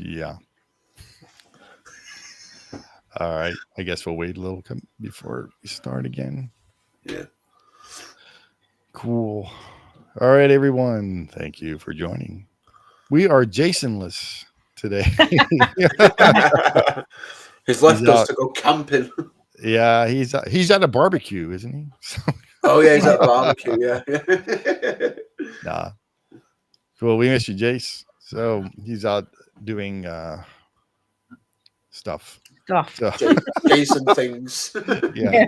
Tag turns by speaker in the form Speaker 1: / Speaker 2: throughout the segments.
Speaker 1: Yeah. All right. I guess we'll wait a little before we start again.
Speaker 2: Yeah.
Speaker 1: Cool. All right, everyone. Thank you for joining. We are Jasonless today.
Speaker 2: He's
Speaker 1: He's
Speaker 2: left us
Speaker 1: out.
Speaker 2: to go camping.
Speaker 1: Yeah, he's at a barbecue, isn't he?
Speaker 2: Oh yeah, he's at a barbecue. Yeah.
Speaker 1: Nah. Cool. We miss you, Jace. So he's out doing stuff. So
Speaker 2: Jason things.
Speaker 1: yeah.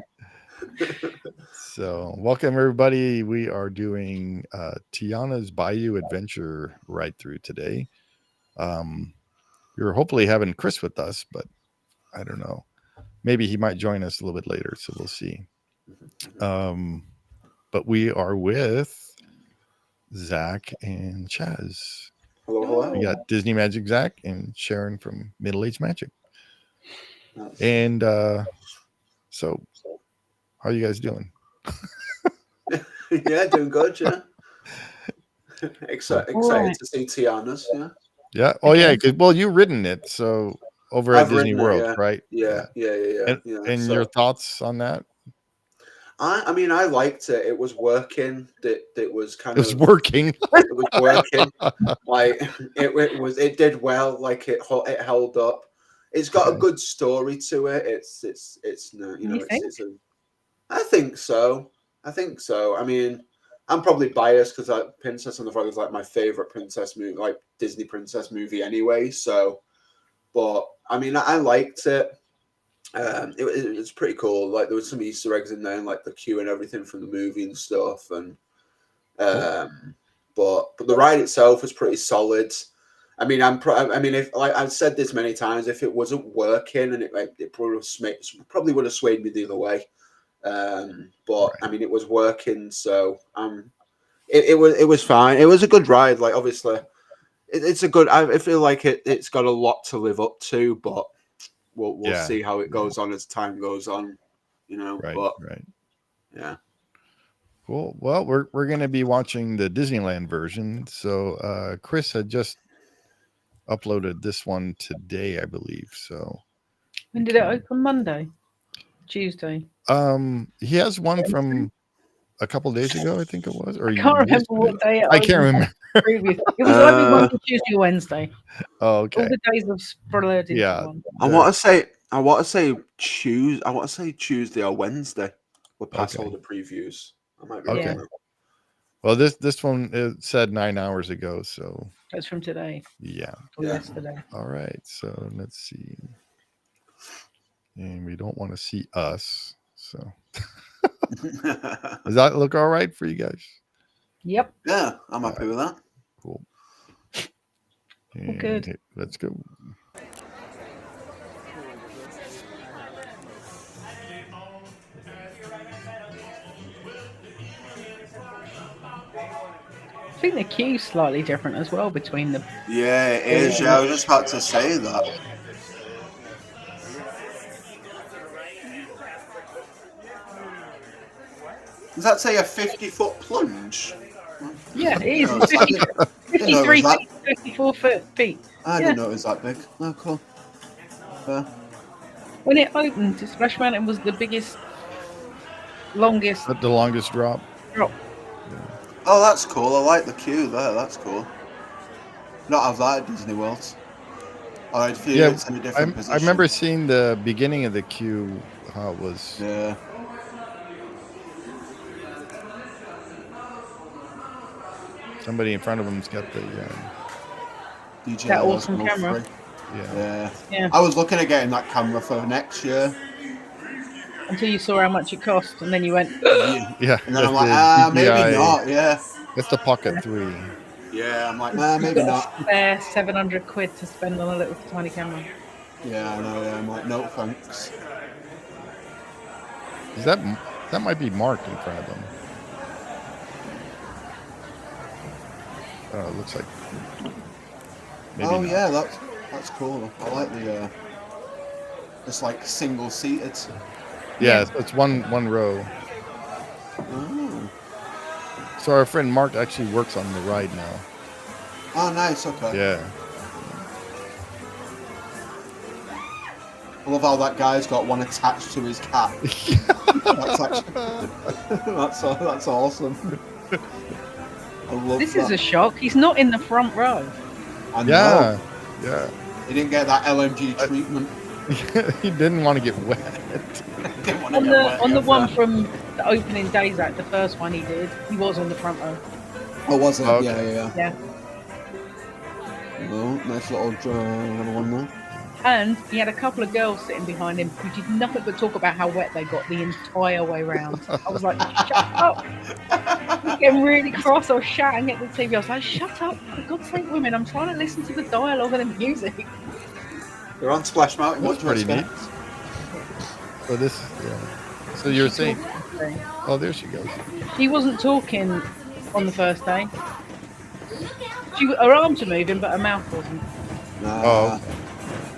Speaker 1: So welcome everybody. We are doing Tiana's Bayou adventure right through today. We're hopefully having Chris with us, but I don't know. Maybe he might join us a little bit later, so we'll see. But we are with Zach and Chaz.
Speaker 2: Hello.
Speaker 1: We got Disney Magic Zach and Sharon from Middle Age Magic.
Speaker 2: Nice.
Speaker 1: And so how are you guys doing?
Speaker 2: Yeah, doing good. Yeah. Excited to see Tiana's. Yeah.
Speaker 1: Yeah. Oh yeah. Well, you've written it, so over at
Speaker 2: I've
Speaker 1: Disney
Speaker 2: written
Speaker 1: World,
Speaker 2: it, yeah.
Speaker 1: right?
Speaker 2: Yeah.
Speaker 1: And
Speaker 2: So,
Speaker 1: your thoughts on that?
Speaker 2: I mean, I liked it. It was working. It was kind
Speaker 1: It was
Speaker 2: of
Speaker 1: working.
Speaker 2: It was working. Like it did well. Like it held up. It's got a good story to it. It's no, you know, it's a. I think so. I mean, I'm probably biased because Princess and the Frog is like my favorite princess movie, like Disney princess movie anyway. So, but I mean, I liked it. It was pretty cool. Like there was some Easter eggs in there, and like the queue and everything from the movie and stuff. And but the ride itself was pretty solid. I mean, if like I've said this many times, if it wasn't working and it probably would have swayed me the other way. But I mean, it was working, so it was fine. It was a good ride. Like obviously, it's a good. I feel like it's got a lot to live up to, but we'll see how it goes on as time goes on. You know,
Speaker 1: right.
Speaker 2: Yeah.
Speaker 1: Cool. Well, we're going to be watching the Disneyland version. So Chris had just uploaded this one today, I believe. So
Speaker 3: when did it open? Monday, Tuesday.
Speaker 1: He has one from a couple days ago, I think it was. Or
Speaker 3: I can't remember what day.
Speaker 1: I can't remember.
Speaker 3: Previous. It was either Monday, Tuesday, or Wednesday.
Speaker 1: Oh, okay.
Speaker 3: All the days of spread into one.
Speaker 2: I want to say Tuesday or Wednesday. We'll pass all the previews. I might be wrong.
Speaker 1: Well, this one it said 9 hours ago, so
Speaker 3: that's from today.
Speaker 1: Yeah.
Speaker 3: Or yesterday.
Speaker 1: All right, so let's see. And we don't want to see us, so does that look all right for you guys?
Speaker 3: Yep.
Speaker 2: Yeah, I'm happy with that.
Speaker 1: Cool.
Speaker 3: Good.
Speaker 1: Let's go.
Speaker 3: I think the queue's slightly different as well between the.
Speaker 2: Yeah, it is. Yeah, I was just about to say that. Does that say a 50-foot plunge?
Speaker 3: Yeah, it is. 53 feet, 54 feet.
Speaker 2: I didn't know it was that big. Oh, cool.
Speaker 3: When it opened, Splash Mountain was the biggest, longest.
Speaker 1: The longest drop.
Speaker 2: Oh, that's cool. I like the queue there. That's cool. Not have that at Disney World. I feel it's in a different position.
Speaker 1: I remember seeing the beginning of the queue, how it was.
Speaker 2: Yeah.
Speaker 1: Somebody in front of him's got the
Speaker 2: DJ
Speaker 3: that awesome camera.
Speaker 1: Yeah.
Speaker 2: I was looking at getting that camera for next year.
Speaker 3: Until you saw how much it cost, and then you went.
Speaker 1: Yeah.
Speaker 2: And then I'm like, maybe not. Yeah.
Speaker 1: That's the Pocket 3.
Speaker 2: Yeah, I'm like, maybe not.
Speaker 3: Spare £700 to spend on a little tiny camera.
Speaker 2: Yeah, I know. Yeah, I'm like, no thanks.
Speaker 1: That might be Mark in front of him. Oh, it looks like.
Speaker 2: Maybe yeah, that's cool. I like the it's like single seated.
Speaker 1: Yeah, it's one row.
Speaker 2: Oh.
Speaker 1: So our friend Mark actually works on the ride now.
Speaker 2: Oh, nice. Okay.
Speaker 1: Yeah.
Speaker 2: I love how that guy's got one attached to his cat. That's actually, that's awesome. I love
Speaker 3: This
Speaker 2: that.
Speaker 3: is a shock. He's not in the front row.
Speaker 2: I know.
Speaker 1: Yeah.
Speaker 2: He didn't get that LMG treatment.
Speaker 1: He didn't want to get wet.
Speaker 2: Didn't want to
Speaker 3: On
Speaker 2: get
Speaker 3: the
Speaker 2: wet
Speaker 3: on the
Speaker 2: after
Speaker 3: one
Speaker 2: that.
Speaker 3: from the opening days act, the first one he did, he was on the front row.
Speaker 2: Oh, was it?
Speaker 1: Okay.
Speaker 2: Yeah.
Speaker 3: Yeah.
Speaker 2: Well, nice little another one there.
Speaker 3: And he had a couple of girls sitting behind him who did nothing but talk about how wet they got the entire way round. I was like, shut up. I was getting really cross. I was shouting at the TV. I was like, shut up. For God's sake, women, I'm trying to listen to the dialogue and the music.
Speaker 2: You're on Splash Mountain.
Speaker 1: That's
Speaker 2: What do you
Speaker 1: pretty
Speaker 2: expect?
Speaker 1: neat. So this, yeah. So you're saying, oh, there she goes.
Speaker 3: She wasn't talking on the first day. Her arms were moving, but her mouth wasn't.
Speaker 1: Oh,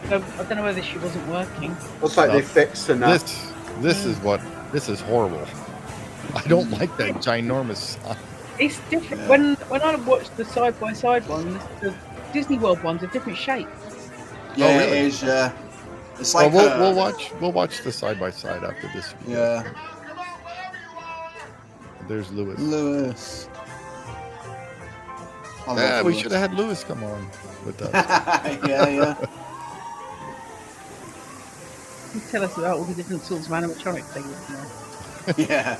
Speaker 3: So I don't know whether she wasn't working.
Speaker 2: Looks like they fixed her now.
Speaker 1: this is horrible. I don't like that ginormous sign.
Speaker 3: It's different.
Speaker 2: Yeah.
Speaker 3: When I watched the side by side one, the Disney World one's a different shape.
Speaker 2: Yeah,
Speaker 1: really?
Speaker 2: it is. Yeah, it's like
Speaker 1: Well, we'll watch the side by side after this.
Speaker 2: Yeah,
Speaker 1: There's Lewis.
Speaker 2: Lewis. I love
Speaker 1: Yeah, we
Speaker 2: Lewis.
Speaker 1: should have had Lewis come on with us.
Speaker 2: yeah.
Speaker 3: You tell us about all the different sorts of animatronics they use now.
Speaker 2: Yeah.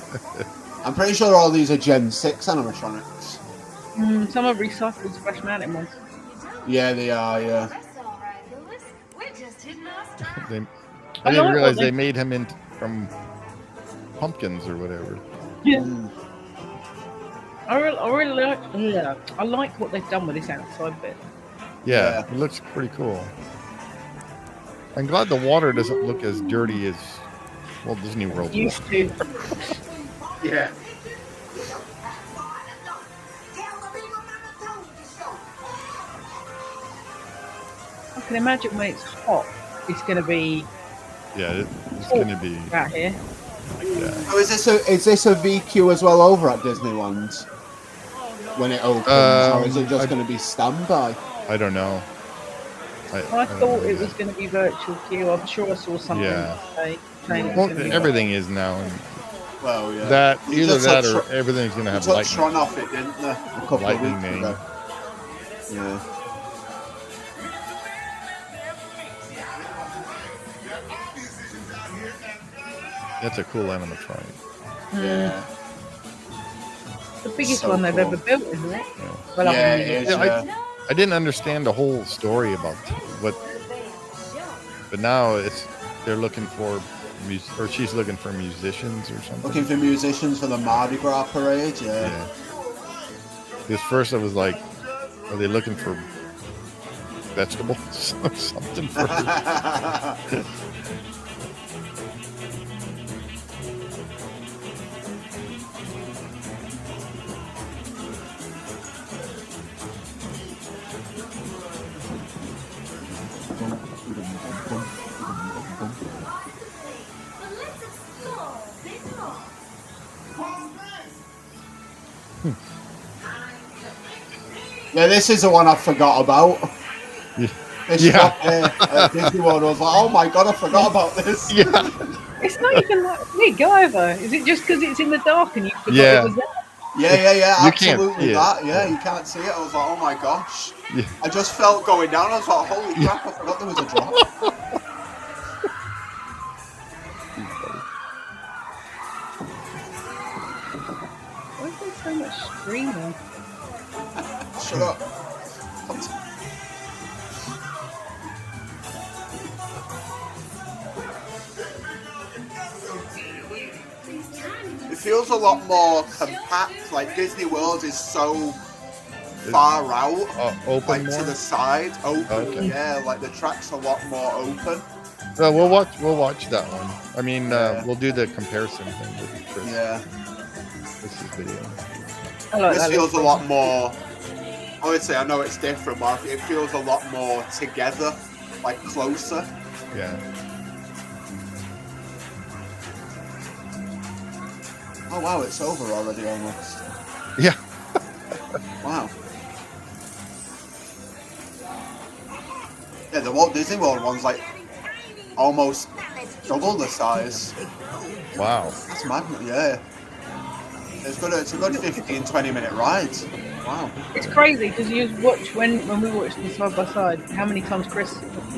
Speaker 2: I'm pretty sure all these are Gen 6 animatronics.
Speaker 3: Some are recycled Splash Mountain ones.
Speaker 2: Yeah, they are, yeah.
Speaker 4: That's all right, Lewis. We're just hitting our stride.
Speaker 1: I didn't
Speaker 3: like
Speaker 1: realize
Speaker 3: what
Speaker 1: they made him in from pumpkins or whatever.
Speaker 3: Yeah.
Speaker 2: Mm.
Speaker 3: I like what they've done with this outside bit.
Speaker 1: Yeah,
Speaker 2: Yeah.
Speaker 1: it looks pretty cool. I'm glad the water doesn't look as dirty as Walt Disney World.
Speaker 3: Used to.
Speaker 2: Yeah.
Speaker 3: I can imagine when it's hot, it's going to be
Speaker 1: Yeah, it's going to be.
Speaker 3: out here.
Speaker 1: Yeah.
Speaker 2: So is this a VQ as well over at Disneyland when it opens, or is it just going to be standby?
Speaker 1: I don't know.
Speaker 3: I
Speaker 1: don't
Speaker 3: thought
Speaker 1: know
Speaker 3: it
Speaker 1: yet.
Speaker 3: was going to be virtual queue. I'm sure I saw something
Speaker 1: Yeah.
Speaker 3: saying it was
Speaker 1: Well,
Speaker 3: going to be
Speaker 1: everything is now. And
Speaker 2: Well, yeah.
Speaker 1: that
Speaker 2: You
Speaker 1: either
Speaker 2: just
Speaker 1: that
Speaker 2: took
Speaker 1: or everything's going to have
Speaker 2: took
Speaker 1: lightning.
Speaker 2: Tron off it, didn't they? A couple
Speaker 1: Lightning
Speaker 2: of weeks
Speaker 1: name.
Speaker 2: ago. Yeah.
Speaker 1: That's a cool animatronic.
Speaker 2: Yeah.
Speaker 3: the biggest
Speaker 2: So
Speaker 3: one they've
Speaker 2: cool.
Speaker 3: ever built, isn't it?
Speaker 1: Yeah.
Speaker 3: Well, I
Speaker 2: Yeah,
Speaker 3: mean,
Speaker 2: it is,
Speaker 1: Yeah,
Speaker 2: yeah.
Speaker 1: I didn't understand the whole story about what, but now they're looking for or she's looking for musicians or something.
Speaker 2: Looking for musicians for the Mardi Gras parade, yeah.
Speaker 1: Yeah. Because first I was like, are they looking for vegetables or something? For
Speaker 2: Yeah, this is the one I forgot about.
Speaker 1: Yeah.
Speaker 2: This
Speaker 1: Yeah.
Speaker 2: shop here at Disney World, I was like, oh my god, I forgot about this.
Speaker 1: Yeah.
Speaker 3: it's not even like big either. Is it just because it's in the dark and you forgot
Speaker 1: Yeah.
Speaker 3: it was there?
Speaker 2: Yeah,
Speaker 1: You can't
Speaker 2: absolutely
Speaker 1: see it.
Speaker 2: that. Yeah, you can't see it. I was like, oh my gosh.
Speaker 1: Yeah.
Speaker 2: I just felt going down. I was like, holy crap, I forgot there was a drop.
Speaker 3: Why is there so much screaming?
Speaker 2: Shut up. It feels a lot more compact. Like Disney World is so far out,
Speaker 1: Open
Speaker 2: like
Speaker 1: more.
Speaker 2: to the side, open.
Speaker 1: Okay.
Speaker 2: Yeah, like the track's a lot more open.
Speaker 1: So we'll watch that one. I mean,
Speaker 2: Yeah.
Speaker 1: we'll do the comparison thing with Chris.
Speaker 2: Yeah,
Speaker 1: This is video.
Speaker 3: I like
Speaker 2: this
Speaker 3: that
Speaker 2: feels a
Speaker 3: little
Speaker 2: lot more. Obviously, I know it's different, but it feels a lot more together, like closer.
Speaker 1: Yeah.
Speaker 2: Oh wow, it's over already almost.
Speaker 1: Yeah.
Speaker 2: Wow. Yeah, the Walt Disney World one's like almost double the size.
Speaker 1: Wow.
Speaker 2: That's mad. Yeah. It's a good 15, 20-minute ride. Wow.
Speaker 3: It's crazy because you watch when we watched them side by side, how many times Chris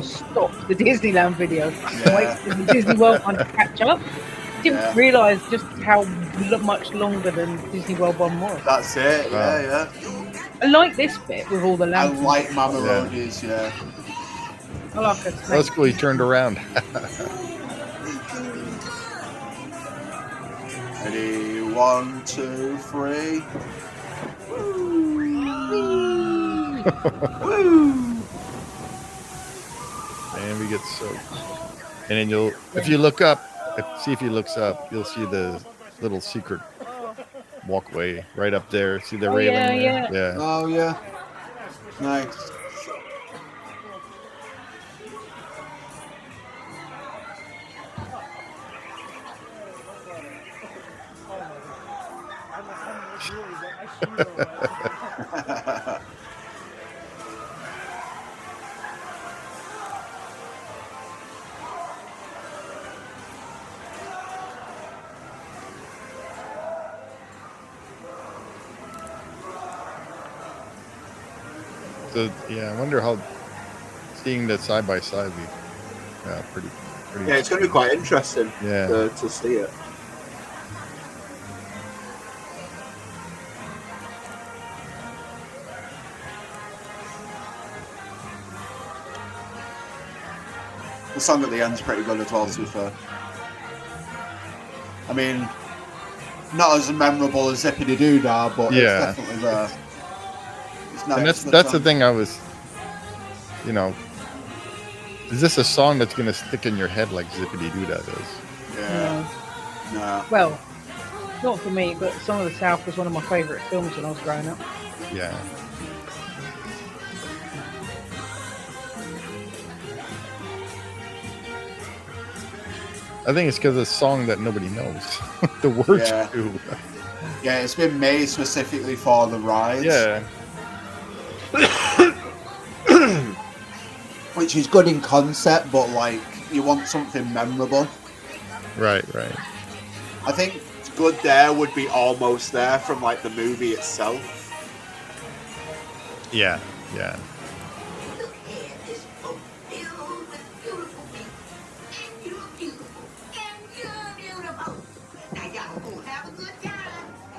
Speaker 3: stopped the Disneyland video and wait for the Disney World one to catch up. Didn't realise just how much longer than Disney World one was.
Speaker 2: That's it.
Speaker 1: Wow.
Speaker 2: Yeah.
Speaker 3: I like this bit with all the
Speaker 2: I
Speaker 3: lanterns.
Speaker 2: like Mama Roadies. Yeah.
Speaker 3: I like it.
Speaker 1: That's cool. He turned around.
Speaker 2: Ready? 1, 2, 3. Woo!
Speaker 1: And we get soaked. And then if you look up, see if he looks up, you'll see the little secret walkway right up there. See the railing there? Yeah.
Speaker 2: Oh yeah. Nice.
Speaker 1: So yeah, I wonder how seeing that side by side be pretty.
Speaker 2: Yeah, it's going to be quite interesting.
Speaker 1: Yeah.
Speaker 2: To see it. The song at the end's pretty good as well, to be fair. I mean, not as memorable as Zippity Doodah, but it's definitely there. It's nice.
Speaker 1: And that's the thing I was, is this a song that's going to stick in your head like Zippity Doodah does?
Speaker 2: Yeah. No.
Speaker 3: Well, not for me, but Song of the South was one of my favourite films when I was growing up.
Speaker 1: Yeah. I think it's because it's a song that nobody knows the words to.
Speaker 2: Yeah, it's been made specifically for the rides.
Speaker 1: Yeah.
Speaker 2: Which is good in concept, but like you want something memorable.
Speaker 1: Right.
Speaker 2: I think good there would be Almost There from like the movie itself.
Speaker 1: Yeah.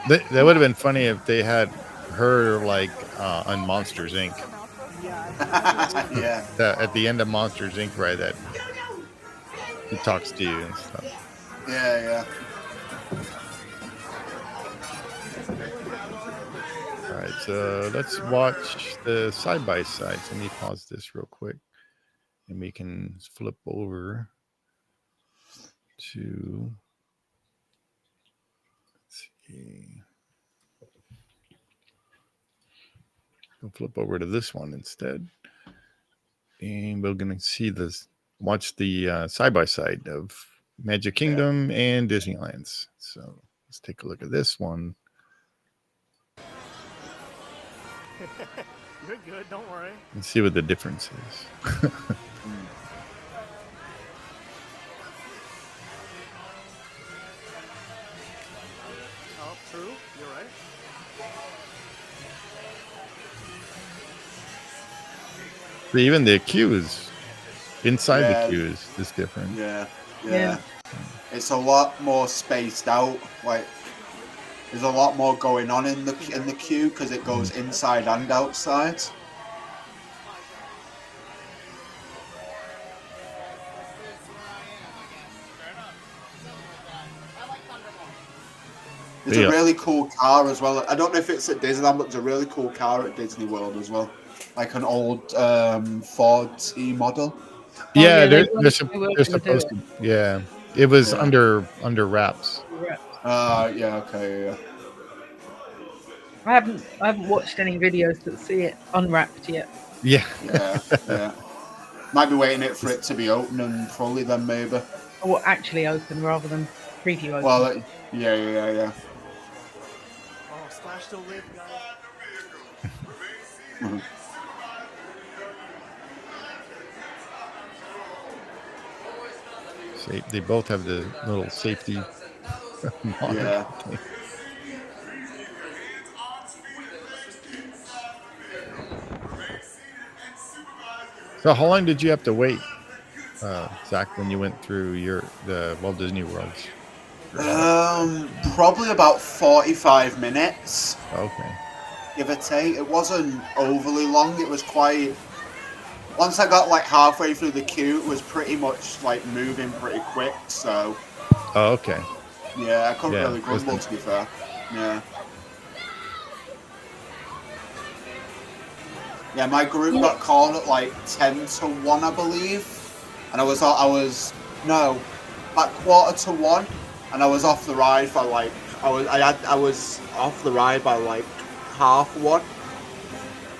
Speaker 1: That would have been funny if they had her like on Monsters Inc.
Speaker 2: Yeah.
Speaker 1: At the end of Monsters Inc. Right, that he talks to you and stuff.
Speaker 2: Yeah.
Speaker 1: All right, so let's watch the side by sides. Let me pause this real quick, and we can flip over to. Let's see. We'll flip over to this one instead, and we're gonna see this. Watch the side by side of Magic Kingdom and Disneyland's. So let's take a look at this one.
Speaker 5: You're good, don't worry.
Speaker 1: And see what the difference is.
Speaker 5: Oh, true. You're right.
Speaker 1: So even the queues inside the queues is different.
Speaker 2: Yeah. It's a lot more spaced out. Like there's a lot more going on in the queue because it goes inside and outside. There's a really cool car as well. I don't know if it's at Disneyland, but there's a really cool car at Disney World as well. Like an old Ford E model.
Speaker 1: Yeah, they're supposed to. Yeah, it was under wraps.
Speaker 2: Yeah. Okay. Yeah.
Speaker 3: I haven't watched any videos that see it unwrapped yet.
Speaker 1: Yeah.
Speaker 2: Yeah. Might be waiting for it to be open and fully then maybe.
Speaker 3: Or actually open rather than preview open.
Speaker 2: Well, yeah.
Speaker 5: Oh, Slash still live, guys.
Speaker 1: They both have the little safety monitor.
Speaker 2: Yeah.
Speaker 1: thing. So how long did you have to wait, Zach, when you went through the Walt Disney Worlds?
Speaker 2: Probably about 45 minutes,
Speaker 1: Okay.
Speaker 2: give or take. It wasn't overly long. It was quite. Once I got like halfway through the queue, it was pretty much like moving pretty quick. So
Speaker 1: Oh, okay.
Speaker 2: yeah, I couldn't
Speaker 1: Yeah,
Speaker 2: really grumble,
Speaker 1: listen.
Speaker 2: to be fair. Yeah. Yeah, my group got called at like 10-1, I believe, and I was no, at 1:45, and I was off the ride by like I was off the ride by like 1:30.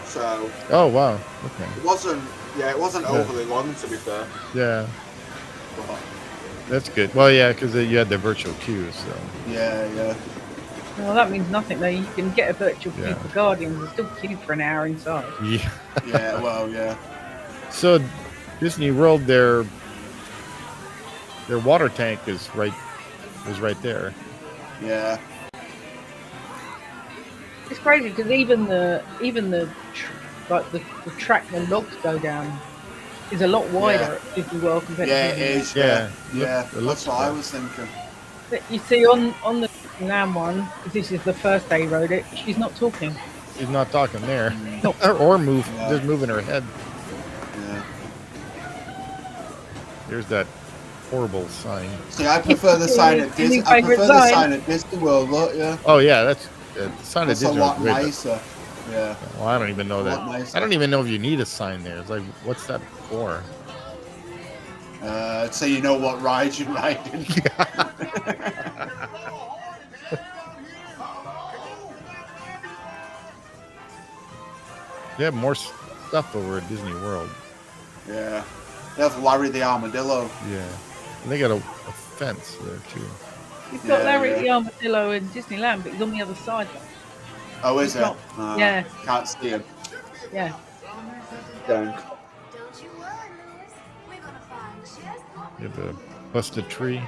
Speaker 2: So
Speaker 1: Oh, wow. Okay.
Speaker 2: it wasn't overly long, to be fair.
Speaker 1: Yeah,
Speaker 2: But,
Speaker 1: that's good. Well, yeah, because you had the virtual queue, so.
Speaker 2: yeah.
Speaker 3: Well, that means nothing though. You can get a virtual queue
Speaker 1: Yeah.
Speaker 3: for Guardians and still queue for an hour inside.
Speaker 1: Yeah.
Speaker 2: Yeah, well, yeah.
Speaker 1: So Disney World, their water tank is right there.
Speaker 2: Yeah.
Speaker 3: It's crazy because even the track the logs go down is a lot wider at Disney World compared
Speaker 2: Yeah,
Speaker 3: to
Speaker 2: it
Speaker 3: Disney.
Speaker 2: is.
Speaker 1: Yeah.
Speaker 2: Yeah.
Speaker 1: It looks
Speaker 2: That's what I
Speaker 1: good.
Speaker 2: was thinking.
Speaker 3: But you see on the Disneyland one, because this is the first day he rode it, she's not talking.
Speaker 1: She's not talking there,
Speaker 3: No.
Speaker 1: or move,
Speaker 2: Yeah.
Speaker 1: just moving her head.
Speaker 2: Yeah.
Speaker 1: There's that horrible sign.
Speaker 2: See, I prefer the sign at
Speaker 3: Your new
Speaker 2: Disney. I
Speaker 3: favourite
Speaker 2: prefer the
Speaker 3: sign.
Speaker 2: sign at Disney World. Look, yeah.
Speaker 1: Oh yeah, that's the sign
Speaker 2: That's
Speaker 1: of
Speaker 2: a
Speaker 1: Disney.
Speaker 2: lot
Speaker 1: was way better.
Speaker 2: nicer. Yeah.
Speaker 1: Well, I don't even know
Speaker 2: A
Speaker 1: that.
Speaker 2: lot nicer.
Speaker 1: I don't even know if you need a sign there. It's like, what's that for?
Speaker 2: So you know what ride you're riding.
Speaker 1: They have more stuff over at Disney World.
Speaker 2: Yeah. They have Larry the Armadillo.
Speaker 1: Yeah, and they got a fence there too.
Speaker 3: You've got
Speaker 2: Yeah,
Speaker 3: Larry
Speaker 2: yeah.
Speaker 3: the Armadillo in Disneyland, but he's on the other side.
Speaker 2: Oh, is
Speaker 3: He's
Speaker 2: it?
Speaker 3: not- yeah.
Speaker 2: Can't see him.
Speaker 3: Yeah.
Speaker 2: Don't.
Speaker 4: Don't you worry, Louis. We're gonna find just what
Speaker 1: They have a busted tree.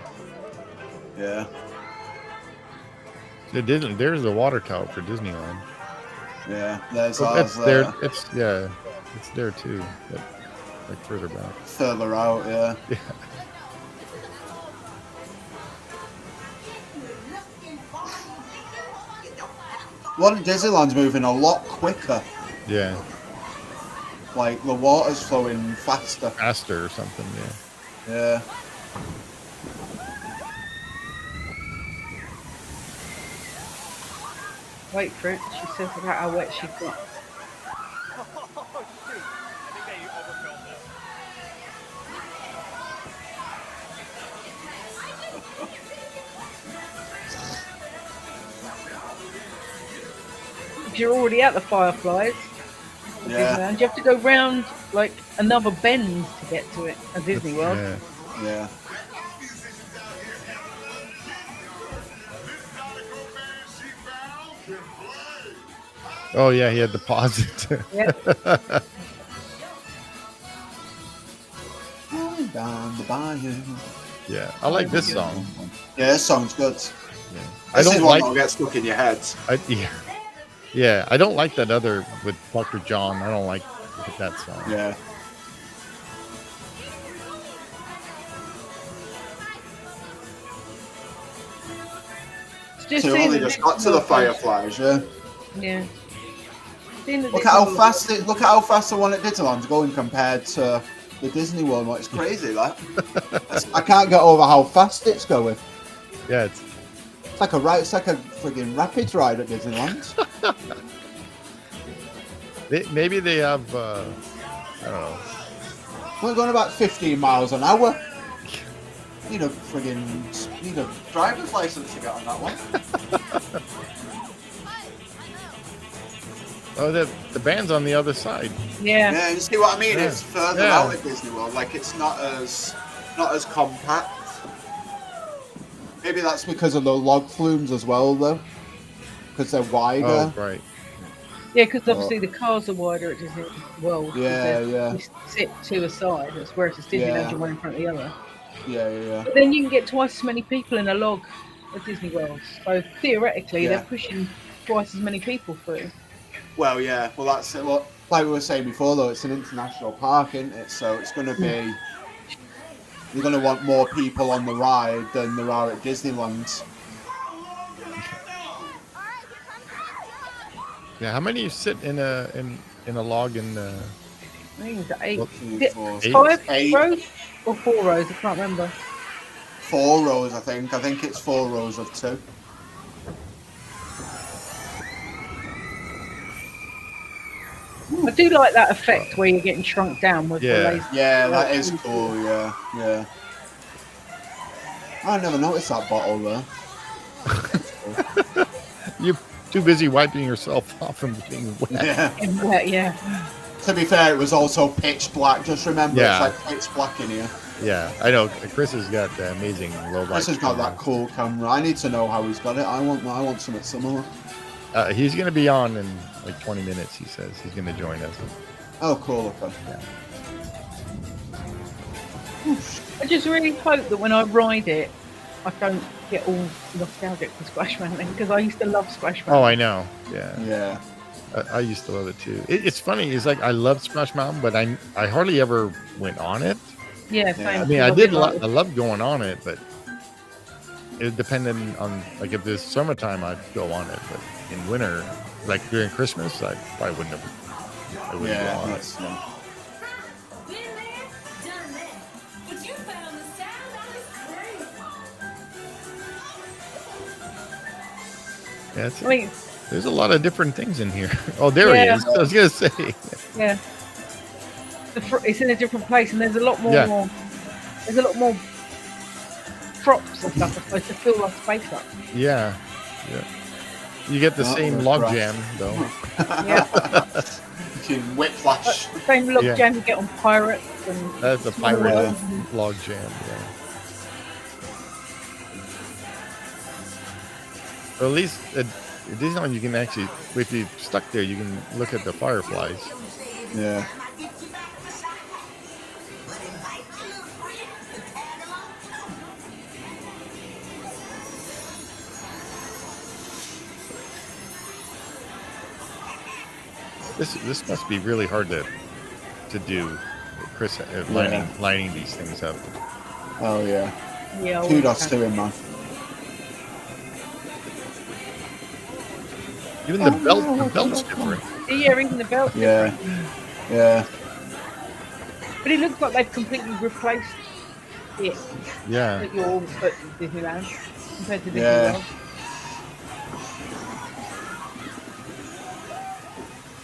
Speaker 2: Yeah.
Speaker 1: There's the water tower for Disneyland.
Speaker 2: Yeah. There's
Speaker 1: Oh,
Speaker 2: ours
Speaker 1: that's there.
Speaker 2: there.
Speaker 1: It's there too, but like further back.
Speaker 2: Further out, yeah.
Speaker 1: Yeah.
Speaker 2: One Disneyland's moving a lot quicker.
Speaker 1: Yeah,
Speaker 2: Like the water's flowing faster.
Speaker 1: faster or something. Yeah.
Speaker 2: Yeah.
Speaker 3: Wait for it. She says about how wet she's got.
Speaker 5: Oh, shoot. I think they overfilled this.
Speaker 3: If you're already at the Fireflies,
Speaker 2: Yeah.
Speaker 3: Disneyland, you have to go round like another bend to get to it at Disney World.
Speaker 1: Yeah.
Speaker 2: Yeah.
Speaker 1: Oh yeah, he had to pause it.
Speaker 3: Yep.
Speaker 2: Going down the bayou.
Speaker 1: Yeah, I like this song.
Speaker 2: Yeah, this song's good.
Speaker 1: Yeah. I
Speaker 2: This is
Speaker 1: don't
Speaker 2: one
Speaker 1: like.
Speaker 2: that'll get stuck in your head.
Speaker 1: Yeah, I don't like that other with Dr. John. I don't like that song.
Speaker 2: Yeah.
Speaker 3: It's just
Speaker 2: So
Speaker 3: seeing
Speaker 2: only
Speaker 3: the
Speaker 2: just got to
Speaker 3: Disney
Speaker 2: the
Speaker 3: World
Speaker 2: Fireflies, yeah.
Speaker 3: Yeah. Seeing the
Speaker 2: Look
Speaker 3: Disney
Speaker 2: at how
Speaker 3: World-
Speaker 2: fast the one at Disneyland's going compared to the Disney World one. It's crazy, that. I can't get over how fast it's going.
Speaker 1: Yeah, it's
Speaker 2: It's like a friggin' rapids ride at Disneyland.
Speaker 1: maybe they have. I don't know.
Speaker 2: We're going about 15 miles an hour. Need a driver's license to get on that one.
Speaker 1: Oh, the band's on the other side.
Speaker 3: Yeah.
Speaker 2: Yeah, you see what I mean?
Speaker 1: Yeah.
Speaker 2: It's further
Speaker 1: Yeah.
Speaker 2: out at Disney World. Like it's not as compact. Maybe that's because of the log flumes as well, though. Because they're wider.
Speaker 1: Oh, right.
Speaker 3: Yeah, because obviously the cars are wider at Disney World. 'cause
Speaker 2: Yeah,
Speaker 3: they
Speaker 2: yeah.
Speaker 3: sit to a side, whereas it's Disneyland,
Speaker 2: Yeah.
Speaker 3: you're one in front of the other.
Speaker 2: Yeah.
Speaker 3: But then you can get twice as many people in a log at Disney World. So theoretically,
Speaker 2: Yeah.
Speaker 3: they're pushing twice as many people through.
Speaker 2: Well, yeah. Well, that's it. Well, like we were saying before, though, it's an international park, isn't it? So it's going to be. You're going to want more people on the ride than there are at Disneyland.
Speaker 1: Yeah, how many sit in a log in
Speaker 3: I think it's 8.
Speaker 1: Well,
Speaker 3: Is it
Speaker 1: 8?
Speaker 3: 5 rows or 4 rows? I can't remember.
Speaker 2: 4 rows, I think. I think it's 4 rows of 2.
Speaker 3: I do like that effect where you're getting shrunk down with the
Speaker 1: Yeah.
Speaker 3: laser.
Speaker 2: Yeah, that is cool. Yeah. I never noticed that bottle there.
Speaker 1: You're too busy wiping yourself off from being wet.
Speaker 2: Yeah.
Speaker 3: Yeah.
Speaker 2: To be fair, it was also pitch black. Just remember,
Speaker 1: Yeah.
Speaker 2: it's like pitch black in here.
Speaker 1: Yeah, I know. Chris has got the amazing low light.
Speaker 2: Chris has got that cool camera. I need to know how he's got it. I want something similar.
Speaker 1: He's going to be on in like 20 minutes, he says. He's going to join us.
Speaker 2: Oh, cool. Okay.
Speaker 1: Yeah.
Speaker 3: I just really hope that when I ride it, I don't get all nostalgic for Splash Mountain because I used to love Splash Mountain.
Speaker 1: Oh, I know. Yeah.
Speaker 2: Yeah.
Speaker 1: I used to love it too. It's funny. It's like I love Splash Mountain, but I hardly ever went on it.
Speaker 3: Yeah, same.
Speaker 2: Yeah.
Speaker 1: I mean, I love going on it, but it depended on, like, if it's summertime, I'd go on it, but in winter, like during Christmas, I probably wouldn't have. I wouldn't go on it.
Speaker 2: That's, yeah.
Speaker 4: Been there, done that. But you found the sound that is great.
Speaker 1: Yeah, it's,
Speaker 3: I mean,
Speaker 1: there's a lot of different things in here. Oh, there he
Speaker 3: Yeah.
Speaker 1: is. I was gonna say.
Speaker 3: yeah. It's in a different place, and there's a lot more.
Speaker 1: Yeah.
Speaker 3: There's a lot more props and stuff. I suppose to fill that space up.
Speaker 1: Yeah. You get the
Speaker 2: Oh,
Speaker 1: same
Speaker 2: that's
Speaker 1: log
Speaker 2: rough.
Speaker 1: jam though.
Speaker 3: Yeah.
Speaker 2: You can whiplash.
Speaker 3: The same log
Speaker 1: Yeah.
Speaker 3: jam you get on Pirates and.
Speaker 1: That's a
Speaker 3: Small
Speaker 1: pirate
Speaker 3: World.
Speaker 1: log jam. Yeah. But at least at Disneyland, you can actually, if you're stuck there, you can look at the fireflies.
Speaker 2: Yeah.
Speaker 1: This must be really hard to do, Chris, lining these things up.
Speaker 2: Oh yeah.
Speaker 3: Yeah. I
Speaker 2: Kudos
Speaker 3: wouldn't
Speaker 2: to him, man.
Speaker 1: Even the belt's different.
Speaker 3: Yeah, even the belt.
Speaker 2: Yeah. Yeah.
Speaker 3: But it looks like they've completely replaced it
Speaker 1: Yeah.
Speaker 3: at your at Disneyland compared to Disney
Speaker 2: Yeah.
Speaker 3: World.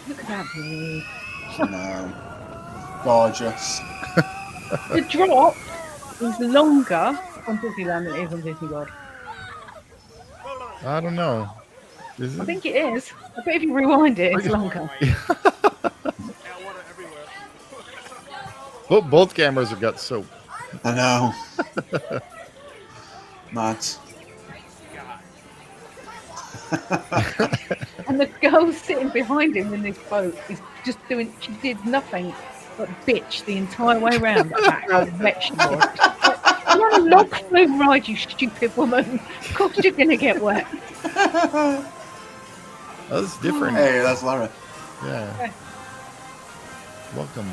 Speaker 3: Look at that view.
Speaker 2: No. Gorgeous.
Speaker 3: The drop is longer on Disneyland than it is on Disney World.
Speaker 1: I don't know. Is
Speaker 3: I
Speaker 1: it?
Speaker 3: think it is. I bet if you rewind it, it's longer.
Speaker 1: Both cameras have got soap.
Speaker 2: I know. Mad.
Speaker 3: And the girl sitting behind him in this boat is just doing, she did nothing but bitch the entire way around about how wet she was. You're on a log flume ride, you stupid woman. Of course you're going to get wet.
Speaker 1: That's different.
Speaker 2: Hey, that's Lara.
Speaker 1: Yeah. Welcome.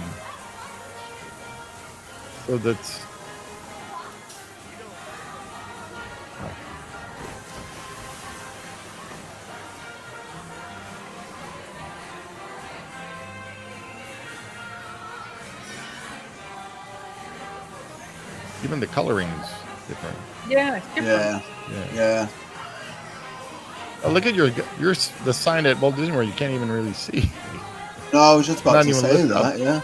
Speaker 1: So that's. Even the coloring's different.
Speaker 3: Yeah, it's different.
Speaker 2: Yeah. Yeah.
Speaker 1: Oh, look at the sign at Walt Disney World. You can't even really see.
Speaker 2: No, I was just about
Speaker 1: Not
Speaker 2: to
Speaker 1: even
Speaker 2: say
Speaker 1: lift up.
Speaker 2: that, yeah.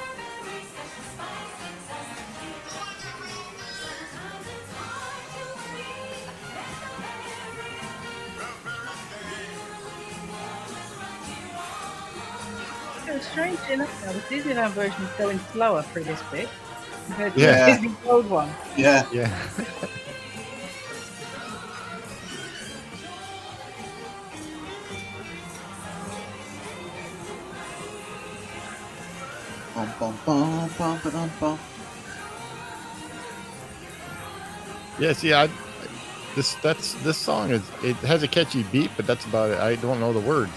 Speaker 3: So strange enough now, the Disneyland version is going slower through this bit compared to
Speaker 1: Yeah.
Speaker 3: the Disney World one.
Speaker 2: Yeah.
Speaker 1: Yeah.
Speaker 2: Bum, bum, bum, bum, bum, bum.
Speaker 1: Yeah, see, this song it has a catchy beat, but that's about it. I don't know the words.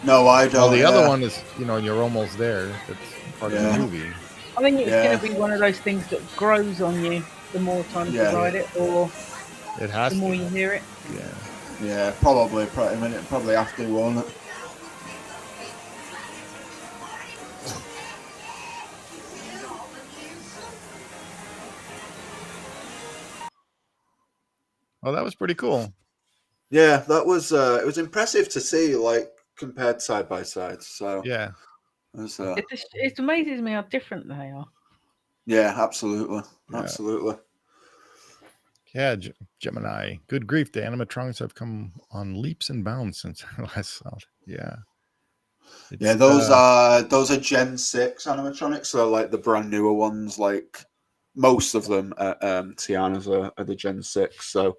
Speaker 2: No, I
Speaker 1: Well,
Speaker 2: don't.
Speaker 1: the
Speaker 2: Yeah.
Speaker 1: other one is, you're almost there. That's part of the
Speaker 2: Yeah.
Speaker 1: movie.
Speaker 3: I think it's
Speaker 2: Yeah.
Speaker 3: going to be one of those things that grows on you the more times
Speaker 2: Yeah.
Speaker 3: you ride it, or
Speaker 1: It has
Speaker 3: the more
Speaker 1: to.
Speaker 3: you hear it.
Speaker 1: Yeah.
Speaker 2: Yeah, probably. I mean, it probably have to, won't it?
Speaker 1: Oh, that was pretty cool.
Speaker 2: Yeah, that was. It was impressive to see, like compared side by side. So
Speaker 1: Yeah.
Speaker 2: it was,
Speaker 3: It amazes me how different they are.
Speaker 2: yeah, absolutely,
Speaker 1: Yeah.
Speaker 2: absolutely.
Speaker 1: Yeah, Gemini. Good grief, the animatronics have come on leaps and bounds since I last saw it. Yeah.
Speaker 2: Yeah, those are Gen 6 animatronics, so like the brand newer ones, like most of them Tiana's are the Gen 6, so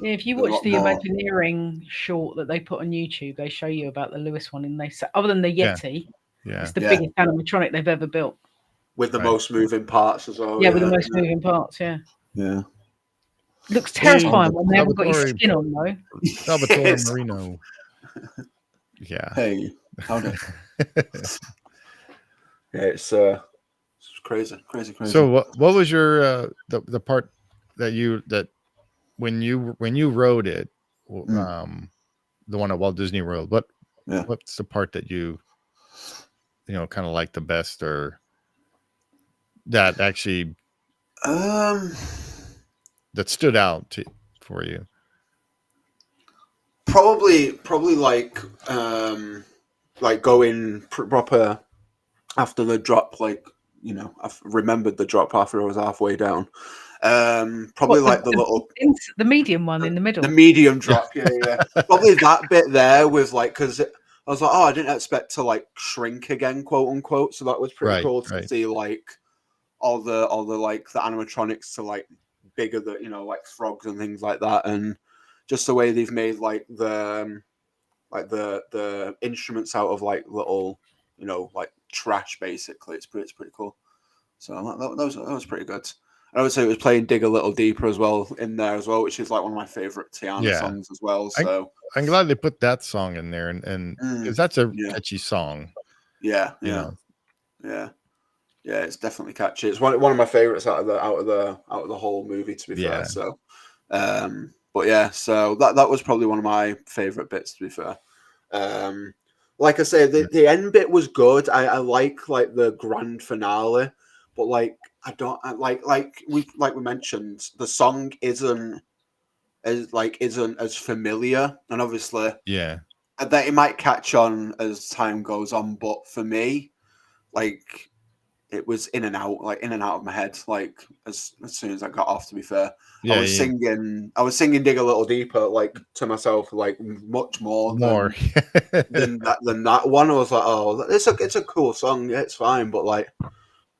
Speaker 3: Yeah, if you
Speaker 2: a
Speaker 3: watch
Speaker 2: lot
Speaker 3: the
Speaker 2: more.
Speaker 3: Imagineering short that they put on YouTube, they show you about the Lewis one, and they say, other than the
Speaker 1: Yeah.
Speaker 3: Yeti,
Speaker 1: Yeah.
Speaker 3: it's the
Speaker 2: Yeah.
Speaker 3: biggest animatronic they've ever built.
Speaker 2: With the
Speaker 1: Right.
Speaker 2: most moving parts as well.
Speaker 3: Yeah, with the most moving parts. Yeah,
Speaker 2: Yeah.
Speaker 3: looks
Speaker 1: Hey,
Speaker 3: terrifying when they haven't got his
Speaker 1: Salvatore
Speaker 3: skin on though.
Speaker 1: Salvatore
Speaker 2: Yes.
Speaker 1: Marino. Yeah.
Speaker 2: Hey, howdy. Yeah, it's crazy.
Speaker 1: So what was your the part that when you rode it, the one at Walt Disney World, what's the part that you kind of like the best, or that actually that stood out for you?
Speaker 2: probably like going proper after the drop, like I've remembered the drop after I was halfway down. Probably
Speaker 3: What,
Speaker 2: like the little
Speaker 3: the medium one in the middle.
Speaker 2: the medium drop, yeah. Probably that bit there with like, because I was like, oh, I didn't expect to like shrink again, quote unquote. So that was pretty cool to see, like all the like the animatronics to like bigger, like frogs and things like that, and just the way they've made like the instruments out of like little, like trash basically. It's pretty cool. So that was pretty good. I would say it was playing "Dig a Little Deeper" as well in there as well, which is like one of my favorite Tiana songs as well. So
Speaker 1: I'm glad they put that song in there, and because that's a catchy song.
Speaker 2: Yeah, it's definitely catchy. It's one of my favorites out of the whole movie, to be fair. So, but yeah, so that was probably one of my favorite bits, to be fair. Like I say, the end bit was good. I like the grand finale, but like I don't like we mentioned, the song isn't as familiar, and obviously that it might catch on as time goes on, but for me, like it was in and out of my head, like as soon as I got off, to be fair. I was singing "Dig a Little Deeper" like to myself, like much more than that one. I was like, oh, it's a cool song, yeah, it's fine, but like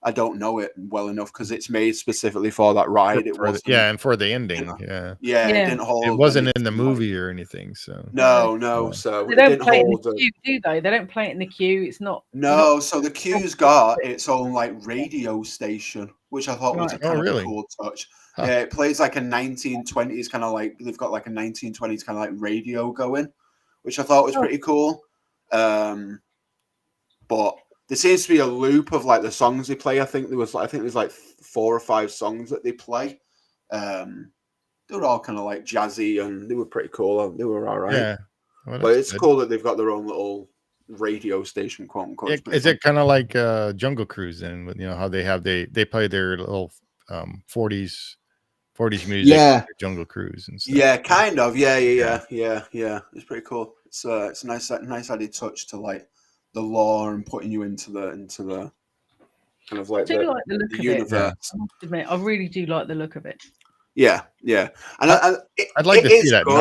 Speaker 2: I don't know it well enough because it's made specifically for that ride. It wasn't,
Speaker 1: and for the ending,
Speaker 2: it didn't hold.
Speaker 1: It wasn't in the movie or anything, so
Speaker 2: no. So
Speaker 3: They
Speaker 2: it
Speaker 3: don't
Speaker 2: didn't
Speaker 3: play it in
Speaker 2: hold.
Speaker 3: the queue, do they? They don't play it in the queue. It's not.
Speaker 2: No, so the queue's got its own like radio station, which I thought was a kind of a cool touch.
Speaker 1: Huh.
Speaker 2: Yeah, it plays like a 1920s kind of like, they've got like a 1920s kind of like radio going, which I thought was pretty cool. But there seems to be a loop of like the songs they play. I think there's like 4 or 5 songs that they play. They were all kind of like jazzy, and they were pretty cool. They were all right.
Speaker 1: Yeah, well,
Speaker 2: but it's cool that they've got their own little radio station, quote unquote.
Speaker 1: Is it kind of like Jungle Cruise, and how they play their little 40s music, Jungle Cruise and stuff?
Speaker 2: Yeah, kind of. Yeah. It's pretty cool. It's a nice added touch to like the lore and putting you into the kind of like the
Speaker 3: look of
Speaker 2: universe.
Speaker 3: It. I must admit, I really do like the look of it.
Speaker 2: Yeah, and
Speaker 1: I'd like to see that at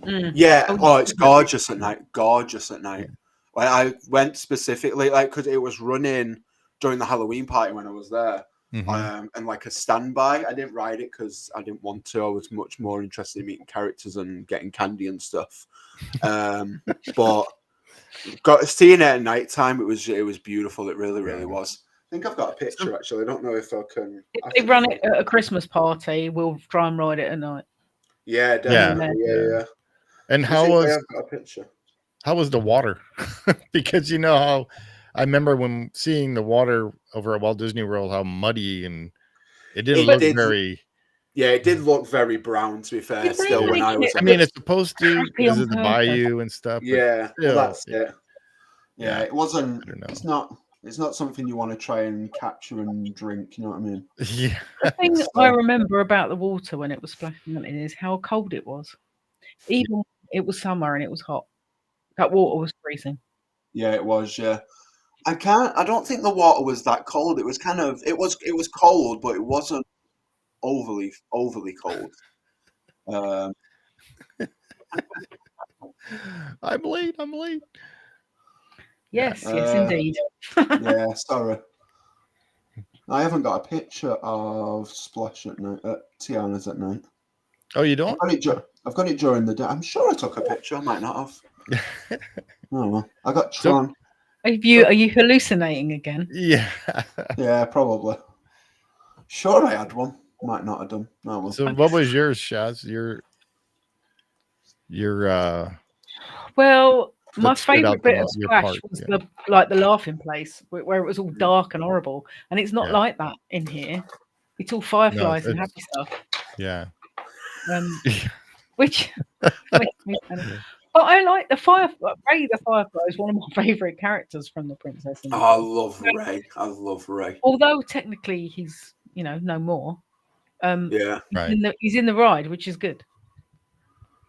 Speaker 1: night.
Speaker 2: Yeah, it's gorgeous at night. Yeah. Well, I went specifically because it was running during the Halloween party when I was there, and like a standby. I didn't ride it because I didn't want to. I was much more interested in meeting characters and getting candy and stuff. But seeing it at night time, it was beautiful. It really was. think I've got a picture actually. I don't know if I can.
Speaker 3: If
Speaker 2: I
Speaker 3: they
Speaker 2: think
Speaker 3: run
Speaker 2: I've
Speaker 3: it
Speaker 2: got-
Speaker 3: at a Christmas party, we'll try and ride it at night.
Speaker 2: Yeah,
Speaker 1: Yeah,
Speaker 2: definitely.
Speaker 1: yeah.
Speaker 2: Yeah.
Speaker 1: And
Speaker 2: Let me see
Speaker 1: how
Speaker 2: if I
Speaker 1: was
Speaker 2: have got a picture.
Speaker 1: the water? Because you know how I remember when seeing the water over at Walt Disney World, how muddy, and it didn't
Speaker 2: It
Speaker 1: look
Speaker 2: did.
Speaker 1: very.
Speaker 2: Yeah, it did look very brown. To be fair,
Speaker 3: Did they
Speaker 2: still when
Speaker 3: make
Speaker 2: I was
Speaker 3: it
Speaker 1: I
Speaker 2: at
Speaker 1: mean,
Speaker 2: it.
Speaker 1: it's supposed to
Speaker 3: crappy
Speaker 1: because
Speaker 3: on
Speaker 1: of the
Speaker 3: purpose?
Speaker 1: bayou and stuff. But
Speaker 2: Yeah, well,
Speaker 1: still,
Speaker 2: that's it.
Speaker 6: Yeah,
Speaker 1: yeah,
Speaker 6: it wasn't.
Speaker 1: I don't know.
Speaker 6: It's not something you want to try and capture and drink. You know what I mean?
Speaker 1: Yeah,
Speaker 3: The thing
Speaker 6: So-
Speaker 3: I remember about the water when it was splashing on it is how cold it was. Even when it was summer and it was hot. That water was freezing.
Speaker 6: Yeah, it was. Yeah, I don't think the water was that cold. It was kind of. It was cold, but it wasn't overly cold. Um,
Speaker 1: I'm late. I'm late.
Speaker 3: Yes,
Speaker 6: Yeah.
Speaker 3: yes, indeed.
Speaker 6: yeah, sorry. I haven't got a picture of Splash at night. Tiana's at night.
Speaker 1: Oh, you don't?
Speaker 6: I've got it during the day. I'm sure I took a picture. I might not have. Oh well. I got
Speaker 1: So-
Speaker 6: Tron.
Speaker 3: Are you hallucinating again?
Speaker 1: Yeah.
Speaker 6: Yeah, probably. Sure, I had one. Might not have done. No, well.
Speaker 1: So, what was yours, Shaz? Your
Speaker 3: Well, my
Speaker 1: That stood out
Speaker 3: favourite
Speaker 1: the
Speaker 3: bit of
Speaker 1: mo- your
Speaker 3: Splash
Speaker 1: part,
Speaker 3: was
Speaker 1: yeah.
Speaker 3: the laughing place where it was all dark and horrible, and it's not
Speaker 1: Yeah.
Speaker 3: like that in here. It's all fireflies and
Speaker 1: it's-
Speaker 3: happy stuff.
Speaker 1: yeah.
Speaker 3: Which makes me funny. But I like the firefly. Ray the Firefly is one of my favourite characters from the Princess and the
Speaker 2: Oh, I
Speaker 3: Frog.
Speaker 2: love Ray. I love Ray.
Speaker 3: Although technically he's no more.
Speaker 2: Yeah.
Speaker 1: Right.
Speaker 3: He's in the ride, which is good.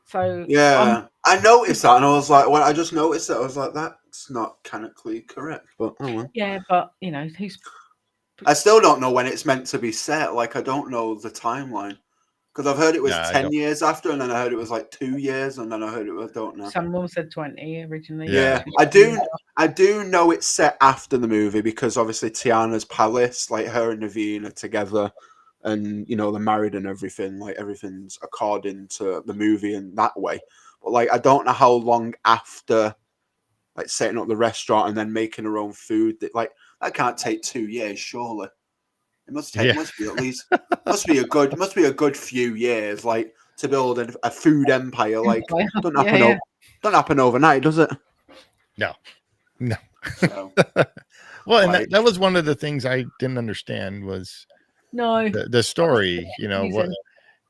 Speaker 3: So
Speaker 2: Yeah. I noticed that and I was like, when I just noticed it, I was like, that's not canonically correct. But oh well.
Speaker 3: yeah, but who's
Speaker 2: I still don't know when it's meant to be set. Like, I don't know the timeline. Because I've heard it was
Speaker 1: Yeah, I
Speaker 2: 10
Speaker 1: don't-
Speaker 2: years after, and then I heard it was like 2 years, and then I heard it was, I don't know.
Speaker 3: someone said 20 originally.
Speaker 2: Yeah, I do know it's set after the movie because obviously Tiana's palace, like her and Naveen are together, and they're married and everything. Like everything's according to the movie in that way. But like, I don't know how long after, like setting up the restaurant and then making her own food. That can't take 2 years, surely. It must take.
Speaker 1: Yeah.
Speaker 2: Must be at least. Must be a good few years, like to build a food empire. Like don't happen. Don't happen overnight, does it?
Speaker 1: No.
Speaker 2: So,
Speaker 1: Well, and
Speaker 2: Like-
Speaker 1: that was one of the things I didn't understand was
Speaker 3: No.
Speaker 1: the story. What?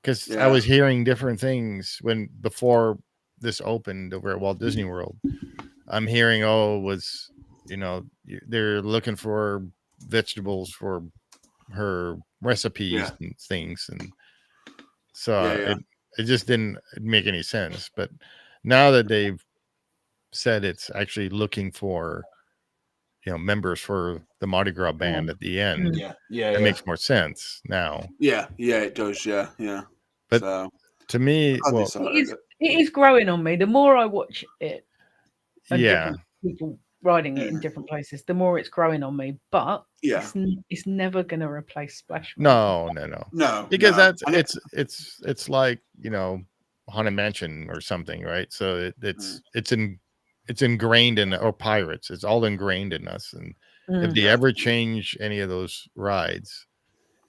Speaker 1: Because
Speaker 2: Yeah.
Speaker 1: I was hearing different things before this opened over at Walt Disney World. I'm hearing, they're looking for vegetables for her recipes
Speaker 2: Yeah.
Speaker 1: and things, and so
Speaker 2: Yeah.
Speaker 1: it just didn't make any sense. But now that they've said it's actually looking for members for the Mardi Gras band at the end,
Speaker 6: Yeah.
Speaker 1: it makes more sense now.
Speaker 2: yeah, it does. Yeah.
Speaker 1: But
Speaker 2: So,
Speaker 1: to me,
Speaker 2: I'll be
Speaker 1: well,
Speaker 2: sorry.
Speaker 3: It is growing on me. The more I watch it, and
Speaker 1: yeah,
Speaker 3: different people riding it in different places, the more it's growing on me. But
Speaker 2: Yeah.
Speaker 3: it's never going to replace Splash.
Speaker 1: no,
Speaker 2: No,
Speaker 1: because
Speaker 2: no.
Speaker 1: that's it's like Haunted Mansion or something, right? So it's ingrained in, or Pirates. It's all ingrained in us, and if they ever change any of those rides,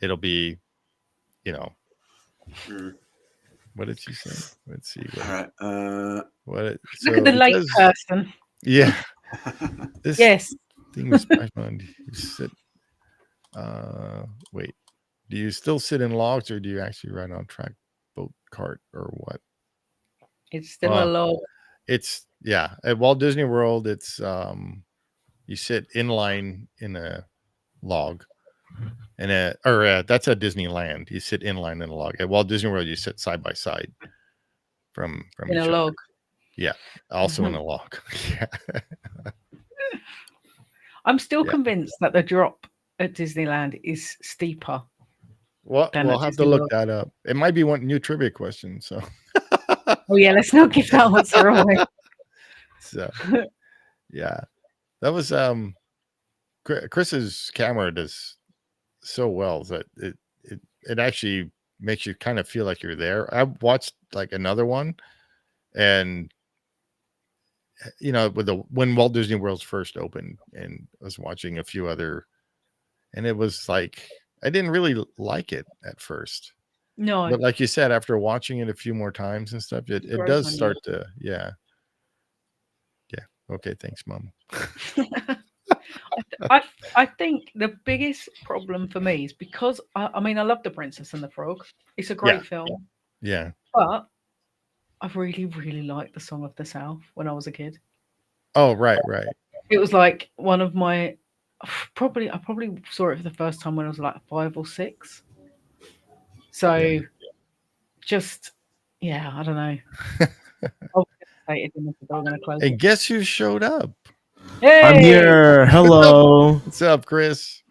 Speaker 1: it'll be,
Speaker 2: Mm.
Speaker 1: what did she say? Let's see.
Speaker 2: All right.
Speaker 3: Look at the lake person.
Speaker 1: Yeah. This
Speaker 3: Yes.
Speaker 1: thing was on. You sit. Wait. Do you still sit in logs, or do you actually ride on track, boat, cart, or what?
Speaker 3: It's still a log.
Speaker 1: It's at Walt Disney World. It's you sit in line in a log, and that's at Disneyland. You sit in line in a log. At Walt Disney World, you sit side by side from
Speaker 3: In
Speaker 1: each
Speaker 3: a
Speaker 1: other.
Speaker 3: log.
Speaker 1: Yeah, also in a log. Yeah.
Speaker 3: I'm still convinced that the drop at Disneyland is steeper.
Speaker 1: Well,
Speaker 3: Then
Speaker 1: we'll
Speaker 3: at
Speaker 1: have to
Speaker 3: Disney
Speaker 1: look
Speaker 3: World.
Speaker 1: that up. It might be one new trivia question. So,
Speaker 3: Oh yeah, let's not give that answer away.
Speaker 1: so yeah, that was Chris's camera does so well that it actually makes you kind of feel like you're there. I watched like another one, and with when Walt Disney World's first opened, and I was watching a few other and it was like I didn't really like it at first.
Speaker 3: No,
Speaker 1: But like you said, after watching it a few more times and stuff, it
Speaker 3: grows
Speaker 1: does
Speaker 3: on you.
Speaker 1: start to, yeah. Okay, thanks, Mom.
Speaker 3: I think the biggest problem for me is because I mean I love The Princess and the Frog. It's a great film,
Speaker 1: Yeah.
Speaker 3: but I really really liked the Song of the South when I was a kid.
Speaker 1: Oh, right.
Speaker 3: It was like one of my I probably saw it for the first time when I was like 5 or 6. So just yeah, I don't know. I was devastated when they were going to close
Speaker 1: And
Speaker 3: it.
Speaker 1: guess who showed up?
Speaker 3: Hey,
Speaker 7: I'm here. Hello.
Speaker 1: What's up, Chris?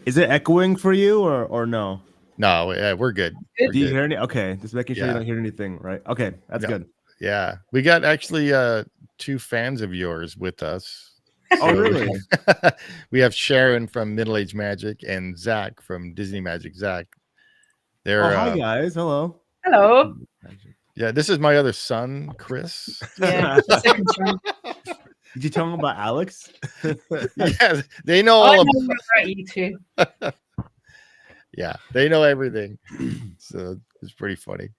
Speaker 7: Is it echoing for you or no?
Speaker 1: No, yeah, we're good.
Speaker 3: Good.
Speaker 1: We're
Speaker 7: Do you
Speaker 1: good.
Speaker 7: hear any? Okay, just making sure
Speaker 1: Yeah.
Speaker 7: you don't hear anything, right? Okay, that's
Speaker 1: No.
Speaker 7: good.
Speaker 1: Yeah, we got actually 2 fans of yours with us.
Speaker 7: Oh,
Speaker 1: So
Speaker 7: really?
Speaker 1: we have Sharon from Middle Age Magic and Zach from Disney Magic. Zach, they're
Speaker 7: Oh, hi guys. Hello.
Speaker 3: Hello.
Speaker 1: yeah. This is my other son, Chris.
Speaker 3: Yeah, the second one.
Speaker 7: Did you tell them about Alex?
Speaker 1: Yeah, they know
Speaker 3: I
Speaker 1: all.
Speaker 3: know about you too.
Speaker 1: Yeah, they know everything. So it's pretty funny.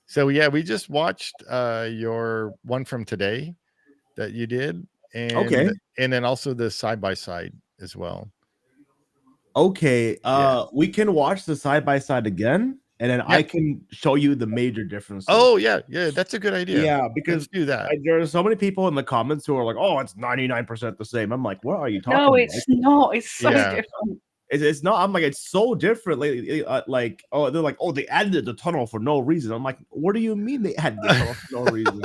Speaker 1: So yeah, we just watched your one from today that you did,
Speaker 7: Okay.
Speaker 1: and then also the side by side as well.
Speaker 7: Okay.
Speaker 1: Yeah.
Speaker 7: We can watch the side by side again, and then I
Speaker 1: Yeah.
Speaker 7: can show you the major differences.
Speaker 1: Oh yeah, that's a good idea.
Speaker 7: yeah, because
Speaker 1: Let's do that.
Speaker 7: there are so many people in the comments who are like, "Oh, it's 99% the same." I'm like, "What are you talking
Speaker 3: No,
Speaker 7: about?"
Speaker 3: it's not. It's so
Speaker 1: Yeah.
Speaker 3: different.
Speaker 7: It's not. I'm like, it's so different. Like, oh, they're like, oh, they added the tunnel for no reason. I'm like, what do you mean they added the tunnel for no reason?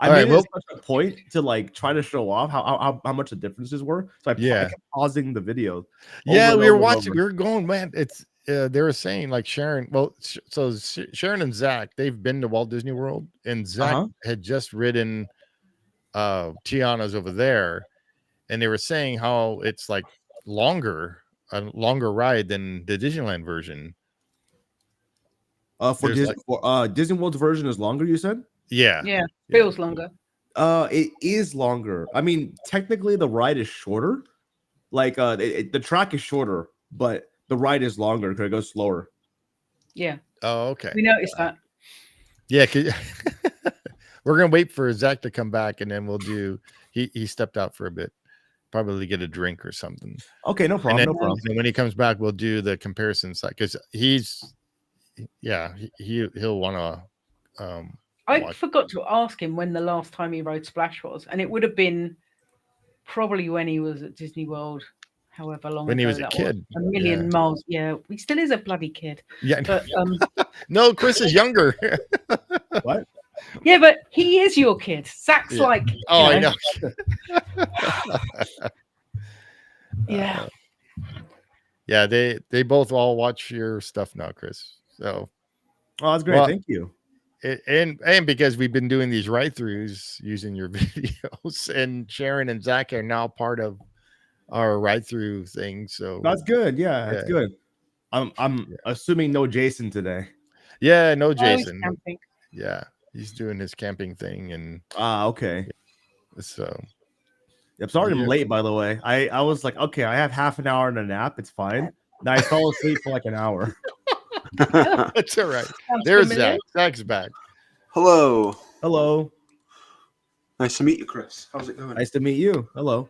Speaker 7: I
Speaker 1: All right,
Speaker 7: made
Speaker 1: well-
Speaker 7: it such a point to like try to show off how much the differences were. So I kept pausing the video.
Speaker 1: Yeah,
Speaker 7: over
Speaker 1: we
Speaker 7: and
Speaker 1: were
Speaker 7: over and
Speaker 1: watching.
Speaker 7: over.
Speaker 1: We were going, man. It's they were saying like Sharon. Well, so Sharon and Zach, they've been to Walt Disney World, and Zach had just ridden Tiana's over there, and they were saying how it's like a longer ride than the Disneyland version.
Speaker 7: For Disney World's version is longer. You said?
Speaker 1: Yeah.
Speaker 3: Yeah, feels longer.
Speaker 7: It is longer. I mean, technically, the ride is shorter. Like, the track is shorter, but the ride is longer because it goes slower.
Speaker 3: Yeah.
Speaker 1: Oh, okay.
Speaker 3: We noticed that.
Speaker 1: Yeah, we're gonna wait for Zach to come back, and then we'll do. He stepped out for a bit, probably get a drink or something.
Speaker 7: Okay, no problem. No problem.
Speaker 1: And when he comes back, we'll do the comparison side because he'll want to.
Speaker 3: I forgot to ask him when the last time he rode Splash was, and it would have been probably when he was at Disney World, however long
Speaker 1: When he
Speaker 3: ago
Speaker 1: was a
Speaker 3: that
Speaker 1: kid.
Speaker 3: was. A million miles. Yeah, he still is a bloody kid.
Speaker 1: Yeah.
Speaker 3: But
Speaker 1: No, Chris is younger.
Speaker 7: What?
Speaker 3: yeah, but he is your kid. Zach's
Speaker 1: Yeah.
Speaker 3: like.
Speaker 1: Oh, I know.
Speaker 3: Yeah.
Speaker 1: Yeah, they both all watch your stuff now, Chris. So,
Speaker 7: Oh, that's great.
Speaker 1: Well,
Speaker 7: Thank you.
Speaker 1: and because we've been doing these ride-throughs using your videos, and Sharon and Zach are now part of our ride-through thing. So
Speaker 7: That's good. Yeah, that's good. I'm assuming no Jason today.
Speaker 1: yeah, no
Speaker 3: Oh, he's
Speaker 1: Jason.
Speaker 3: camping.
Speaker 1: Yeah, he's doing his camping thing, and
Speaker 7: Okay.
Speaker 1: so
Speaker 7: I'm sorry
Speaker 1: Yeah.
Speaker 7: I'm late, by the way. I was like, okay, I have half an hour and a nap. It's fine. Then I fell asleep for like an hour.
Speaker 1: that's all right.
Speaker 3: Sounds
Speaker 1: There's
Speaker 3: familiar.
Speaker 1: Zach. Zach's back.
Speaker 6: Hello.
Speaker 7: Hello.
Speaker 6: Nice to meet you, Chris. How's it going?
Speaker 7: Nice to meet you. Hello.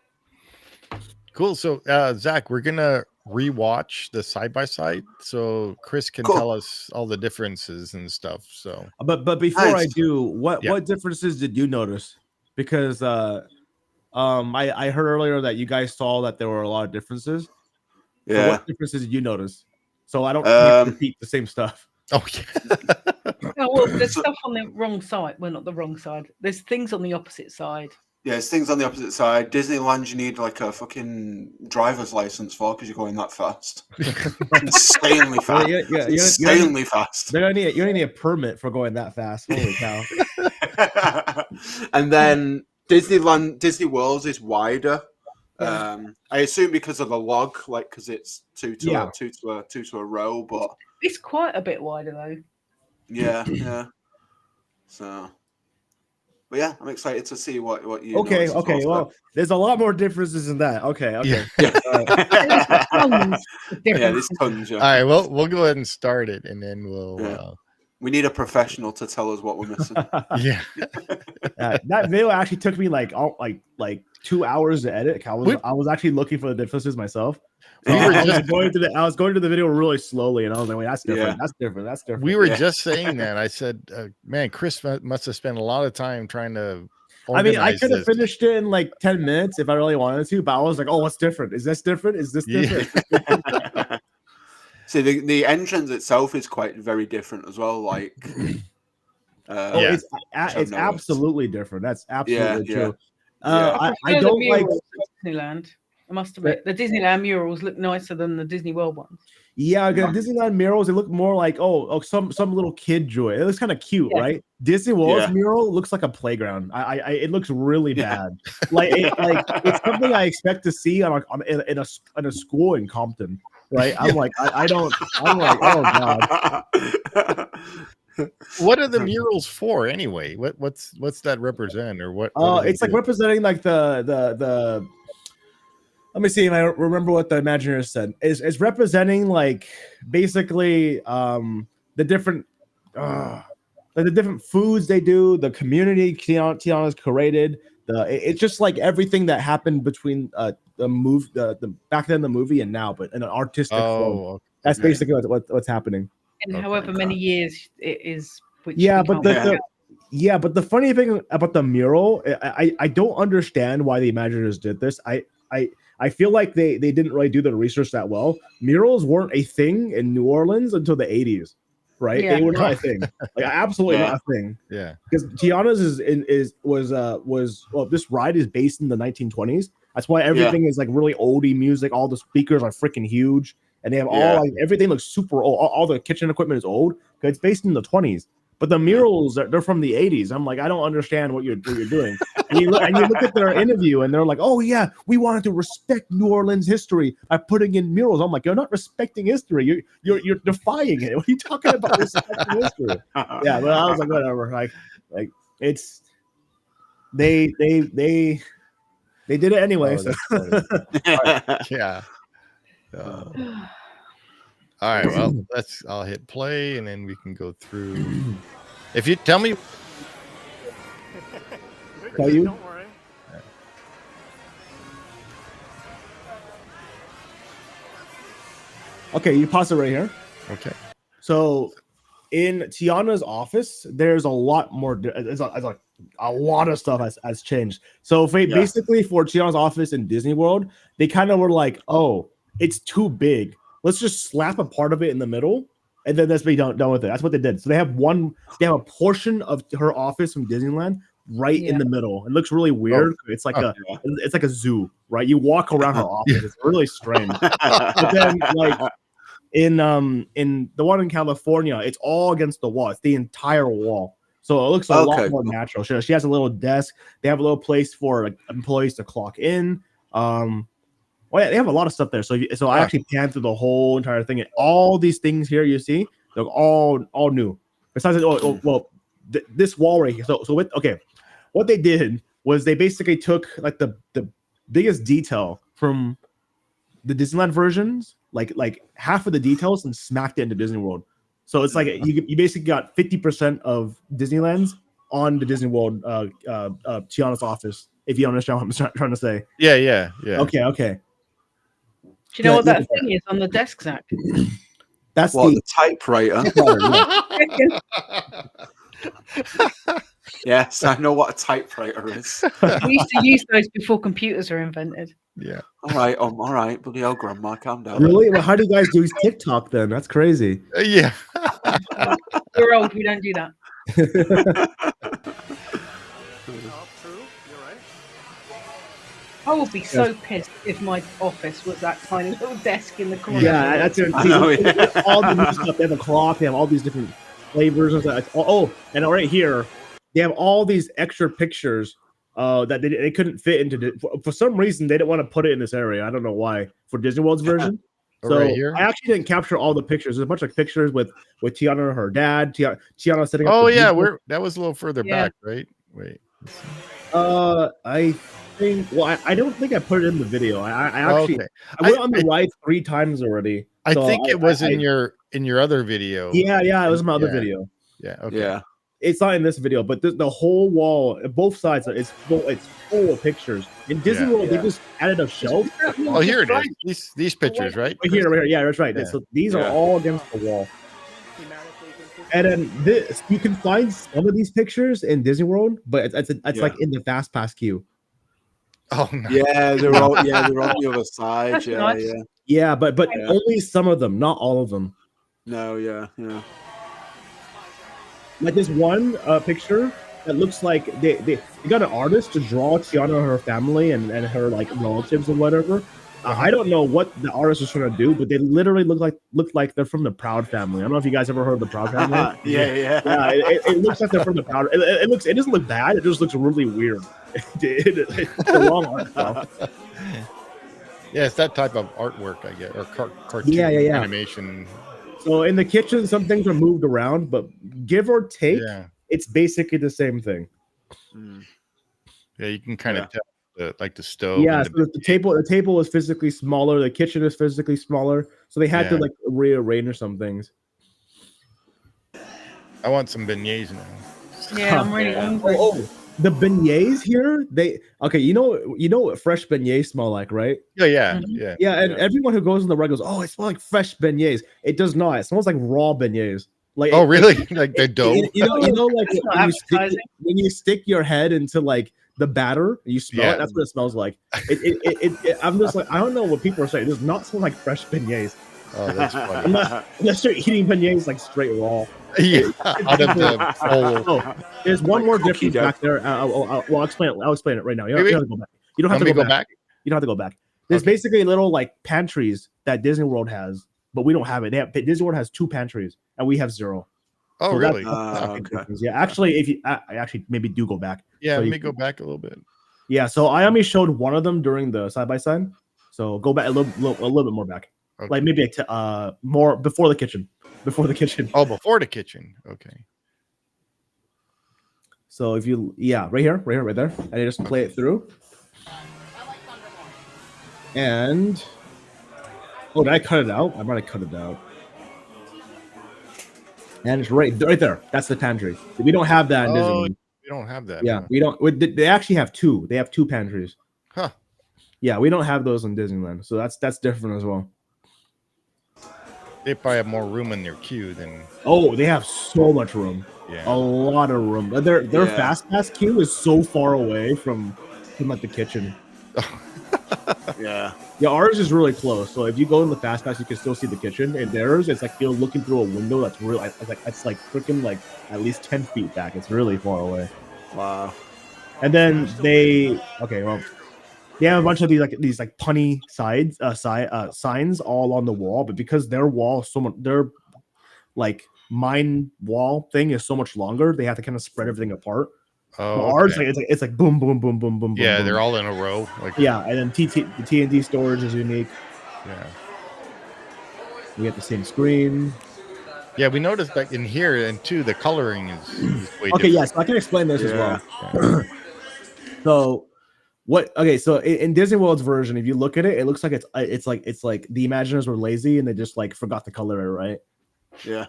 Speaker 1: Cool. So, Zach, we're gonna rewatch the side by side, so Chris can
Speaker 6: Cool.
Speaker 1: tell us all the differences and stuff. So,
Speaker 7: But before I
Speaker 6: Nice.
Speaker 7: do, what
Speaker 1: Yeah.
Speaker 7: differences did you notice? Because I heard earlier that you guys saw that there were a lot of differences. So
Speaker 6: Yeah.
Speaker 7: what differences did you notice? So I don't need to repeat the same stuff.
Speaker 1: oh yeah,
Speaker 3: Oh, well, there's stuff on the wrong side. Well, not the wrong side. There's things on the opposite side.
Speaker 6: Yeah, it's things on the opposite side. Disneyland, you need like a fucking driver's license for because you're going that fast. Insanely fast.
Speaker 7: Yeah,
Speaker 6: Insanely fast.
Speaker 7: you don't need a permit for going that fast. Holy cow!
Speaker 6: And then Disney World is wider.
Speaker 3: Yeah.
Speaker 6: I assume because of the log, like because it's two to a row. But
Speaker 3: It's quite a bit wider though.
Speaker 6: yeah. So But yeah, I'm excited to see what you.
Speaker 7: Okay,
Speaker 6: notice as
Speaker 7: okay.
Speaker 6: so.
Speaker 7: Well, there's a lot more differences than that. Okay, okay.
Speaker 3: Tons of
Speaker 6: Yeah,
Speaker 3: different-
Speaker 6: there's tons. Yeah.
Speaker 1: All right, well, we'll go ahead and start it, and then we'll.
Speaker 6: Yeah. We need a professional to tell us what we're missing.
Speaker 1: Yeah.
Speaker 7: That video actually took me like 2 hours to edit. I was actually looking for the differences myself. So I was going to the video really slowly, and I was like, "Wait, that's different.
Speaker 6: Yeah.
Speaker 7: That's different. That's different."
Speaker 1: We were just saying that. I said, man, Chris must have spent a lot of time trying to.
Speaker 7: I mean, I could have
Speaker 1: this.
Speaker 7: finished it in like 10 minutes if I really wanted to, but I was like, "Oh, what's different? Is this different? Is this different?"
Speaker 1: Yeah.
Speaker 6: See, the entrance itself is very different as well. Like,
Speaker 1: Yeah.
Speaker 7: It's absolutely different. That's absolutely true.
Speaker 3: I
Speaker 7: I don't like
Speaker 3: Disneyland. I must admit, the Disneyland murals look nicer than the Disney World ones.
Speaker 7: Yeah, Disneyland murals, they look more like some little kid joy. It looks kind of cute, right? Disney World's mural looks like a playground. It looks really bad. Like it's something I expect to see in a school in Compton, right? I'm like, oh god.
Speaker 1: What are the murals for anyway? What's that represent, or what?
Speaker 7: It's like representing like the. Let me see if I remember what the Imagineer said. It's representing like basically the different foods they do, the community Tiana's created. It's just like everything that happened between the back then the movie and now, but in an artistic form.
Speaker 1: Okay.
Speaker 7: That's basically what's happening.
Speaker 3: In however many years it is. Which
Speaker 7: but the funny thing about the mural, I don't understand why the Imagineers did this. I feel like they didn't really do the research that well. Murals weren't a thing in New Orleans until the 80s, right?
Speaker 3: Yeah.
Speaker 7: They were not a thing, like absolutely not a thing.
Speaker 1: Yeah,
Speaker 7: because Tiana's was this ride is based in the 1920s. That's why everything is like really oldie music. All the speakers are freaking huge, and they have everything looks super old. All the kitchen equipment is old because it's based in the 20s. But the murals, they're from the 80s. I'm like, I don't understand what you're doing. And you look at their interview, and they're like, oh, yeah, we wanted to respect New Orleans history by putting in murals. I'm like, you're not respecting history. You're defying it. What are you talking about respecting history? Yeah, but I was like, whatever. Like it's they did it anyway.
Speaker 1: Yeah. All right, well, I'll hit play, and then we can go through. If you tell me,
Speaker 5: Don't worry.
Speaker 7: Okay, you pause it right here.
Speaker 1: okay.
Speaker 7: So, in Tiana's office, there's a lot more. It's like a lot of stuff has changed. So, basically, for Tiana's office in Disney World, they kind of were like, "Oh, it's too big. Let's just slap a part of it in the middle, and then let's be done with it." That's what they did. So they have a portion of her office from Disneyland right in the middle. It looks really weird. It's like a zoo, right? You walk around her office. It's really strange. But then, like in the one in California, it's all against the wall. It's the entire wall. So it looks a lot more natural. She has a little desk. They have a little place for like employees to clock in. Well, yeah, they have a lot of stuff there. So I actually panned through the whole entire thing, and all these things here you see, they're all new. Besides, this wall right here. So what they did was they basically took like the biggest detail from the Disneyland versions, like half of the details, and smacked it into Disney World. So it's like you basically got 50% of Disneyland's on the Disney World Tiana's office. If you understand what I'm trying to say.
Speaker 1: Yeah.
Speaker 7: Okay.
Speaker 3: Do you know what that thing is on the desk, Zach?
Speaker 7: That's
Speaker 6: the typewriter. Yes, I know what a typewriter is.
Speaker 3: We used to use those before computers were invented.
Speaker 1: Yeah.
Speaker 6: All right. Bloody hell, Grandma, calm down.
Speaker 7: Really? Well, how do you guys do TikTok then? That's crazy.
Speaker 1: Yeah.
Speaker 3: We're old. We don't do that.
Speaker 5: True. You're right.
Speaker 3: I would be so pissed if my office was that tiny little desk in the corner.
Speaker 7: Yeah, that's it.
Speaker 6: I know,
Speaker 7: all the new stuff. They have a clock. They have all these different flavors and stuff. And right here, they have all these extra pictures that they couldn't fit into. For some reason, they didn't want to put it in this area. I don't know why. For Disney World's version. So
Speaker 1: right here?
Speaker 7: I actually didn't capture all the pictures. There's a bunch of pictures with Tiana and her dad. Tiana sitting up.
Speaker 1: Oh yeah, that was a little further back, right? Wait.
Speaker 7: I think. Well, I don't think I put it in the video. I actually
Speaker 1: Okay.
Speaker 7: I went on the ride 3 times already.
Speaker 1: I
Speaker 7: so
Speaker 1: think it was in your other video.
Speaker 7: Yeah, it was my other
Speaker 1: Yeah.
Speaker 7: video.
Speaker 1: Yeah. Okay.
Speaker 6: Yeah.
Speaker 7: It's not in this video, but the whole wall, both sides, it's full of pictures. In Disney
Speaker 1: Yeah.
Speaker 7: World, they just added a shelf.
Speaker 1: Oh, here it is. These pictures, right?
Speaker 7: Right here, yeah, that's right.
Speaker 1: Yeah.
Speaker 7: So these are
Speaker 6: Yeah.
Speaker 7: all against the wall. And then this, you can find some of these pictures in Disney World, but it's like in the fast pass queue.
Speaker 1: Oh no.
Speaker 6: Yeah, they're on the other side.
Speaker 3: That's
Speaker 6: Yeah,
Speaker 3: nice.
Speaker 6: yeah.
Speaker 7: Yeah, but
Speaker 6: Yeah.
Speaker 7: only some of them, not all of them.
Speaker 6: No, yeah.
Speaker 7: Like this one picture that looks like they got an artist to draw Tiana, her family, and her like relatives or whatever. I don't know what the artist was trying to do, but they literally look like they're from the Proud family. I don't know if you guys ever heard of the Proud family.
Speaker 6: Yeah.
Speaker 7: It looks like they're from the Proud. It doesn't look bad. It just looks really weird. It's the wrong art style.
Speaker 1: Yeah, it's that type of artwork, I get, or cartoon
Speaker 7: Yeah.
Speaker 1: animation.
Speaker 7: So in the kitchen, some things are moved around, but give or take,
Speaker 1: Yeah.
Speaker 7: it's basically the same thing.
Speaker 1: Yeah, you can kind of tell like the stove.
Speaker 7: Yeah,
Speaker 1: and
Speaker 7: so the table is physically smaller, the kitchen is physically smaller, so they had to like rearrange some things.
Speaker 1: I want some beignets now.
Speaker 3: Yeah, I'm really hungry.
Speaker 7: The beignets here, you know what fresh beignets smell like, right?
Speaker 1: Yeah.
Speaker 7: And everyone who goes in the ride goes, "Oh, it smells like fresh beignets." It does not. It smells like raw beignets. Like,
Speaker 1: oh, really? Like the dough?
Speaker 7: You know, like
Speaker 3: That's not
Speaker 7: when you stick your head into like the batter, you smell it. That's what it smells like. I'm just like, I don't know what people are saying. It does not smell like fresh beignets.
Speaker 1: Oh, that's funny.
Speaker 7: Unless you're eating beignets like straight raw.
Speaker 1: Yeah, out of the bowl.
Speaker 7: Oh, there's one more difference back there. I'll explain it. I'll explain it right now. You don't have to go back. You don't have to go back. You don't have to go back. There's basically little like pantries that Disney World has, but we don't have it. Disney World has 2 pantries, and we have 0.
Speaker 1: Oh,
Speaker 7: So
Speaker 1: really?
Speaker 7: okay. Yeah, actually, if you actually maybe do go back.
Speaker 1: Yeah,
Speaker 7: so
Speaker 1: let me go back a little bit.
Speaker 7: Yeah, so I only showed one of them during the side by side. So go back a little bit more back, like maybe more before the kitchen. Before the kitchen.
Speaker 1: Oh, before the kitchen. Okay.
Speaker 7: So if you, right here, right there, and you just play it through. And did I cut it out? I might have cut it out. And it's right there. That's the pantry. We don't have that in Disney.
Speaker 1: We don't have that.
Speaker 7: Yeah, we don't. They actually have 2. They have 2 pantries.
Speaker 1: Huh.
Speaker 7: Yeah, we don't have those in Disneyland, so that's different as well.
Speaker 1: They probably have more room in their queue than.
Speaker 7: Oh, they have so much room.
Speaker 1: Yeah.
Speaker 7: A lot of room. Their fast pass queue is so far away from like the kitchen.
Speaker 6: Yeah.
Speaker 7: Yeah, ours is really close. So if you go in the fast pass, you can still see the kitchen. And theirs, it's like you're looking through a window that's really it's like freaking like at least 10 feet back. It's really far away.
Speaker 6: Wow.
Speaker 7: And then they have a bunch of these punny signs all on the wall, but because their wall their like mine wall thing is so much longer, they have to kind of spread everything apart.
Speaker 1: Oh,
Speaker 7: ours it's like boom, boom, boom, boom, boom.
Speaker 1: Yeah,
Speaker 7: boom,
Speaker 1: they're
Speaker 7: boom.
Speaker 1: all in a row. Like
Speaker 7: And then the TNT storage is unique.
Speaker 1: Yeah.
Speaker 7: We get the same screen.
Speaker 1: Yeah, we noticed that in here and too the coloring is way
Speaker 7: Okay,
Speaker 1: different.
Speaker 7: yes, I can explain this as well. So in Disney World's version, if you look at it, it looks like it's like the Imagineers were lazy and they just like forgot to color it, right?
Speaker 6: Yeah.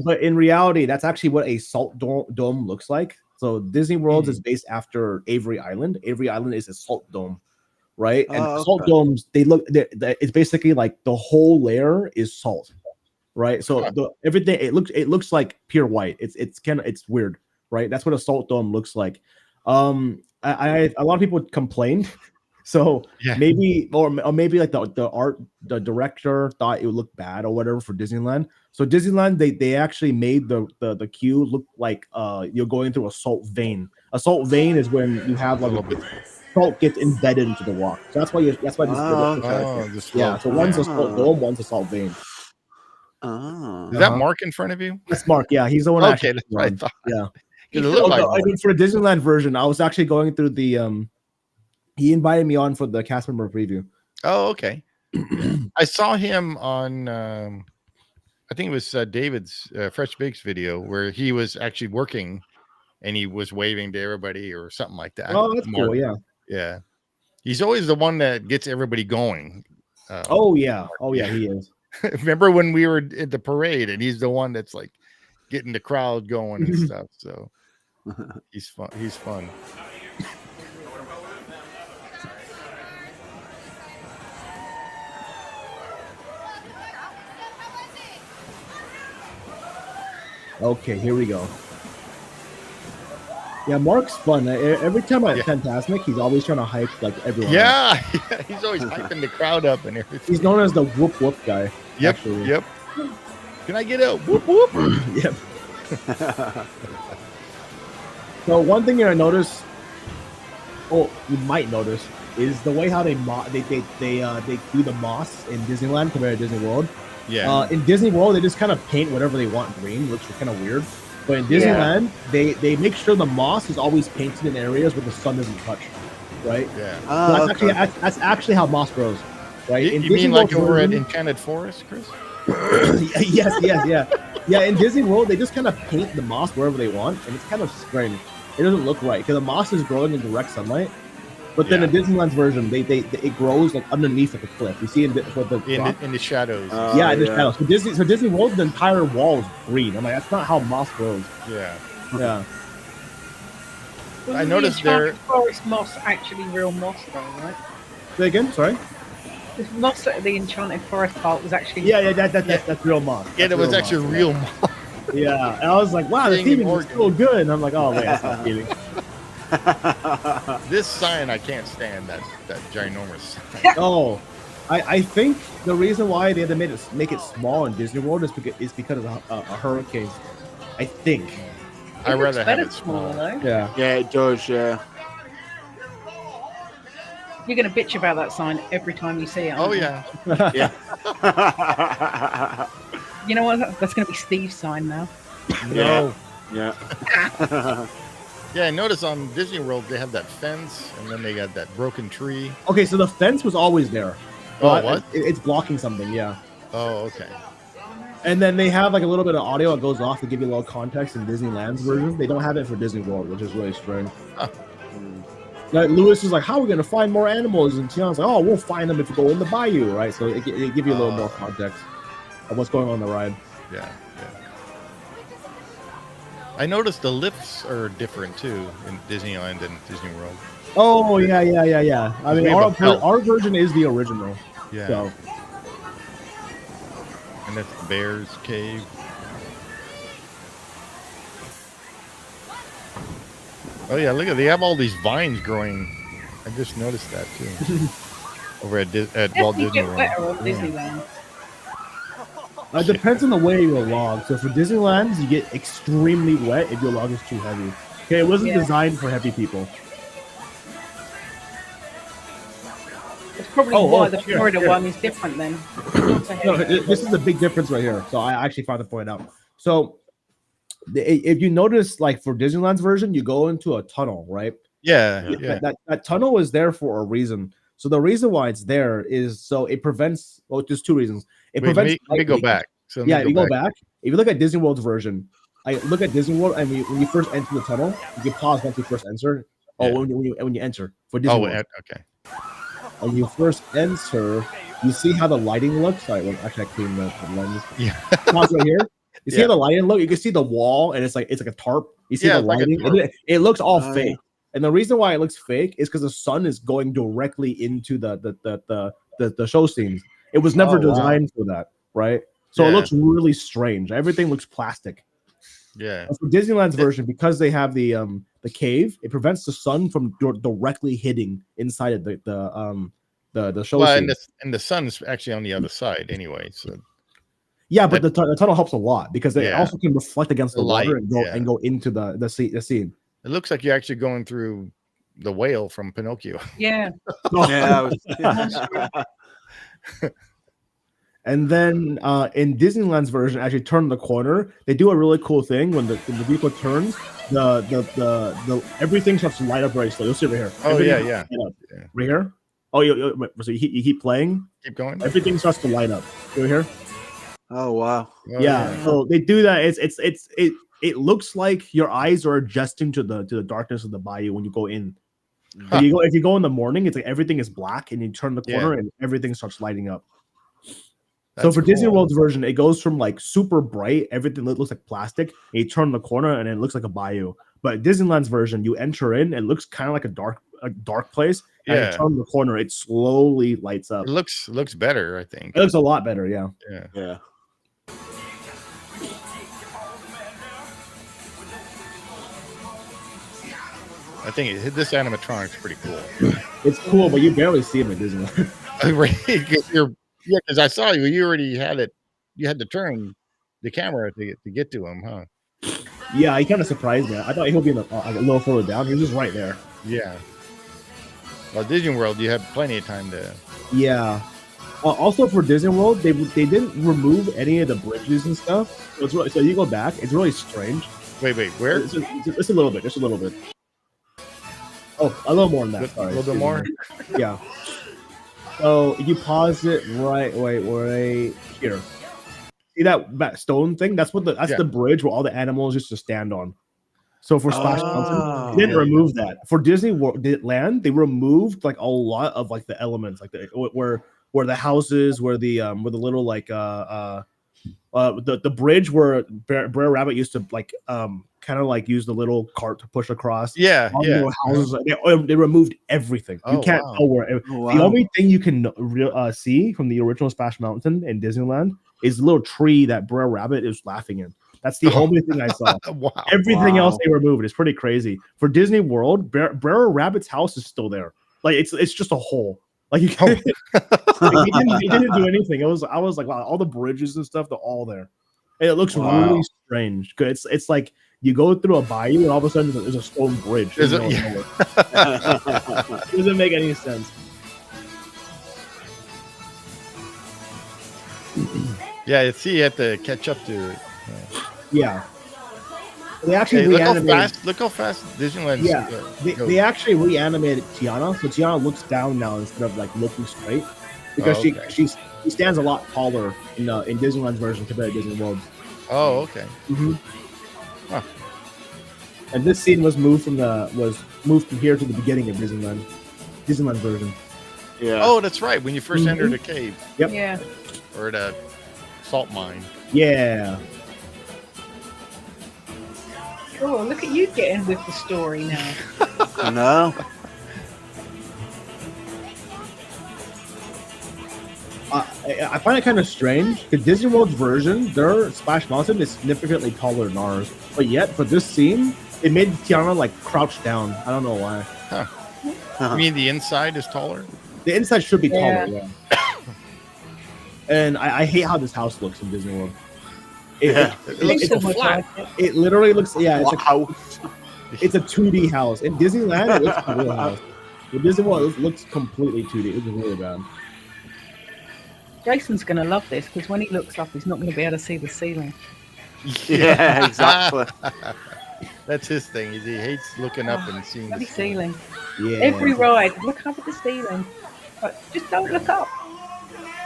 Speaker 7: But in reality, that's actually what a salt dome looks like. So Disney World is based after Avery Island. Avery Island is a salt dome, right? And salt domes, it's basically like the whole layer is salt, right? So everything it looks like pure white. It's weird, right? That's what a salt dome looks like. A lot of people complained. So maybe like the director thought it would look bad or whatever for Disneyland. So Disneyland, they actually made the queue look like you're going through a salt vein. A salt vein is when you have like salt gets embedded into the rock. So that's why So one's a salt dome, one's a salt vein.
Speaker 1: Is that Mark in front of you?
Speaker 7: That's Mark. Yeah, he's the one.
Speaker 1: Okay, that's what I thought.
Speaker 7: Yeah.
Speaker 1: It looked like
Speaker 7: I mean, for the Disneyland version, I was actually going through the he invited me on for the cast member preview.
Speaker 1: Oh, okay. I saw him on I think it was David's Fresh Bakes video where he was actually working and he was waving to everybody or something like that.
Speaker 7: Oh, that's cool. Yeah.
Speaker 1: Yeah. He's always the one that gets everybody going.
Speaker 7: Oh yeah. He is.
Speaker 1: Remember when we were at the parade, and he's the one that's like getting the crowd going and stuff. So he's fun. He's fun.
Speaker 7: Okay, here we go. Yeah, Mark's fun. Every time I'm at Fantasmic, he's always trying to hype like everyone.
Speaker 1: Yeah, he's always hyping the crowd up and everything.
Speaker 7: He's known as the whoop whoop guy.
Speaker 1: Yep,
Speaker 7: actually.
Speaker 1: yep. Can I get a whoop whoop?
Speaker 7: Yep. So one thing I noticed, you might notice, is the way how they do the moss in Disneyland compared to Disney World.
Speaker 1: Yeah.
Speaker 7: In Disney World, they just kind of paint whatever they want green, which is kind of weird. But in Disneyland, they make sure the moss is always painted in areas where the sun doesn't touch, right?
Speaker 1: Yeah.
Speaker 7: So that's actually how moss grows, right?
Speaker 1: You mean like over at Enchanted Forest, Chris?
Speaker 7: yes. Yeah, in Disney World, they just kind of paint the moss wherever they want, and it's kind of strange. It doesn't look right because the moss is growing in direct sunlight. But then in Disneyland's version, it grows like underneath like a cliff. You see in the
Speaker 1: shadows.
Speaker 7: In the shadows. So Disney World, the entire wall is green. I'm like, that's not how moss grows.
Speaker 1: Yeah.
Speaker 7: Yeah.
Speaker 1: I noticed there.
Speaker 3: Forest moss actually real moss, though, right?
Speaker 7: Say again, sorry.
Speaker 3: The moss at the Enchanted Forest part was actually.
Speaker 7: That's real moss.
Speaker 1: Yeah, it was actually real moss.
Speaker 7: Yeah, and I was like, wow, the theming is so good. And I'm like, oh, wait, that's not kidding.
Speaker 1: This sign I can't stand, that ginormous sign.
Speaker 7: Oh, I think the reason why they had to make it small in Disney World is because of a hurricane. I think.
Speaker 1: I'd rather have it small.
Speaker 3: Though.
Speaker 7: Yeah,
Speaker 6: it does. Yeah.
Speaker 3: You're gonna bitch about that sign every time you see it.
Speaker 1: Oh yeah.
Speaker 6: Yeah.
Speaker 3: You know what? That's gonna be Steve's sign now.
Speaker 1: No.
Speaker 6: Yeah.
Speaker 1: Yeah, I noticed on Disney World they have that fence, and then they got that broken tree.
Speaker 7: Okay, so the fence was always there.
Speaker 1: Oh, what?
Speaker 7: It's blocking something, yeah.
Speaker 1: Oh, okay.
Speaker 7: And then they have like a little bit of audio that goes off to give you a little context in Disneyland's version. They don't have it for Disney World, which is really strange.
Speaker 1: Huh.
Speaker 7: Like Lewis is like, how are we going to find more animals? And Tiana's like, oh, we'll find them if you go in the bayou, right? So it give you a little more context of what's going on the ride.
Speaker 1: Yeah. I noticed the lifts are different too in Disneyland and Disney World.
Speaker 7: Oh yeah. I mean, our version is the original.
Speaker 1: Yeah.
Speaker 7: So.
Speaker 1: And that's the Bear's Cave. Oh yeah, look at they have all these vines growing. I just noticed that too. Over at Walt Disney World.
Speaker 3: Disneyland.
Speaker 7: It depends on the way you log. So for Disneyland, you get extremely wet if your log is too heavy. Okay, it wasn't designed for heavy people.
Speaker 3: That's probably why the Florida one is different then.
Speaker 7: No, this is a big difference right here. So I actually found the point out. So if you notice, like for Disneyland's version, you go into a tunnel, right?
Speaker 1: Yeah.
Speaker 7: That tunnel is there for a reason. So the reason why it's there is so it prevents. Well, there's two reasons. It prevents.
Speaker 1: Let me go back. So
Speaker 7: if you go back, if you look at Disney World's version, I look at Disney World, and when you first enter the tunnel, you can pause once you first enter. Oh, when you enter for Disney World.
Speaker 1: Okay.
Speaker 7: When you first enter, you see how the lighting looks. Sorry, actually, I cleaned the lens.
Speaker 1: Yeah.
Speaker 7: Pause right here. You see how the lighting look? You can see the wall, and it's like a tarp. You see the lighting. It looks all fake. And the reason why it looks fake is because the sun is going directly into the show scenes. It was never designed for that, right? So it looks really strange. Everything looks plastic.
Speaker 1: Yeah.
Speaker 7: And for Disneyland's version, because they have the cave, it prevents the sun from directly hitting inside of the show scene.
Speaker 1: And the sun's actually on the other side anyway. So
Speaker 7: yeah, but the tunnel helps a lot because it also can reflect against the water and go into the scene.
Speaker 1: It looks like you're actually going through the whale from Pinocchio.
Speaker 3: Yeah.
Speaker 7: And then in Disneyland's version, as you turn the corner, they do a really cool thing when the vehicle turns. The everything starts to light up very slow. You'll see right here.
Speaker 1: Oh yeah.
Speaker 7: Right here. Oh, so you keep playing.
Speaker 1: Keep going.
Speaker 7: Everything starts to light up. Right here.
Speaker 6: Oh wow.
Speaker 7: So they do that. it looks like your eyes are adjusting to the darkness of the bayou when you go in.
Speaker 1: Huh.
Speaker 7: If you go in the morning, it's like everything is black, and you turn the corner and everything starts lighting up. So for Disney World's version, it goes from like super bright, everything looks like plastic, and you turn the corner and it looks like a bayou. But Disneyland's version, you enter in, it looks kind of like a dark place, and you turn the corner, it slowly lights up.
Speaker 1: It looks better, I think.
Speaker 7: It looks a lot better, yeah.
Speaker 6: Yeah.
Speaker 1: I think this animatronic's pretty cool.
Speaker 7: It's cool, but you barely see him at Disneyland.
Speaker 1: Because I saw you. You already had it. You had to turn the camera to get to him, huh?
Speaker 7: Yeah, he kind of surprised me. I thought he'll be a little further down. He was just right there.
Speaker 1: Yeah. Well, Disney World, you have plenty of time to.
Speaker 7: Yeah. Also for Disney World, they didn't remove any of the bridges and stuff. So you go back, it's really strange.
Speaker 1: Wait, where?
Speaker 7: Just a little bit. Just a little bit. Oh, a little more than that. Sorry.
Speaker 1: A little bit more?
Speaker 7: Yeah. So if you pause it right here. See that stone thing? That's the bridge where all the animals used to stand on. So for Splash Mountain, they didn't remove that. For Disneyland, they removed like a lot of like the elements, like where the houses, where the little like the bridge where Brer Rabbit used to like kind of like use the little cart to push across.
Speaker 1: Yeah,
Speaker 7: Little houses. They removed everything. You can't tell where. The only thing you can see from the original Splash Mountain in Disneyland is the little tree that Brer Rabbit is laughing in. That's the only thing I saw. Everything else they removed. It's pretty crazy. For Disney World, Brer Rabbit's house is still there. Like it's just a hole. Like you can't. He didn't do anything. I was like, wow, all the bridges and stuff, they're all there. And it looks really strange. It's like you go through a bayou and all of a sudden there's a stone bridge. It doesn't make any sense.
Speaker 1: Yeah, see, you have to catch up to it.
Speaker 7: Yeah. They actually
Speaker 1: look how fast Disneyland.
Speaker 7: Yeah, they actually reanimated Tiana, so Tiana looks down now instead of like looking straight, because she stands a lot taller in Disneyland's version compared to Disney World.
Speaker 1: Oh, okay.
Speaker 7: Mm-hmm. Huh. And this scene was moved from here to the beginning of Disneyland version.
Speaker 6: Yeah.
Speaker 1: Oh, that's right. When you first enter the cave.
Speaker 7: Yep.
Speaker 3: Yeah.
Speaker 1: Or the salt mine.
Speaker 7: Yeah.
Speaker 3: Oh, look at you getting with the story now.
Speaker 6: I know.
Speaker 7: I find it kind of strange because Disney World's version, their Splash Mountain is significantly taller than ours, but yet for this scene, it made Tiana like crouch down. I don't know why.
Speaker 1: You mean the inside is taller?
Speaker 7: The inside should be taller, yeah. And I hate how this house looks in Disney World. It
Speaker 1: looks so flat.
Speaker 7: It literally looks, it's a 2D house. In Disneyland, it looks like a real house. In Disney World, it looks completely 2D. It was really bad.
Speaker 3: Jason's going to love this because when he looks up, he's not going to be able to see the ceiling.
Speaker 6: Yeah, exactly.
Speaker 1: That's his thing. He hates looking up and seeing the
Speaker 3: ceiling.
Speaker 7: Yeah.
Speaker 3: Every ride, look up at the ceiling. But just don't look up.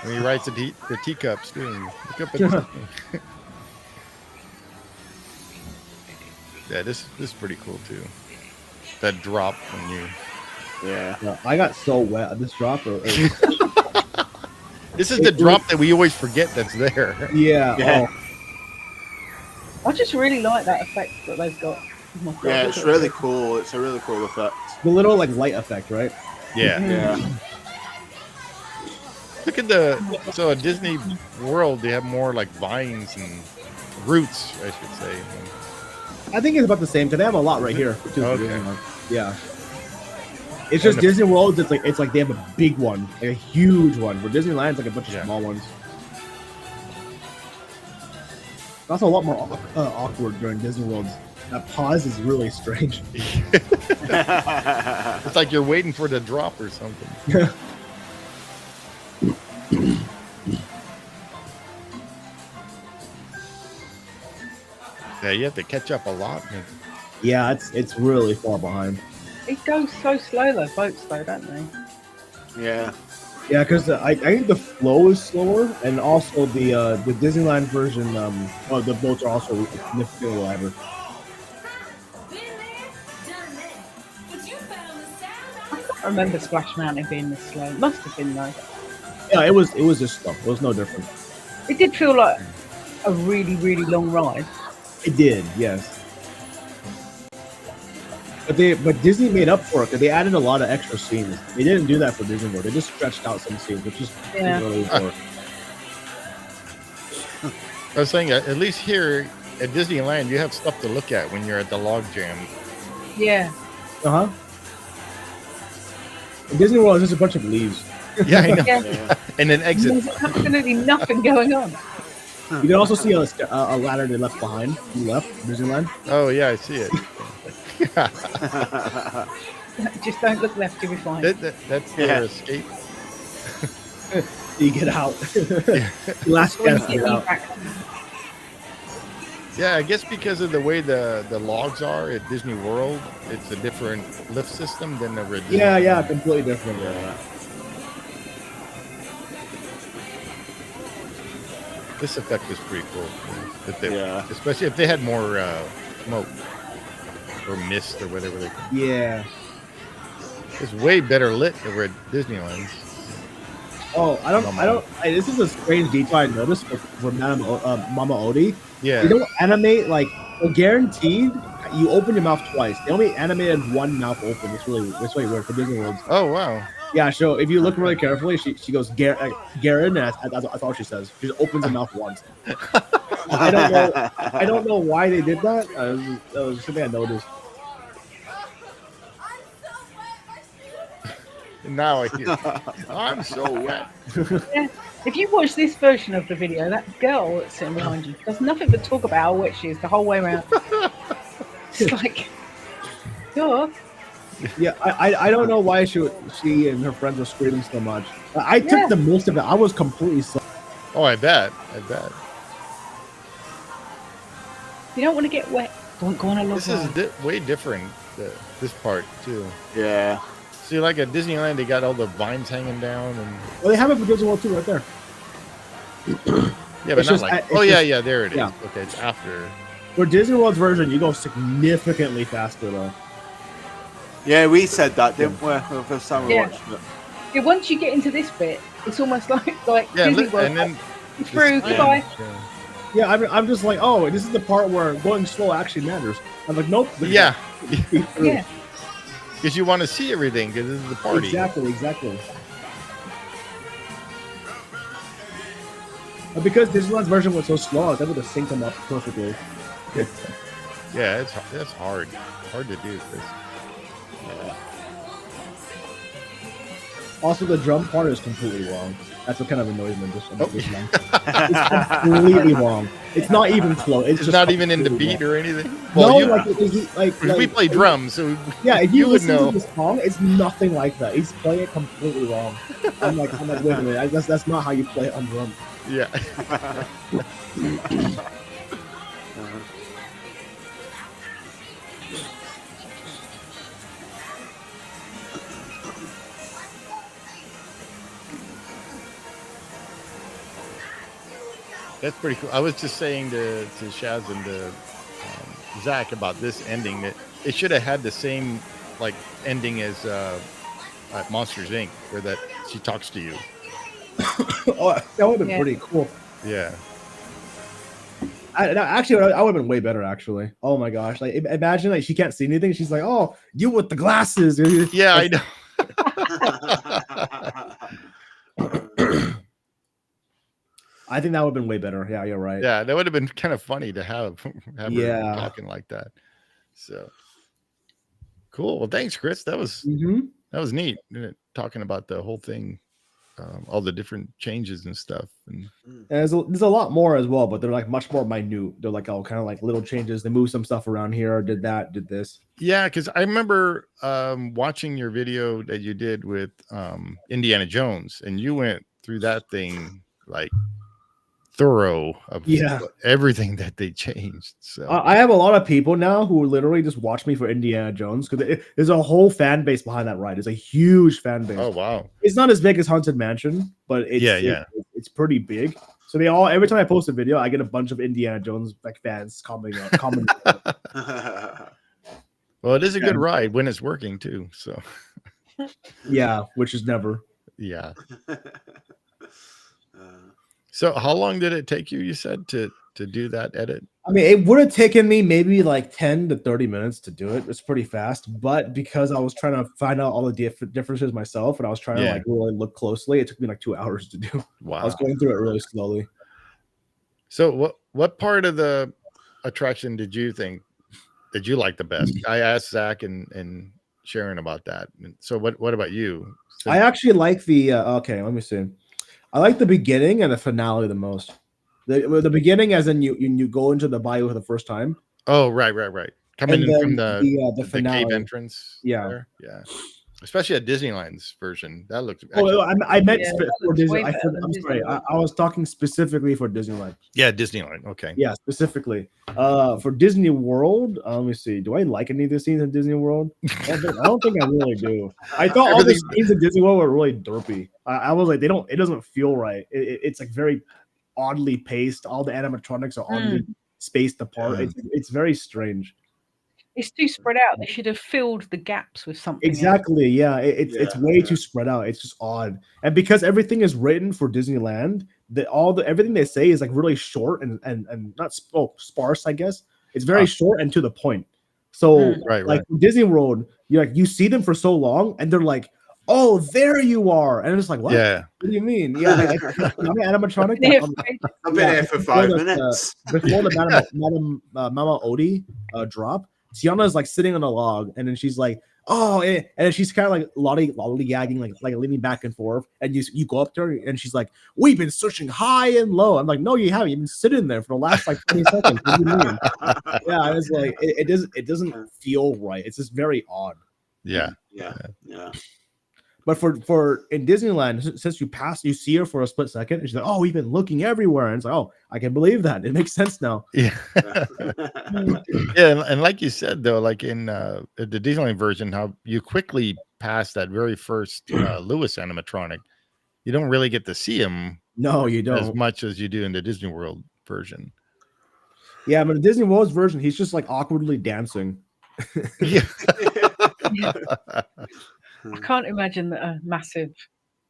Speaker 1: And he writes the teacups too. Look up at the Yeah, this is pretty cool too. That drop when you.
Speaker 6: Yeah.
Speaker 7: I got so wet. This drop.
Speaker 1: This is the drop that we always forget that's there.
Speaker 7: Yeah.
Speaker 3: I just really like that effect that they've got. Oh God,
Speaker 6: yeah, it's really cool. It's a really cool effect.
Speaker 7: The little like light effect, right?
Speaker 1: Yeah.
Speaker 6: Yeah.
Speaker 1: Look at so at Disney World they have more like vines and roots, I should say.
Speaker 7: I think it's about the same because they have a lot right here.
Speaker 1: Okay.
Speaker 7: Yeah. It's just Disney World. It's like they have a big one, like a huge one. Where Disneyland's like a bunch of small ones. It's also a lot more awkward during Disney World. That pause is really strange.
Speaker 1: It's like you're waiting for the drop or something. Yeah, you have to catch up a lot.
Speaker 7: Yeah, it's really far behind.
Speaker 3: It goes so slow, those boats, though, don't they?
Speaker 6: Yeah.
Speaker 7: Yeah, because I think the flow is slower, and also the Disneyland version, well, the boats are also significantly lighter.
Speaker 4: Been there, done that. But you found the sound
Speaker 3: I can't remember Splash Mountain being this slow. It must have been though.
Speaker 7: Yeah, it was just slow. It was no different.
Speaker 3: It did feel like a really, really long ride.
Speaker 7: It did, yes. But Disney made up for it because they added a lot of extra scenes. They didn't do that for Disney World. They just stretched out some scenes, which is
Speaker 3: Yeah.
Speaker 7: really for.
Speaker 1: I was saying, at least here at Disneyland, you have stuff to look at when you're at the log jam.
Speaker 3: Yeah.
Speaker 7: Uh huh. Disney World is just a bunch of leaves.
Speaker 1: Yeah, I know.
Speaker 3: Yeah.
Speaker 1: And then exit.
Speaker 3: There's absolutely nothing going on.
Speaker 7: You can also see a ladder they left behind. You left Disneyland.
Speaker 1: Oh yeah, I see it.
Speaker 3: Just don't look left, you'll be fine.
Speaker 1: That's their escape.
Speaker 7: You get out. Last
Speaker 3: When you
Speaker 7: chance to
Speaker 3: get
Speaker 7: get out.
Speaker 3: back.
Speaker 1: Yeah, I guess because of the way the logs are at Disney World, it's a different lift system than the original.
Speaker 7: Yeah, completely different. Yeah.
Speaker 1: This effect is pretty cool.
Speaker 6: Yeah.
Speaker 1: Especially if they had more smoke or mist or whatever they call it.
Speaker 7: Yeah.
Speaker 1: It's way better lit over at Disneyland.
Speaker 7: Oh, this is a strange detail I noticed for Mama Odie.
Speaker 1: Yeah.
Speaker 7: They don't animate like guaranteed. You open your mouth twice. They only animated one mouth open. It's really weird for Disney World.
Speaker 1: Oh wow.
Speaker 7: Yeah, so if you look really carefully, she goes Garen, and that's all she says. She just opens her mouth once. I don't know why they did that. That was something I noticed.
Speaker 1: Now I hear. I'm so wet.
Speaker 3: Yeah. If you watch this version of the video, that girl that's sitting behind you does nothing but talk about how wet she is the whole way around. It's like, duh.
Speaker 7: Yeah, I don't know why she and her friends were screaming so much. I took the most of it. I was completely soaked.
Speaker 1: Oh, I bet.
Speaker 3: You don't want to get wet. Don't go on a log
Speaker 1: This is
Speaker 3: ride.
Speaker 1: way different. This part too.
Speaker 6: Yeah.
Speaker 1: See, like at Disneyland, they got all the vines hanging down, and
Speaker 7: Well, they have it for Disney World too, right there.
Speaker 1: yeah, but
Speaker 7: It's
Speaker 1: not
Speaker 7: just-
Speaker 1: like.
Speaker 7: it's
Speaker 1: Oh yeah,
Speaker 7: just-
Speaker 1: yeah, there it is.
Speaker 7: yeah.
Speaker 1: Okay, it's after.
Speaker 7: For Disney World's version, you go significantly faster though.
Speaker 6: Yeah, we said that, didn't we? The first time we
Speaker 3: Yeah.
Speaker 6: watched it.
Speaker 3: Yeah, once you get into this bit, it's almost like
Speaker 1: Yeah,
Speaker 3: Disney
Speaker 1: look,
Speaker 3: World.
Speaker 1: and then
Speaker 3: You're through,
Speaker 1: yeah,
Speaker 3: goodbye.
Speaker 1: yeah.
Speaker 7: Yeah, I'm just like, oh, this is the part where going slow actually matters. I'm like, nope.
Speaker 1: Yeah,
Speaker 3: Yeah.
Speaker 1: because you want to see everything because this is the party.
Speaker 7: Exactly. But because Disneyland's version was so slow, I was able to sync them up perfectly.
Speaker 1: Yeah, that's hard to do. Chris.
Speaker 7: Also, the drum part is completely wrong. That's what kind of annoys me.
Speaker 1: Oh.
Speaker 7: It's completely wrong. It's not even close.
Speaker 1: It's
Speaker 7: just
Speaker 1: not even in the
Speaker 7: completely
Speaker 1: beat
Speaker 7: wrong.
Speaker 1: or anything.
Speaker 7: No,
Speaker 1: Well, we play drums, so
Speaker 7: Yeah, if
Speaker 1: you
Speaker 7: you
Speaker 1: would
Speaker 7: listen
Speaker 1: know.
Speaker 7: to the song, it's nothing like that. He's playing it completely wrong. I'm like, wait a minute. That's not how you play it on drum.
Speaker 1: Yeah. That's pretty cool. I was just saying to Shaz and to Zach about this ending that it should have had the same like ending as at Monsters Inc., where that she talks to you.
Speaker 7: Oh, that would have been
Speaker 3: Yeah.
Speaker 7: pretty cool.
Speaker 1: Yeah.
Speaker 7: Actually, I would have been way better. Actually, oh my gosh! Like, imagine like she can't see anything. She's like, "Oh, you with the glasses."
Speaker 1: Yeah, I know.
Speaker 7: I think that would have been way better. Yeah, you're right.
Speaker 1: Yeah, that would have been kind of funny to have her
Speaker 7: Yeah.
Speaker 1: talking like that. So cool. Well, thanks, Chris. That was neat. Talking about the whole thing, all the different changes and stuff. And
Speaker 7: There's a lot more as well, but they're like much more minute. They're like all kind of like little changes. They move some stuff around here, did that, did this.
Speaker 1: yeah, because I remember watching your video that you did with Indiana Jones, and you went through that thing like thorough of
Speaker 7: Yeah.
Speaker 1: everything that they changed. So
Speaker 7: I have a lot of people now who literally just watch me for Indiana Jones because there's a whole fan base behind that ride. It's a huge fan base.
Speaker 1: oh wow,
Speaker 7: It's not as big as Haunted Mansion, but it's pretty big. So they all every time I post a video, I get a bunch of Indiana Jones like fans commenting.
Speaker 1: Well, it is a good ride when it's working too. So
Speaker 7: Yeah, which is never.
Speaker 1: yeah. So how long did it take you? You said to do that edit?
Speaker 7: I mean, it would have taken me maybe like 10 to 30 minutes to do it. It's pretty fast, but because I was trying to find out all the differences myself and I was trying to like really look closely, it took me like 2 hours to do.
Speaker 1: Wow.
Speaker 7: I was going through it really slowly.
Speaker 1: So what part of the attraction did you think that you liked the best? I asked Zach and Sharon about that. So what about you?
Speaker 7: I actually like the okay, let me see. I like the beginning and the finale the most. The beginning, as in you go into the bayou for the first time.
Speaker 1: Oh, right. Coming in from the
Speaker 7: finale.
Speaker 1: cave entrance.
Speaker 7: Yeah,
Speaker 1: there. Yeah. Especially at Disneyland's version, that looked.
Speaker 7: Oh, I meant for Disney. I'm sorry, I was talking specifically for Disneyland.
Speaker 1: Yeah, Disneyland. Okay.
Speaker 7: Yeah, specifically. For Disney World, let me see. Do I like any of the scenes in Disney World? I don't think I really do. I thought all the scenes in Disney World were really derpy. I was like, it doesn't feel right. It's like very oddly paced. All the animatronics are oddly spaced apart. It's very strange.
Speaker 3: It's too spread out. They should have filled the gaps with something.
Speaker 7: Exactly. Yeah. It's way too spread out. It's just odd. And because everything is written for Disneyland, everything they say is like really short and not sparse, I guess. It's very short and to the point. So like Disney World, you see them for so long and they're like, oh, there you are. And it's like, what?
Speaker 1: Yeah.
Speaker 7: What do you mean? Yeah. I'm an animatronic.
Speaker 2: I've been here for 5 minutes.
Speaker 7: Before the Mama Odie drop, Tiana is like sitting on a log, and then she's like, "Oh," and then she's kind of like lollygagging, like leaning back and forth. And you go up to her, and she's like, "We've been searching high and low." I'm like, "No, you haven't. You've been sitting there for the last like 20 seconds." What do you mean? Yeah, and it's like it doesn't feel right. It's just very odd.
Speaker 1: Yeah.
Speaker 7: But for in Disneyland, since you see her for a split second, and she's like, "Oh, we've been looking everywhere," and it's like, "Oh, I can believe that. It makes sense now."
Speaker 1: Yeah, yeah, and like you said though, like in the Disneyland version, how you quickly pass that very first Lewis animatronic, you don't really get to see him.
Speaker 7: No, you don't
Speaker 1: as much as you do in the Disney World version.
Speaker 7: Yeah, but in Disney World's version, he's just like awkwardly dancing.
Speaker 1: Yeah.
Speaker 3: I can't imagine that a massive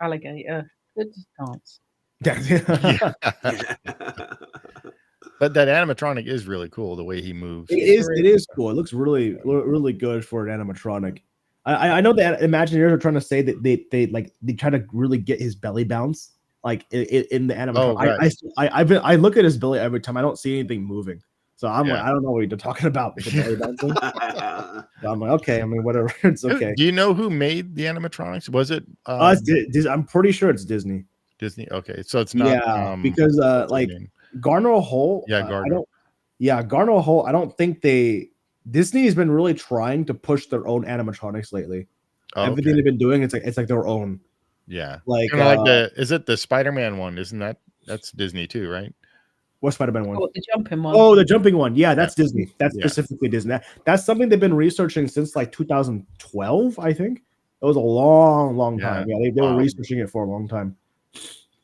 Speaker 3: alligator could dance.
Speaker 1: Yeah. But that animatronic is really cool, the way he moves.
Speaker 7: It is cool. It looks really, really good for an animatronic. I know that Imagineers are trying to say that they try to really get his belly bounce like in the animatronic.
Speaker 1: Oh, right.
Speaker 7: I look at his belly every time. I don't see anything moving. So I'm like, I don't know what you're talking about with the belly bouncing. So I'm like, okay, I mean, whatever, it's okay.
Speaker 1: Do you know who made the animatronics? Was it?
Speaker 7: I'm pretty sure it's Disney.
Speaker 1: Disney. Okay, so it's not.
Speaker 7: Yeah, because like Garner Holt.
Speaker 1: Yeah, Garner.
Speaker 7: Garner Holt. I don't think Disney has been really trying to push their own animatronics lately.
Speaker 1: Oh,
Speaker 7: everything they've been doing, it's like their own.
Speaker 1: Yeah,
Speaker 7: like
Speaker 1: is it the Spider-Man one? Isn't that's Disney too, right?
Speaker 7: What Spider-Man one?
Speaker 3: Oh, the jumping one.
Speaker 7: Oh, the jumping one. Yeah, that's Disney. That's specifically Disney. That's something they've been researching since like 2012, I think. It was a long time. Yeah, they were researching it for a long time.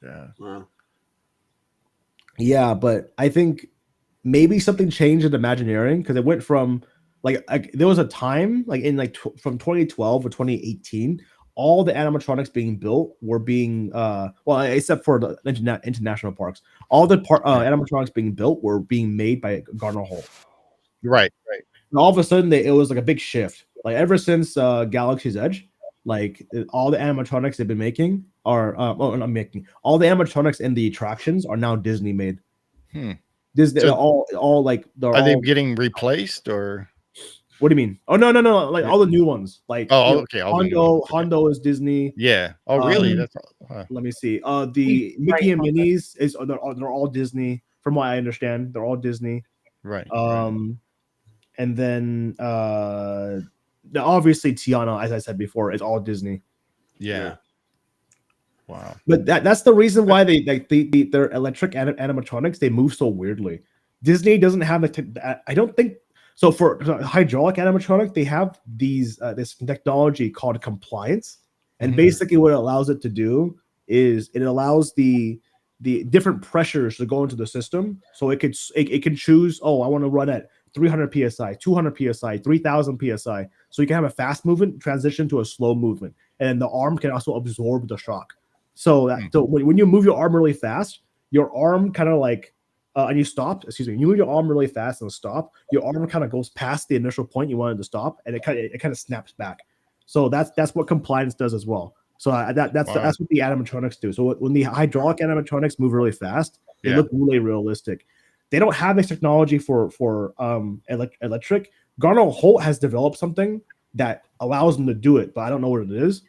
Speaker 1: Yeah.
Speaker 2: Wow.
Speaker 7: Yeah, but I think maybe something changed in Imagineering because it went from like there was a time like in like from 2012 to 2018. All the animatronics being built were being well, except for the international parks. All the animatronics being built were being made by Garner Holt.
Speaker 1: Right.
Speaker 7: And all of a sudden, it was like a big shift. Like ever since Galaxy's Edge, like all the animatronics they've been making are not making. All the animatronics in the attractions are now Disney made. Disney, so all like
Speaker 1: are they getting replaced or?
Speaker 7: What do you mean? Oh no! Like all the new ones. Like
Speaker 1: okay.
Speaker 7: Hondo is Disney.
Speaker 1: Yeah. Oh really?
Speaker 7: Let me see. The Mickey and Minnie's they're all Disney. From what I understand, they're all Disney.
Speaker 1: Right.
Speaker 7: And then obviously Tiana, as I said before, is all Disney.
Speaker 1: Yeah. Wow.
Speaker 7: But that's the reason why they like their electric animatronics, they move so weirdly. Disney doesn't have I don't think so. For hydraulic animatronic, they have this technology called compliance, and basically what it allows it to do is it allows the different pressures to go into the system, so it can choose. Oh, I want to run at 300 psi, 200 psi, 3000 psi. So you can have a fast movement transition to a slow movement, and the arm can also absorb the shock. So when you move your arm really fast, your arm kind of like and you stop. Excuse me. You move your arm really fast and stop. Your arm kind of goes past the initial point you wanted to stop, and it kind of snaps back. So that's what compliance does as well. So that's what the animatronics do. So when the hydraulic animatronics move really fast, they look really realistic. They don't have this technology for electric. Garner Holt has developed something that allows them to do it, but I don't know what it is.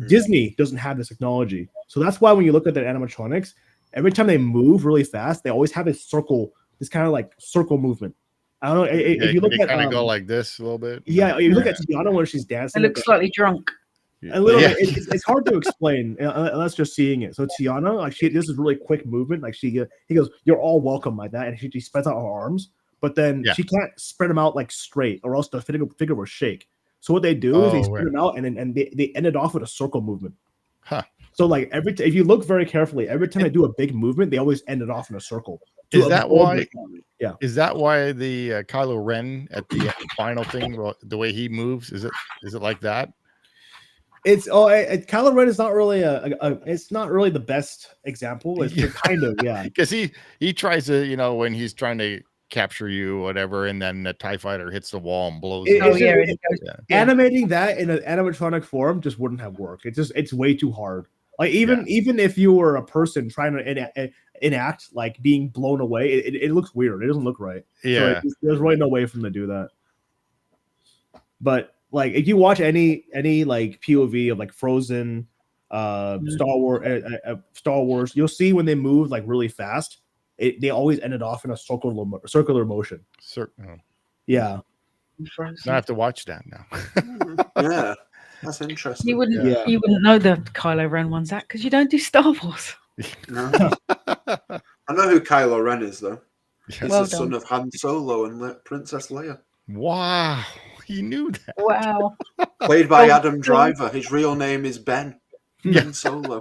Speaker 7: Disney doesn't have this technology, so that's why when you look at the animatronics, every time they move really fast, they always have this kind of like circle movement. I don't know if you look at
Speaker 1: kind of go like this a little bit.
Speaker 7: Yeah, you look at Tiana when she's dancing.
Speaker 3: It looks slightly drunk.
Speaker 7: A little bit. It's hard to explain unless just seeing it. So Tiana, like this is really quick movement. Like he goes, "You're all welcome," like that, and she spreads out her arms, but then she can't spread them out like straight, or else the figure will shake. So what they do is they spread them out, and they end it off with a circle movement.
Speaker 1: Huh.
Speaker 7: So like if you look very carefully, every time they do a big movement, they always end it off in a circle.
Speaker 1: Is that why?
Speaker 7: Yeah.
Speaker 1: Is that why the Kylo Ren at the final thing, the way he moves, is it like that?
Speaker 7: It's Kylo Ren is not really it's not really the best example. It's kind of
Speaker 1: because he tries to when he's trying to capture you, whatever, and then the TIE fighter hits the wall and blows.
Speaker 7: Animating that in an animatronic form just wouldn't have worked. It's way too hard. Like even if you were a person trying to enact like being blown away, it looks weird. It doesn't look right.
Speaker 1: Yeah,
Speaker 7: so there's really no way for them to do that. But like if you watch any like POV of like Frozen, Star Wars, you'll see when they move like really fast, they always ended off in a circular motion. Yeah.
Speaker 1: I have to watch that now.
Speaker 2: Yeah, that's interesting.
Speaker 3: You wouldn't know the Kylo Ren ones, Zach, because you don't do Star Wars.
Speaker 2: No. I know who Kylo Ren is though. He's
Speaker 3: Well
Speaker 2: the son of Han Solo and Princess Leia.
Speaker 1: Wow, he knew that.
Speaker 3: Wow.
Speaker 2: Played by Adam Driver. His real name is Ben. Ben Solo.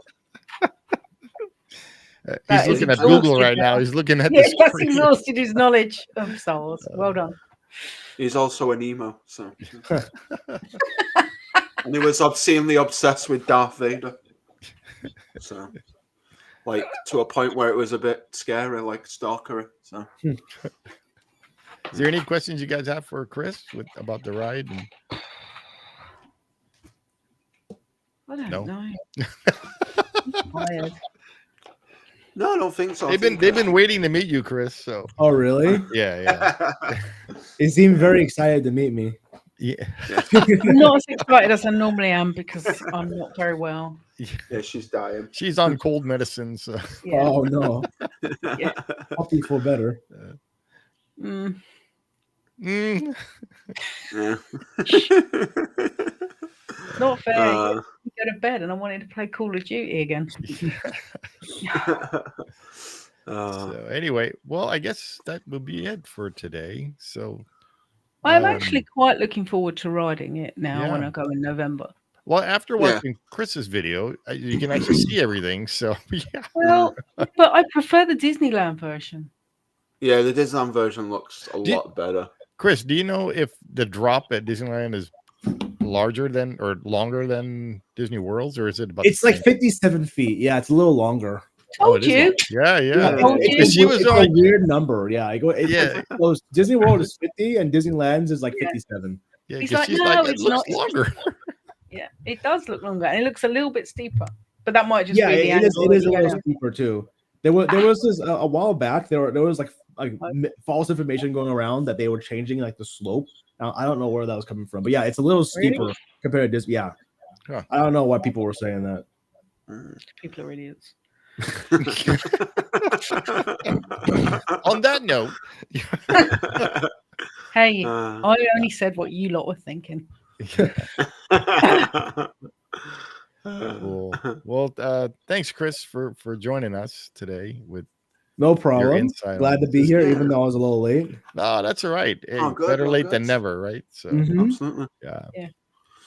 Speaker 1: He's looking at Google right now. He's looking at
Speaker 3: that's exhausted his knowledge of Star Wars. Well done.
Speaker 2: He's also an emo, so and he was obscenely obsessed with Darth Vader. So like to a point where it was a bit scary, like stalkery. So
Speaker 1: is there any questions you guys have for Chris about the ride?
Speaker 3: I don't know. I'm tired.
Speaker 2: No, I don't think so.
Speaker 1: They've been waiting to meet you, Chris. So.
Speaker 7: Oh really?
Speaker 1: Yeah.
Speaker 7: They seem very excited to meet me.
Speaker 1: Yeah.
Speaker 3: I'm not as excited as I normally am because I'm not very well.
Speaker 2: Yeah, she's dying.
Speaker 1: She's on cold medicine. So.
Speaker 3: Yeah.
Speaker 7: Oh no.
Speaker 3: Yeah.
Speaker 7: Hope you feel better.
Speaker 2: Yeah.
Speaker 3: Not fair. You go to bed and I wanted to play Call of Duty again.
Speaker 1: So anyway, well, I guess that will be it for today. So
Speaker 3: I'm actually quite looking forward to riding it now when I go in November.
Speaker 1: Well, after watching Chris's video, you can actually see everything. So yeah.
Speaker 3: Well, but I prefer the Disneyland version.
Speaker 2: Yeah, the Disneyland version looks a lot better.
Speaker 1: Chris, do you know if the drop at Disneyland is larger than or longer than Disney World's, or is it about?
Speaker 7: It's like 57 feet. Yeah, it's a little longer.
Speaker 3: Told you.
Speaker 1: Yeah.
Speaker 7: It's a weird number. Yeah, Disney World is 50 and Disneyland's is like 57.
Speaker 1: Yeah,
Speaker 3: he's like,
Speaker 1: she's
Speaker 3: no,
Speaker 1: like,
Speaker 3: it's
Speaker 1: looks
Speaker 3: not
Speaker 1: longer.
Speaker 3: Yeah, it does look longer, and it looks a little bit steeper. But that might just be the
Speaker 7: it is a little
Speaker 3: angle.
Speaker 7: steeper too. There was this a while back. There was like false information going around that they were changing like the slope. Now, I don't know where that was coming from, but yeah, it's a little steeper compared to Disney. Yeah, I don't know why people were saying that.
Speaker 3: People are idiots.
Speaker 1: On that note,
Speaker 3: hey, I only said what you lot were thinking.
Speaker 1: Cool. Well, thanks, Chris, for joining us today with
Speaker 7: No problem.
Speaker 1: insight
Speaker 7: Glad
Speaker 1: on
Speaker 7: to be
Speaker 1: this.
Speaker 7: here,
Speaker 2: Yeah.
Speaker 7: even though I was a little late.
Speaker 1: No, that's all right. Hey,
Speaker 2: Oh, good,
Speaker 1: better
Speaker 2: well,
Speaker 1: late than
Speaker 2: good.
Speaker 1: never, right? So,
Speaker 7: Mhm.
Speaker 2: Absolutely.
Speaker 1: yeah.
Speaker 3: Yeah.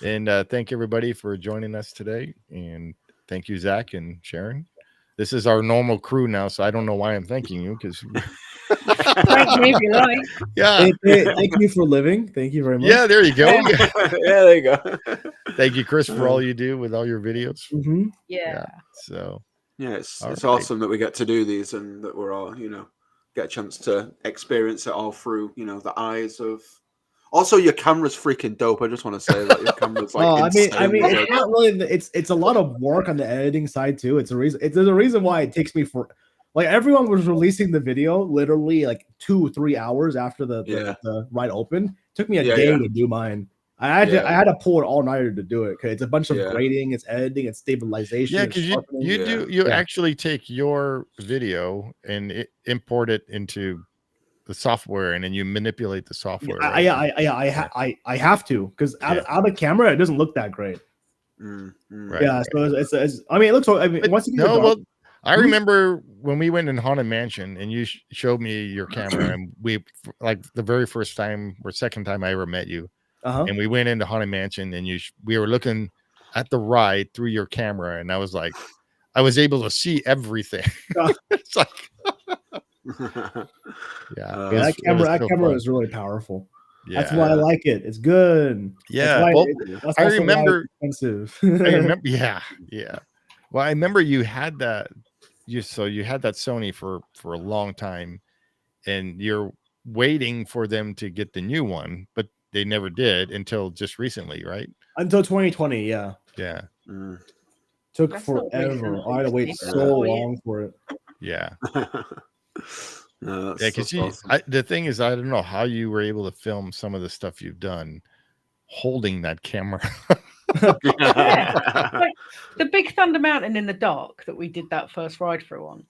Speaker 1: And thank everybody for joining us today. And thank you, Zach and Sharon. This is our normal crew now, so I don't know why I'm thanking you because
Speaker 3: Thank me if you like.
Speaker 1: yeah,
Speaker 7: Thank you for living. Thank you very much.
Speaker 1: yeah, there you go.
Speaker 3: Yeah.
Speaker 1: Yeah.
Speaker 2: Yeah, there you go.
Speaker 1: Thank you, Chris, for all you do with all your videos.
Speaker 7: Mhm.
Speaker 3: Yeah.
Speaker 1: So
Speaker 2: Yeah, it's
Speaker 1: All right.
Speaker 2: awesome that we get to do these and that we're all, get a chance to experience it all through, the eyes of. Also, your camera's freaking dope. I just want to say that your camera's like
Speaker 7: I mean,
Speaker 2: insanely
Speaker 7: it's
Speaker 2: good.
Speaker 7: not really. It's a lot of work on the editing side too. It's a reason. There's a reason why it takes me for. Like everyone was releasing the video literally like 2-3 hours after the ride opened. It took me a
Speaker 2: Yeah,
Speaker 7: day
Speaker 2: yeah.
Speaker 7: to do mine. I had to pull it all nighter to do it because it's a bunch of
Speaker 2: Yeah.
Speaker 7: grading, it's editing, it's stabilization.
Speaker 1: yeah,
Speaker 7: it's
Speaker 1: because
Speaker 7: sharpening.
Speaker 1: you
Speaker 7: Yeah.
Speaker 1: actually take your video and import it into the software, and then you manipulate the software. Right?
Speaker 7: I have to because out of camera it doesn't look that great.
Speaker 1: Right,
Speaker 7: Yeah,
Speaker 1: right.
Speaker 7: so it's I mean it looks. I mean,
Speaker 1: But
Speaker 7: once you
Speaker 1: no, well, I
Speaker 7: Hmm?
Speaker 1: remember when we went in Haunted Mansion and you showed me your camera, and we like the very first time or second time I ever met you, and we went into Haunted Mansion, and we were looking at the ride through your camera, and I was like, I was able to see everything. It's like, yeah,
Speaker 7: that
Speaker 1: it was so
Speaker 7: camera
Speaker 1: fun.
Speaker 7: is really powerful.
Speaker 1: Yeah,
Speaker 7: That's why I like it. It's good.
Speaker 1: yeah.
Speaker 7: That's why
Speaker 1: Well,
Speaker 7: that's
Speaker 1: I
Speaker 7: also why
Speaker 1: remember.
Speaker 7: it's expensive.
Speaker 1: I remember. Yeah, yeah. Well, I remember you had that. You had that Sony for a long time, and you're waiting for them to get the new one, but they never did until just recently, right?
Speaker 7: Until 2020, yeah.
Speaker 1: Yeah,
Speaker 7: Took
Speaker 3: That's not
Speaker 7: forever.
Speaker 3: recent,
Speaker 7: I had to wait
Speaker 3: obviously.
Speaker 7: so
Speaker 3: 4 years.
Speaker 7: long for it.
Speaker 1: yeah.
Speaker 2: No,
Speaker 1: Yeah, because
Speaker 2: awesome.
Speaker 1: the thing is, I don't know how you were able to film some of the stuff you've done holding that camera.
Speaker 3: Yeah. Like the Big Thunder Mountain in the dark that we did that first ride through on.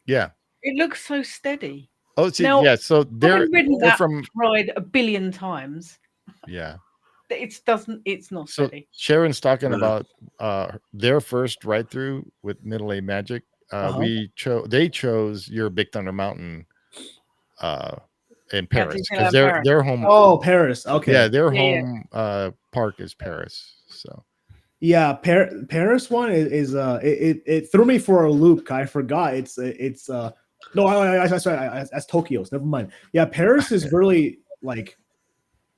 Speaker 1: Yeah.
Speaker 3: It looks so steady.
Speaker 1: Oh, see,
Speaker 3: Now,
Speaker 1: yeah. So
Speaker 3: Having ridden
Speaker 1: they're
Speaker 3: that
Speaker 1: from
Speaker 3: ride a billion times,
Speaker 1: yeah.
Speaker 3: it's not
Speaker 1: So
Speaker 3: steady.
Speaker 1: Sharon's talking
Speaker 2: No.
Speaker 1: about their first ride through with Middle A Magic. They chose your Big Thunder Mountain in Paris because
Speaker 3: Disneyland
Speaker 1: their home.
Speaker 7: Oh, Paris. Okay.
Speaker 1: Yeah, their
Speaker 3: Yeah,
Speaker 1: home park is Paris. So
Speaker 7: Yeah, Paris one is it threw me for a loop. I forgot it's no, that's Tokyo's. Never mind. Yeah, Paris is really like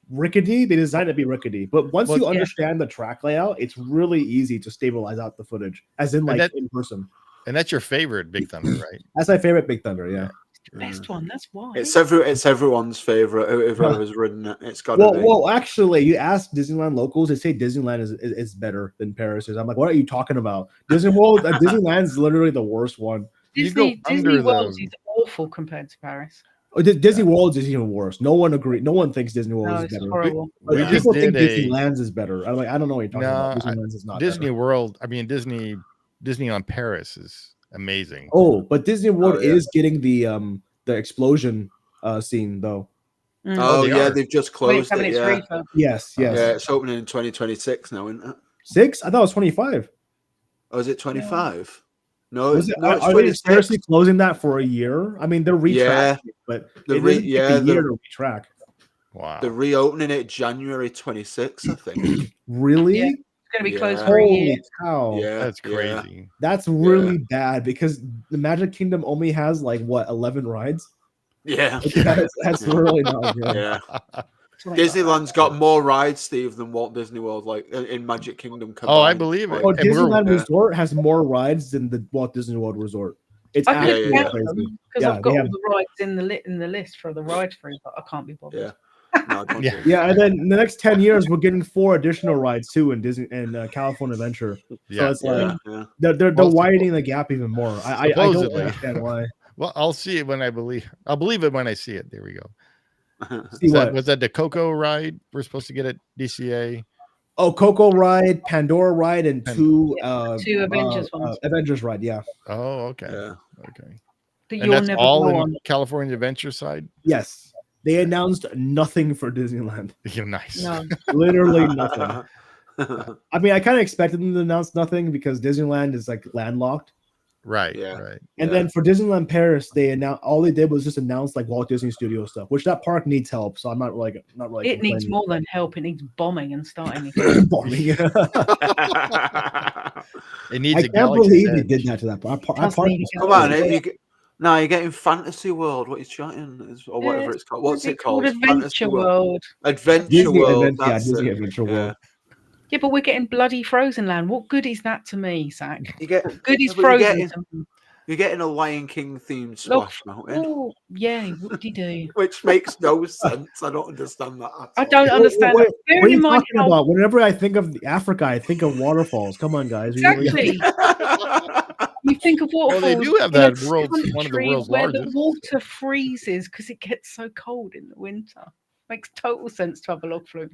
Speaker 7: rickety. They designed it to be rickety, but once you understand the track layout, it's really easy to stabilize out the footage, as in like in person.
Speaker 1: And that's your favorite Big Thunder, right?
Speaker 7: That's my favorite Big Thunder. Yeah.
Speaker 3: Best one. That's why.
Speaker 2: It's everyone's favorite. Whoever's ridden it, it's got to be.
Speaker 7: Well, actually, you ask Disneyland locals, they say Disneyland is better than Paris is. I'm like, what are you talking about? Disneyland's literally the worst one.
Speaker 3: Disney World is awful compared to Paris.
Speaker 7: Oh, Disney World is even worse. No one agrees. No one thinks Disney World is better.
Speaker 3: Horrible.
Speaker 7: People think Disneyland's is better. I'm like, I don't know what you're talking about. Disneyland's is not
Speaker 1: Disney
Speaker 7: better.
Speaker 1: World. I mean, Disney on Paris is amazing.
Speaker 7: Oh, but Disney World is getting the explosion scene though.
Speaker 2: Oh yeah, they've just closed it. Yeah.
Speaker 7: Yes.
Speaker 2: Yeah, it's opening in 2026 now, isn't it?
Speaker 7: 6? I thought it was 25.
Speaker 2: Oh, is it 25? No,
Speaker 7: are
Speaker 2: it's
Speaker 7: they
Speaker 2: 26.
Speaker 7: seriously closing that for a year? I mean, they're retracting, but it doesn't take a year to retrack.
Speaker 1: Wow.
Speaker 2: They're reopening it January 26th, I think.
Speaker 7: Really?
Speaker 3: Yeah. It's going to be closed for a year.
Speaker 7: Cow.
Speaker 2: Yeah,
Speaker 1: that's crazy.
Speaker 7: That's really bad because the Magic Kingdom only has like what 11 rides.
Speaker 2: Yeah,
Speaker 7: that's really not good.
Speaker 2: Yeah. Disneyland's got more rides, Steve, than Walt Disney World, like in Magic Kingdom.
Speaker 1: Oh, I believe it.
Speaker 7: Oh, Disneyland Resort has more rides than the Walt Disney World Resort. It's
Speaker 3: actually
Speaker 7: crazy.
Speaker 3: Because I've got all the rides in the list for the ride free, but I can't be bothered.
Speaker 2: Yeah. No,
Speaker 7: and then in the next 10 years, we're getting 4 additional rides too in Disney and California Adventure. So it's like they're widening the gap even more. I don't understand why.
Speaker 1: Well, I'll see it when I'll believe it when I see it. There we go. Was that the Coco ride we're supposed to get at DCA?
Speaker 7: Oh, Coco ride, Pandora ride, and two
Speaker 3: Avengers ones.
Speaker 7: Avengers ride, yeah.
Speaker 1: Oh, okay.
Speaker 2: Yeah.
Speaker 1: Okay.
Speaker 3: But
Speaker 1: and that's all in California Adventure side?
Speaker 7: Yes. They announced nothing for Disneyland.
Speaker 1: You're nice.
Speaker 3: No.
Speaker 7: Literally nothing. I mean, I kind of expected them to announce nothing because Disneyland is like landlocked.
Speaker 1: Right.
Speaker 2: Yeah.
Speaker 1: Right.
Speaker 7: And then for Disneyland Paris, they announced all they did was just announce like Walt Disney Studio stuff, which that park needs help. So I'm not really
Speaker 3: It needs more than help. It needs bombing and starting.
Speaker 7: bombing.
Speaker 1: It needs.
Speaker 7: I can't believe they did that to that park.
Speaker 3: Does need a
Speaker 2: Come on, no, you're getting Fantasy World. What are you chatting? Or whatever it's called. What's it called?
Speaker 3: Adventure World.
Speaker 2: Adventure
Speaker 7: Disney
Speaker 2: World.
Speaker 7: Disney Adventure World.
Speaker 3: Yeah, but we're getting bloody Frozen Land. What good is that to me, Zach?
Speaker 2: You get
Speaker 3: What good is
Speaker 2: but
Speaker 3: Frozen?
Speaker 2: you're getting a Lion King themed Splash Mountain,
Speaker 3: Oh, yeah, what did he do?
Speaker 2: which makes no sense. I don't understand that at all.
Speaker 3: I don't understand.
Speaker 7: What
Speaker 3: Bearing
Speaker 7: are you
Speaker 3: in mind
Speaker 7: talking about? Whenever I think of Africa, I think of waterfalls. Come on, guys.
Speaker 3: Exactly. You think of waterfalls.
Speaker 1: Well, they do have that
Speaker 3: in a
Speaker 1: one of the
Speaker 3: country
Speaker 1: world's
Speaker 3: where
Speaker 1: largest.
Speaker 3: the water freezes because it gets so cold in the winter. Makes total sense to have a log flume.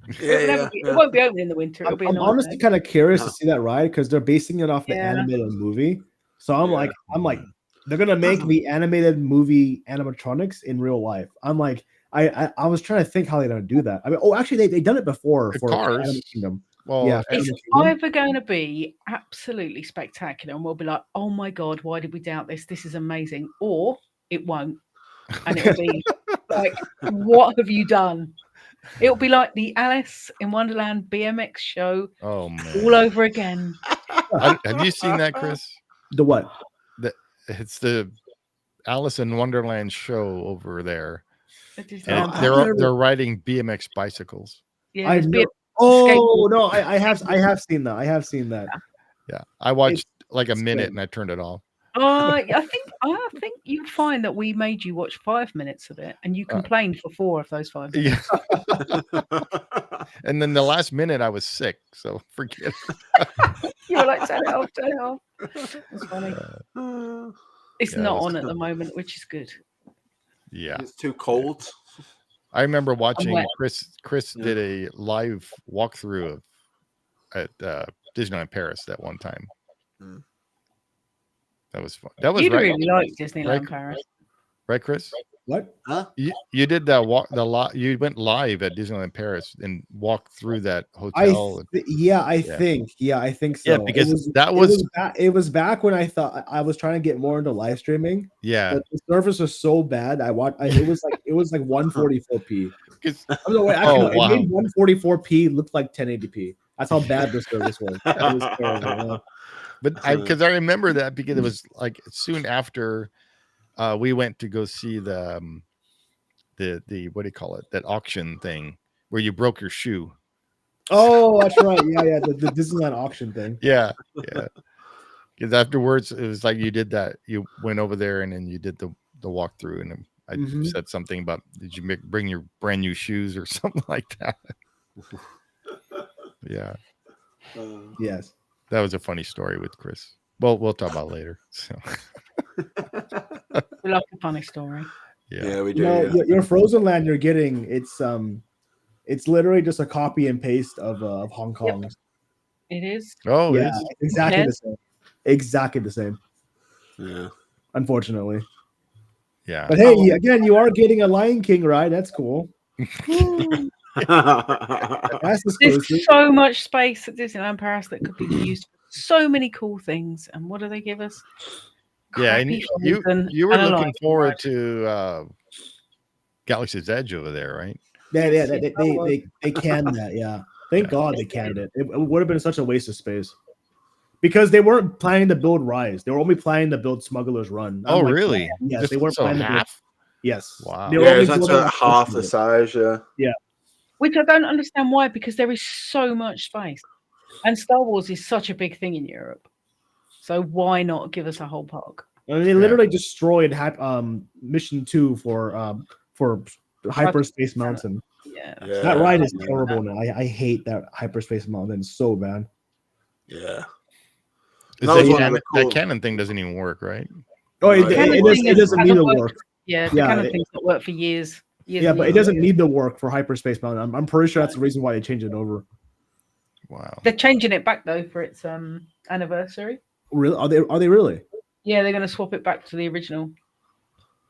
Speaker 3: It won't be open in the winter. It'll be
Speaker 7: I'm honestly kind of curious to see that ride because they're basing it off the animated movie. So I'm like, they're gonna make the animated movie animatronics in real life. I'm like, I was trying to think how they're gonna do that. I mean, actually, they've done it before for
Speaker 1: Cars.
Speaker 7: Animal Kingdom.
Speaker 1: Well,
Speaker 7: yeah,
Speaker 3: it's either going to be absolutely spectacular, and we'll be like, "Oh my god, why did we doubt this? This is amazing," or it won't, and it'll be like, "What have you done?" It'll be like the Alice in Wonderland BMX show,
Speaker 1: oh man,
Speaker 3: all over again.
Speaker 1: Have you seen that, Chris?
Speaker 7: The what?
Speaker 1: It's the Alice in Wonderland show over there.
Speaker 3: And
Speaker 1: they're riding BMX bicycles.
Speaker 3: Yeah,
Speaker 7: no, I have seen that. I have seen that.
Speaker 1: Yeah, I watched like a minute and I turned it off.
Speaker 3: I think you'd find that we made you watch 5 minutes of it, and you complained for 4 of those 5 minutes.
Speaker 1: Yeah. And then the last minute, I was sick, so forget it.
Speaker 3: You were like, turn it off. That's funny. It's not on at the moment, which is good.
Speaker 1: Yeah,
Speaker 2: it's too cold.
Speaker 1: I remember watching Chris did a live walkthrough at Disneyland Paris that one time. That was fun. That was
Speaker 3: You'd really like Disneyland Paris,
Speaker 1: right, Chris?
Speaker 7: What?
Speaker 2: Huh?
Speaker 1: You did that you went live at Disneyland Paris and walked through that hotel.
Speaker 7: I think so.
Speaker 1: Yeah, because
Speaker 7: it was back when I thought I was trying to get more into live streaming.
Speaker 1: Yeah,
Speaker 7: but the service was so bad. It was like 144p. It made 144p look like 1080p. That's how bad the service was. It was terrible.
Speaker 1: But because I remember that because it was like soon after we went to go see the what do you call it, that auction thing where you broke your shoe.
Speaker 7: Oh, that's right. Yeah, the Disneyland auction thing.
Speaker 1: Yeah. Because afterwards it was like you did that. You went over there and then you did the walkthrough, and I said something about did you bring your brand new shoes or something like that. Yeah.
Speaker 7: Yes.
Speaker 1: That was a funny story with Chris. Well, we'll talk about it later. So.
Speaker 3: We love a funny story.
Speaker 2: Yeah, we do.
Speaker 7: Your Frozen Land you're getting, it's literally just a copy and paste of Hong Kong.
Speaker 3: Yep. It is.
Speaker 1: Oh,
Speaker 7: yeah, exactly the same. Exactly the same.
Speaker 2: Yeah.
Speaker 7: Unfortunately.
Speaker 1: Yeah.
Speaker 7: But hey, again, you are getting a Lion King ride. That's cool.
Speaker 3: There's so much space at Disneyland Paris that could be used for so many cool things. And what do they give us?
Speaker 1: Yeah, and you were looking forward to Galaxy's Edge over there, right?
Speaker 7: Yeah, they canned that. Yeah, thank God they canned it. It would have been such a waste of space because they weren't planning to build Rise. They were only planning to build Smuggler's Run.
Speaker 1: Oh, really?
Speaker 7: Yes, they weren't planning to build. Yes.
Speaker 1: Wow.
Speaker 2: Yeah, that's half the size. Yeah.
Speaker 3: Which I don't understand why, because there is so much space, and Star Wars is such a big thing in Europe. So why not give us a whole park?
Speaker 7: I mean, they literally destroyed Mission 2 for Hyperspace Mountain.
Speaker 3: Yeah,
Speaker 7: that ride is terrible now. I hate that Hyperspace Mountain. It's so bad.
Speaker 2: Yeah.
Speaker 1: That cannon thing doesn't even work, right?
Speaker 7: Oh, it doesn't need to work.
Speaker 3: Yeah, the cannon thing's not worked for years.
Speaker 7: Yeah, but it doesn't need to work for Hyperspace Mountain. I'm pretty sure that's the reason why they changed it over.
Speaker 1: Wow.
Speaker 3: They're changing it back though for its anniversary.
Speaker 7: Really? Are they really?
Speaker 3: Yeah, they're going to swap it back to the original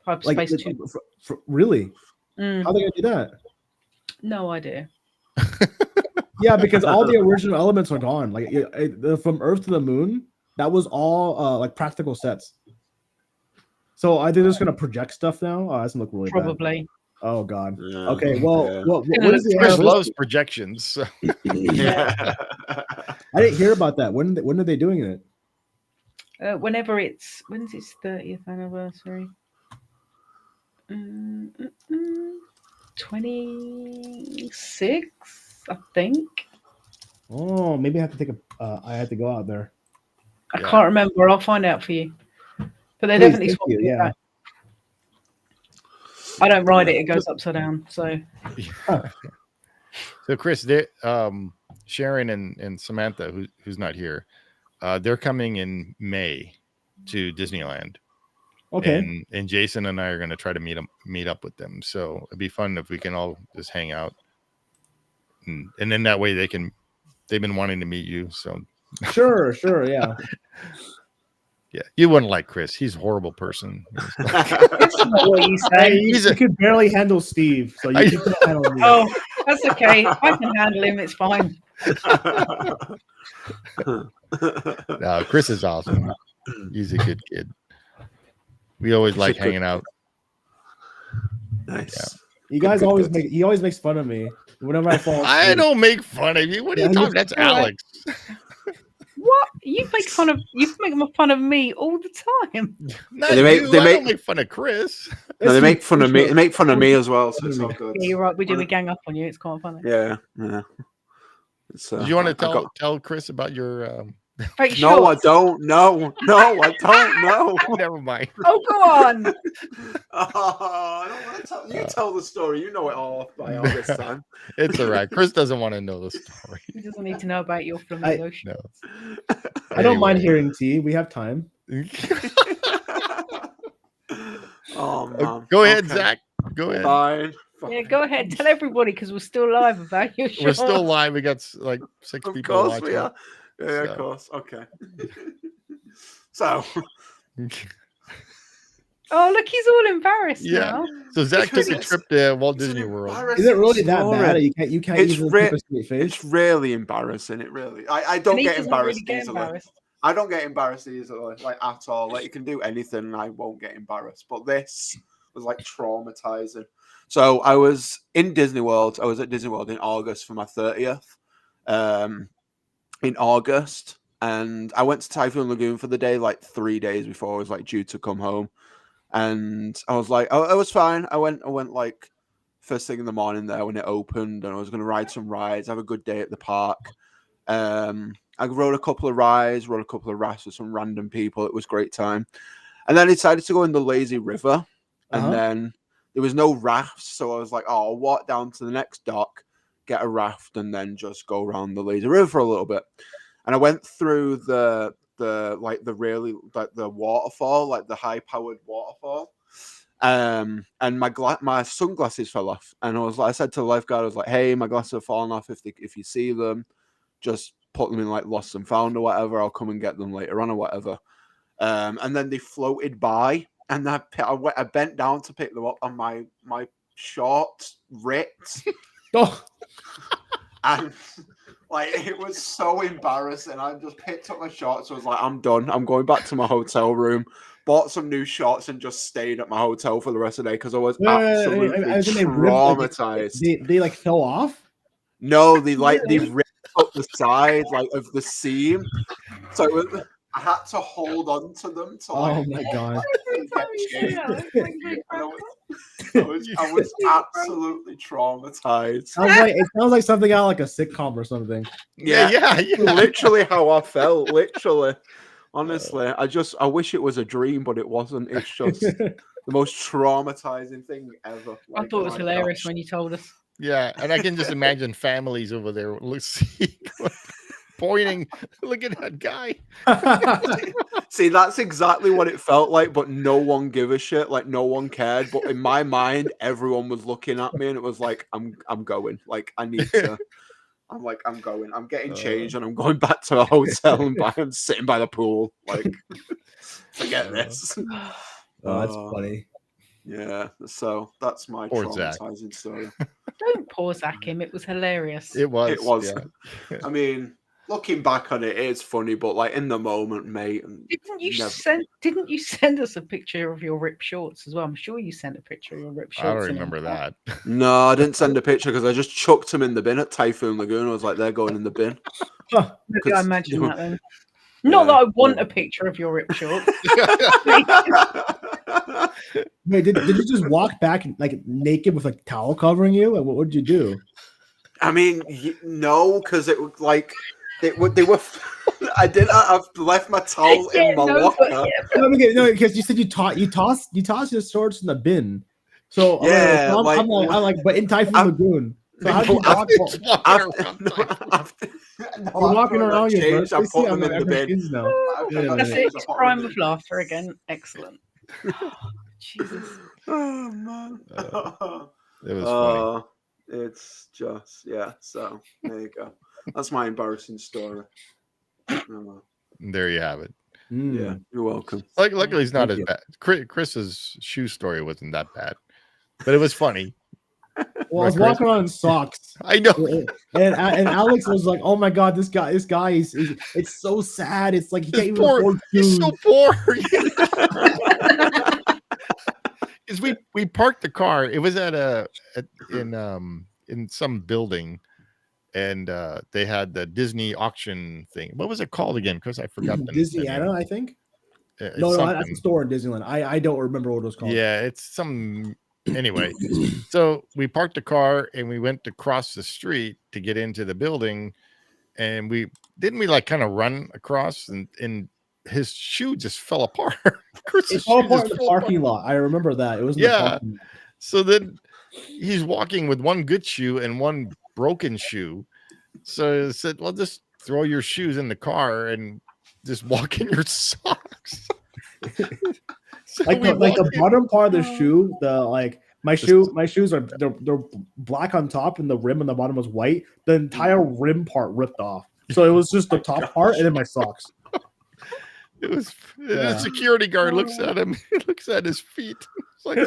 Speaker 3: Hyperspace 2.
Speaker 7: Really? How are they going to do that?
Speaker 3: No idea.
Speaker 7: Yeah, because all the original elements are gone. Like from Earth to the Moon, that was all like practical sets. So I think they're just gonna project stuff now. Oh, that doesn't look really bad.
Speaker 3: Probably.
Speaker 7: Oh god.
Speaker 2: Yeah.
Speaker 7: Okay. Well,
Speaker 2: Yeah.
Speaker 7: when is the
Speaker 1: Chris
Speaker 7: anniversary?
Speaker 1: loves projections. So.
Speaker 2: Yeah.
Speaker 7: I didn't hear about that. When are they doing it?
Speaker 3: When's its 30th anniversary? 26, I think.
Speaker 7: Oh, maybe I have to take I have to go out there.
Speaker 3: I can't remember. I'll find out for you. But they
Speaker 7: Please,
Speaker 3: definitely
Speaker 7: thank
Speaker 3: swapped
Speaker 7: you,
Speaker 3: it
Speaker 7: yeah.
Speaker 3: back. I don't ride it; it goes upside down. So,
Speaker 1: So Chris, Sharon and Samantha, who's not here, they're coming in May to Disneyland.
Speaker 7: Okay.
Speaker 1: And Jason and I are going to try to meet up with them. So it'd be fun if we can all just hang out, and then that way they've been wanting to meet you. So
Speaker 7: Sure, yeah.
Speaker 1: yeah, you wouldn't like Chris. He's a horrible person.
Speaker 3: that's not what you say.
Speaker 7: You could barely handle Steve, so you can handle me.
Speaker 3: Oh, that's okay. I can handle him. It's fine.
Speaker 1: No, Chris is awesome. He's a good kid. We always like hanging out.
Speaker 2: Nice.
Speaker 1: Yeah.
Speaker 7: You guys he always makes fun of me whenever I fall.
Speaker 1: I don't make fun of you. What are you talking? That's Alex.
Speaker 3: What? You make fun of me all the time.
Speaker 1: Not
Speaker 2: They make-
Speaker 1: you.
Speaker 2: they
Speaker 1: I
Speaker 2: make-
Speaker 1: don't make fun of Chris.
Speaker 2: No, they make fun of me. They make fun of me as well, so it's all good.
Speaker 3: Yeah, you're right. We do. We gang up on you. It's quite funny.
Speaker 2: Yeah.
Speaker 1: Do you want to tell Chris about your?
Speaker 3: Fake
Speaker 2: No, I
Speaker 3: shots.
Speaker 2: don't. No, I don't know.
Speaker 1: Never mind.
Speaker 3: Oh, go on.
Speaker 2: I don't want to tell. You tell the story. You know it all by all this time.
Speaker 1: It's all right. Chris doesn't want to know the story.
Speaker 3: He doesn't need to know about your flamingo show.
Speaker 1: No.
Speaker 7: I don't mind hearing tea. We have time.
Speaker 2: Oh man.
Speaker 1: Go ahead,
Speaker 2: Okay.
Speaker 1: Zach. Go ahead.
Speaker 2: Fine.
Speaker 3: Yeah, go ahead. Tell everybody because we're still live about your show.
Speaker 1: We're still live. We got like 6
Speaker 2: Of
Speaker 1: people
Speaker 2: course
Speaker 1: watching.
Speaker 2: we are. Yeah,
Speaker 1: So.
Speaker 2: of course. Okay. So.
Speaker 3: Oh, look, he's all embarrassed
Speaker 1: Yeah.
Speaker 3: now.
Speaker 1: So Zach took a
Speaker 2: Because
Speaker 1: trip to Walt
Speaker 2: it's an
Speaker 1: Disney World.
Speaker 7: Is it really that
Speaker 2: embarrassing
Speaker 7: bad?
Speaker 2: story.
Speaker 7: You can't
Speaker 2: It's
Speaker 7: even keep a straight
Speaker 2: It's
Speaker 7: face.
Speaker 2: really embarrassing. It really. I don't
Speaker 3: And he
Speaker 2: get
Speaker 3: doesn't
Speaker 2: embarrassed
Speaker 3: really get
Speaker 2: easily.
Speaker 3: embarrassed.
Speaker 2: I don't get embarrassed easily, like at all. Like you can do anything, and I won't get embarrassed. But this was like traumatizing. So I was in Disney World. I was at Disney World in August for my 30th. In August, and I went to Typhoon Lagoon for the day, like 3 days before I was like due to come home. And I was like, oh, it was fine. I went like first thing in the morning there when it opened, and I was going to ride some rides, have a good day at the park. I rode a couple of rides, rode a couple of rafts with some random people. It was a great time. And then I decided to go in the lazy river, and then there was no rafts. So I was like, oh, I'll walk down to the next dock, get a raft, and then just go around the lazy river for a little bit. And I went through the waterfall, like the high powered waterfall. And my sunglasses fell off, and I said to the lifeguard, I was like, hey, my glasses have fallen off. If you see them, just put them in like lost and found or whatever. I'll come and get them later on or whatever. And then they floated by, and I bent down to pick them up, and my shorts ripped.
Speaker 7: Oh.
Speaker 2: And like it was so embarrassing. I just picked up my shorts. I was like, I'm done. I'm going back to my hotel room. Bought some new shorts and just stayed at my hotel for the rest of the day because I was absolutely traumatized.
Speaker 7: They like fell off.
Speaker 2: No, they ripped up the side like of the seam. So I had to hold on to them.
Speaker 7: Oh my god!
Speaker 2: I was absolutely traumatized.
Speaker 7: It sounds like something out of like a sitcom or something.
Speaker 2: Yeah. Literally how I felt. Literally, honestly, I wish it was a dream, but it wasn't. It's just the most traumatizing thing ever.
Speaker 3: I thought it was hilarious when you told us.
Speaker 1: Yeah, and I can just imagine families over there pointing. Look at that guy.
Speaker 2: See, that's exactly what it felt like, but no one gave a shit. Like no one cared. But in my mind, everyone was looking at me, and it was like, I'm going. Like I need to. I'm like, I'm going. I'm getting changed, and I'm going back to a hotel and I'm sitting by the pool. Like, forget this.
Speaker 7: Oh, that's funny.
Speaker 2: Yeah. So that's my
Speaker 1: Poor Zach.
Speaker 2: traumatizing story.
Speaker 3: Don't pause at him. It was hilarious.
Speaker 1: It was.
Speaker 6: It was.
Speaker 1: Yeah.
Speaker 6: I mean, looking back on it, it's funny, but like in the moment, mate.
Speaker 3: Didn't you send us a picture of your ripped shorts as well? I'm sure you sent a picture of your ripped shorts.
Speaker 1: I don't remember that.
Speaker 6: No, I didn't send a picture because I just chucked them in the bin at Typhoon Lagoon. I was like, they're going in the bin.
Speaker 3: Maybe I imagine that then. Not that I want a picture of your ripped shorts.
Speaker 7: Wait, did you just walk back like naked with a towel covering you? And what did you do?
Speaker 6: I mean, no, because it was like they were. I've left my towel in my locker.
Speaker 7: No, because you said you tossed your shorts in the bin. So
Speaker 6: yeah,
Speaker 7: I'm like, but in Typhoon Lagoon. So how did you walk? You're walking around your birthday.
Speaker 6: I put them in the bin.
Speaker 3: That's it. It's prime of laughter again. Excellent. Jesus.
Speaker 6: Oh man.
Speaker 1: It was funny.
Speaker 6: It's just so there you go. That's my embarrassing story.
Speaker 1: There you have it.
Speaker 6: Yeah, you're welcome.
Speaker 1: Luckily it's not as bad. Chris's shoe story wasn't that bad, but it was funny.
Speaker 7: Well, I was walking around in socks.
Speaker 1: I know.
Speaker 7: And Alex was like, "Oh my god, this guy is it's so sad. It's like he can't even afford
Speaker 1: He's so poor." Because we parked the car. It was in some building, and they had the Disney auction thing. What was it called again? Because I forgot the
Speaker 7: Disneyana, I think. No, that's a store in Disneyland. I don't remember what it was called.
Speaker 1: Yeah, it's some. Anyway, so we parked the car and we went to cross the street to get into the building, and we like kind of run across, and his shoe just fell apart.
Speaker 7: It fell apart in the parking lot. I remember that. It was in the parking lot.
Speaker 1: So then he's walking with one good shoe and one broken shoe. So I said, well, just throw your shoes in the car and just walk in your socks. So
Speaker 7: the bottom part of the shoe, my shoes are they're black on top and the rim on the bottom was white. The entire rim part ripped off. So it was just the top part and then my socks.
Speaker 1: It was the security guard looks at him, he looks at his feet. It's like,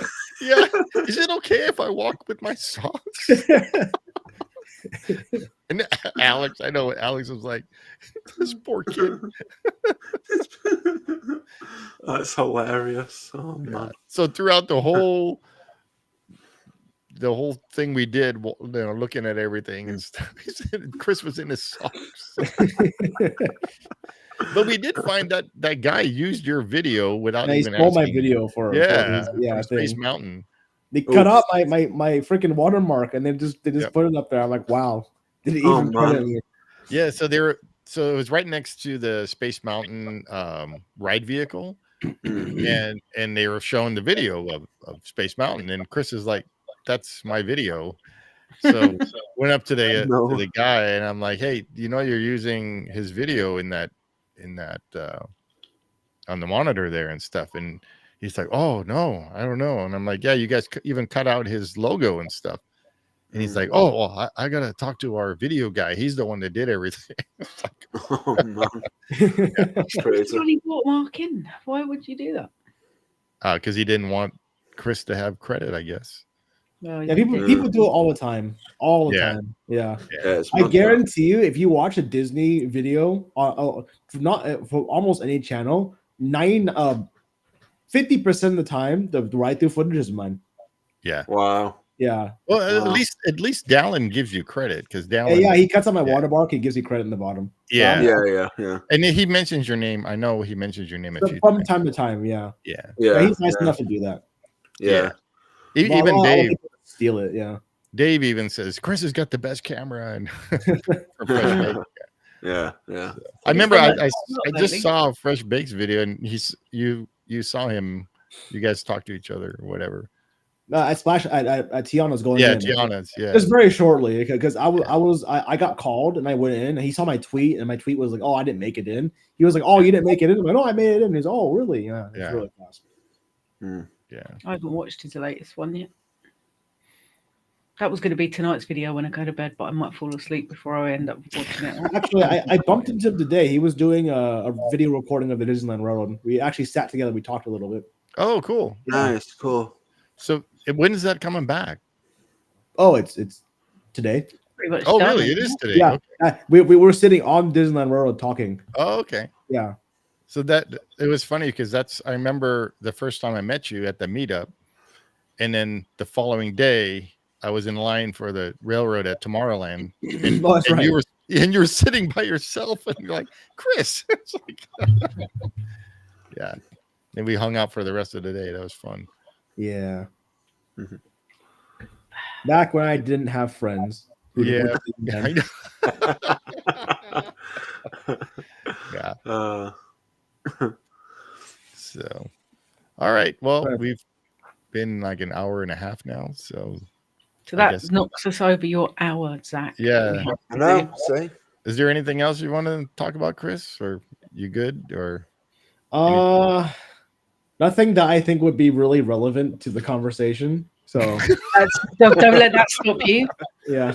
Speaker 1: yeah, is it okay if I walk with my socks? And Alex was like, this poor kid.
Speaker 6: That's hilarious. Oh man.
Speaker 1: So throughout the whole thing we did, looking at everything and stuff, Chris was in his socks. But we did find that guy used your video without even asking.
Speaker 7: My video for
Speaker 1: Space Mountain.
Speaker 7: They cut out my freaking watermark and they just put it up there. I'm like, wow. Did it even credit me?
Speaker 1: Yeah, so it was right next to the Space Mountain ride vehicle, and they were showing the video of Space Mountain, and Chris is like, "That's my video." So went up to the guy, and I'm like, "Hey, you're using his video in that on the monitor there and stuff." And he's like, "Oh no, I don't know." And I'm like, "Yeah, you guys even cut out his logo and stuff." And he's like, "Oh, well, I gotta talk to our video guy. He's the one that did everything."
Speaker 6: Oh man, that's crazy.
Speaker 3: You brought Mark in. Why would you do that?
Speaker 1: Because he didn't want Chris to have credit, I guess.
Speaker 7: People do it all the time. All the time. Yeah. I guarantee you, if you watch a Disney video for almost any channel, 50% of the time, the ride-through footage is mine.
Speaker 1: Yeah.
Speaker 6: Wow.
Speaker 7: Yeah.
Speaker 1: Well, at least Dallin gives you credit because Dallin.
Speaker 7: Yeah, he cuts out my watermark. He gives you credit in the bottom.
Speaker 6: Yeah.
Speaker 1: And he mentions your name. I know he mentions your name
Speaker 7: from time to time. Yeah. He's nice enough to do that.
Speaker 6: Yeah.
Speaker 1: Even Dave
Speaker 7: steal it. Yeah.
Speaker 1: Dave even says Chris has got the best camera and.
Speaker 6: Yeah.
Speaker 1: I remember I just saw a Fresh Bakes video and you saw him. You guys talked to each other or whatever.
Speaker 7: At Tiana's going in.
Speaker 1: Yeah, Tiana's. Yeah,
Speaker 7: just very shortly because I got called and I went in and he saw my tweet and my tweet was like, "Oh, I didn't make it in." He was like, "Oh, you didn't make it in?" I'm like, "No, I made it in." He's, "Oh, really?" Yeah, it's really fast.
Speaker 1: Yeah,
Speaker 3: I haven't watched his latest one yet. That was going to be tonight's video when I go to bed, but I might fall asleep before I end up watching it.
Speaker 7: Actually, I bumped into him today. He was doing a video recording of the Disneyland Railroad. We actually sat together. We talked a little bit.
Speaker 1: Oh, cool.
Speaker 6: Nice, cool.
Speaker 1: So when is that coming back?
Speaker 7: Oh, it's today.
Speaker 3: Pretty much
Speaker 1: Oh,
Speaker 3: done,
Speaker 1: really? It
Speaker 3: isn't
Speaker 1: is
Speaker 3: it?
Speaker 1: today.
Speaker 7: Yeah,
Speaker 1: Okay.
Speaker 7: we were sitting on Disneyland Railroad talking.
Speaker 1: Oh, okay.
Speaker 7: Yeah.
Speaker 1: So that it was funny because I remember the first time I met you at the meetup, and then the following day I was in line for the railroad at Tomorrowland, and,
Speaker 7: Oh, that's
Speaker 1: and
Speaker 7: right.
Speaker 1: you were sitting by yourself, and you're like, Chris. It's like, yeah. And we hung out for the rest of the day. That was fun.
Speaker 7: Yeah.
Speaker 2: Mhm.
Speaker 7: Back when I didn't have friends. who
Speaker 1: Yeah.
Speaker 7: went to Disneyland.
Speaker 1: Yeah.
Speaker 2: Uh,
Speaker 1: So, all right. Well,
Speaker 7: Right.
Speaker 1: we've been like an hour and a half now. So,
Speaker 3: So
Speaker 1: I
Speaker 3: that
Speaker 1: guess-
Speaker 3: knocks us over your hour, Zach.
Speaker 1: Yeah.
Speaker 3: We have
Speaker 2: I
Speaker 3: to
Speaker 2: know.
Speaker 3: do.
Speaker 2: See,
Speaker 1: is there anything else you want to talk about, Chris? Or you good? Or
Speaker 7: Nothing that I think would be really relevant to the conversation. So
Speaker 3: Don't let that stop you.
Speaker 7: yeah.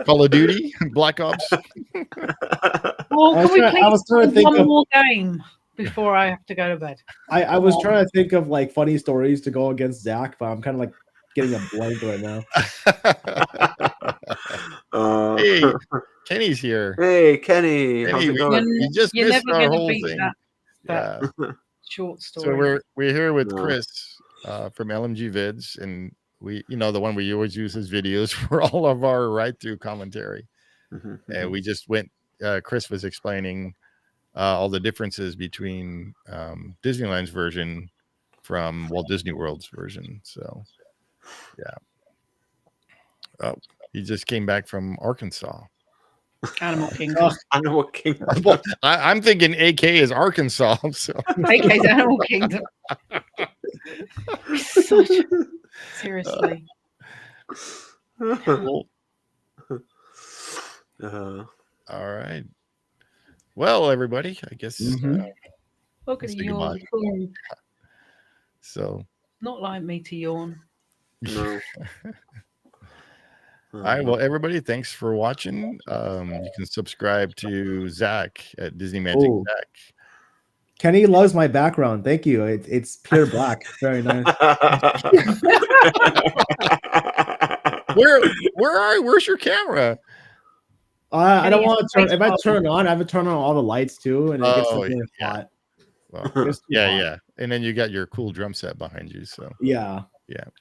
Speaker 1: Call of Duty, Black Ops?
Speaker 3: Or
Speaker 7: I
Speaker 3: can we
Speaker 7: was
Speaker 3: please
Speaker 7: trying to
Speaker 3: play
Speaker 7: think
Speaker 3: one
Speaker 7: of-
Speaker 3: more game before I have to go to bed?
Speaker 7: I was trying to think of like funny stories to go against Zach, but I'm kind of like getting a blank right now.
Speaker 1: Hey, Kenny's here.
Speaker 2: Hey, Kenny, how's
Speaker 1: Kenny,
Speaker 2: it going?
Speaker 1: you just
Speaker 3: You're
Speaker 1: missed
Speaker 3: never
Speaker 1: our
Speaker 3: gonna
Speaker 1: whole
Speaker 3: beat
Speaker 1: thing.
Speaker 3: that
Speaker 1: Yeah.
Speaker 3: short
Speaker 1: So
Speaker 3: story.
Speaker 1: we're here with
Speaker 2: No.
Speaker 1: Chris from LMG Vids, and we, the one we always use his videos for all of our ride through commentary.
Speaker 2: Mhm,
Speaker 1: And we just went. Chris was explaining all the differences between Disneyland's version from Walt Disney World's version. So, yeah. Oh, he just came back from Arkansas.
Speaker 3: Animal Kingdom.
Speaker 2: Animal Kingdom.
Speaker 1: Well, I'm thinking AK is Arkansas. So
Speaker 3: AK's Animal Kingdom. Such... Seriously.
Speaker 1: cool.
Speaker 2: Uh,
Speaker 1: All right. Well, everybody, I guess.
Speaker 7: Mhm.
Speaker 3: Look at
Speaker 1: Say
Speaker 3: you yawn.
Speaker 1: goodbye. So,
Speaker 3: Not like me to yawn.
Speaker 2: no.
Speaker 1: all right. Well, everybody, thanks for watching. You can subscribe to Zach at Disney Magic
Speaker 7: Oh.
Speaker 1: Zach.
Speaker 7: Kenny loves my background. Thank you. It's pure black. Very nice.
Speaker 1: Where's your camera?
Speaker 7: I don't
Speaker 3: Kenny
Speaker 7: want
Speaker 3: has
Speaker 7: to turn.
Speaker 3: a
Speaker 7: If I
Speaker 3: face
Speaker 7: turn it on, I have to turn on all the lights too, and it gets
Speaker 1: Oh,
Speaker 7: like really
Speaker 1: yeah.
Speaker 7: hot.
Speaker 1: Well,
Speaker 7: It's too
Speaker 1: yeah,
Speaker 7: hot.
Speaker 1: yeah. And then you got your cool drum set behind you. So,
Speaker 7: Yeah.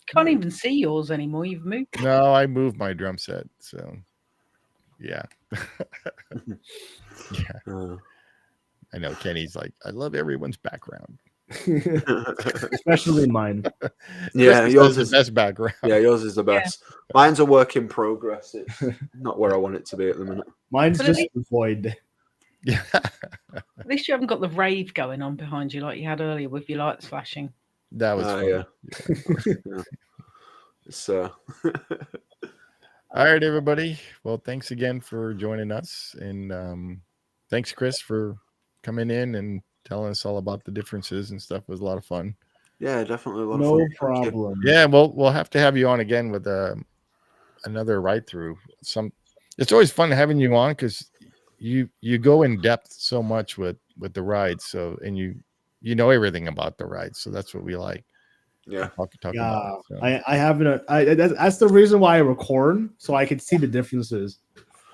Speaker 3: Can't even see yours anymore. You've moved.
Speaker 1: no, I moved my drum set. So, yeah. Yeah.
Speaker 2: Uh,
Speaker 1: I know Kenny's like, I love everyone's background.
Speaker 7: Especially mine.
Speaker 2: yeah,
Speaker 1: Chris
Speaker 2: yours
Speaker 1: has
Speaker 2: is
Speaker 1: the best background.
Speaker 2: yeah, yours is the best. Mine's a work in progress. It's not where I want it to be at the minute.
Speaker 7: Mine's
Speaker 3: But at
Speaker 7: just void.
Speaker 1: Yeah.
Speaker 3: At least you haven't got the rave going on behind you like you had earlier with your lights flashing.
Speaker 1: That was fun.
Speaker 2: Yeah. Yeah. It's
Speaker 1: All right, everybody. Well, thanks again for joining us. And thanks, Chris, for coming in and telling us all about the differences and stuff. It was a lot of fun.
Speaker 2: yeah, definitely a lot
Speaker 7: No
Speaker 2: of fun. Thank you.
Speaker 7: problem.
Speaker 1: Yeah, we'll have to have you on again with another ride through. It's always fun having you on because you go in depth so much with the rides. So and you know everything about the rides. So that's what we like.
Speaker 2: Yeah.
Speaker 1: Talk
Speaker 7: Yeah,
Speaker 1: about. So.
Speaker 7: I haven't. That's the reason why I record, so I can see the differences.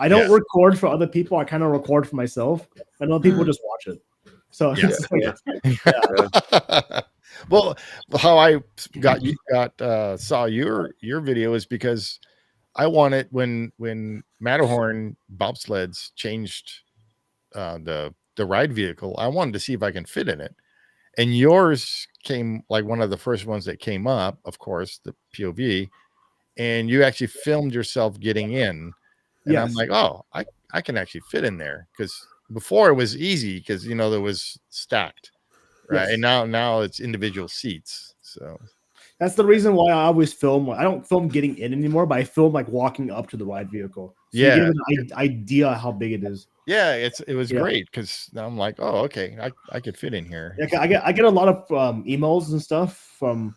Speaker 7: I don't
Speaker 1: Yeah.
Speaker 7: record for other people. I kind of record for myself, and other people just watch it. So
Speaker 1: Yeah.
Speaker 7: it's like-
Speaker 1: Well, how I saw your video is because I wanted when Matterhorn bobsleds changed the ride vehicle, I wanted to see if I can fit in it. And yours came like one of the first ones that came up, of course, the POV, and you actually filmed yourself getting in. And I'm
Speaker 7: Yes.
Speaker 1: like, oh, I can actually fit in there because before it was easy because there was stacked, right?
Speaker 7: Yes.
Speaker 1: And now it's individual seats. So
Speaker 7: That's the reason why I always film. I don't film getting in anymore, but I film like walking up to the ride vehicle. So
Speaker 1: Yeah.
Speaker 7: you get an idea how big it is.
Speaker 1: yeah, it was
Speaker 7: Yeah.
Speaker 1: great because I'm like, oh, okay, I could fit in here.
Speaker 7: Like, I get a lot of emails and stuff from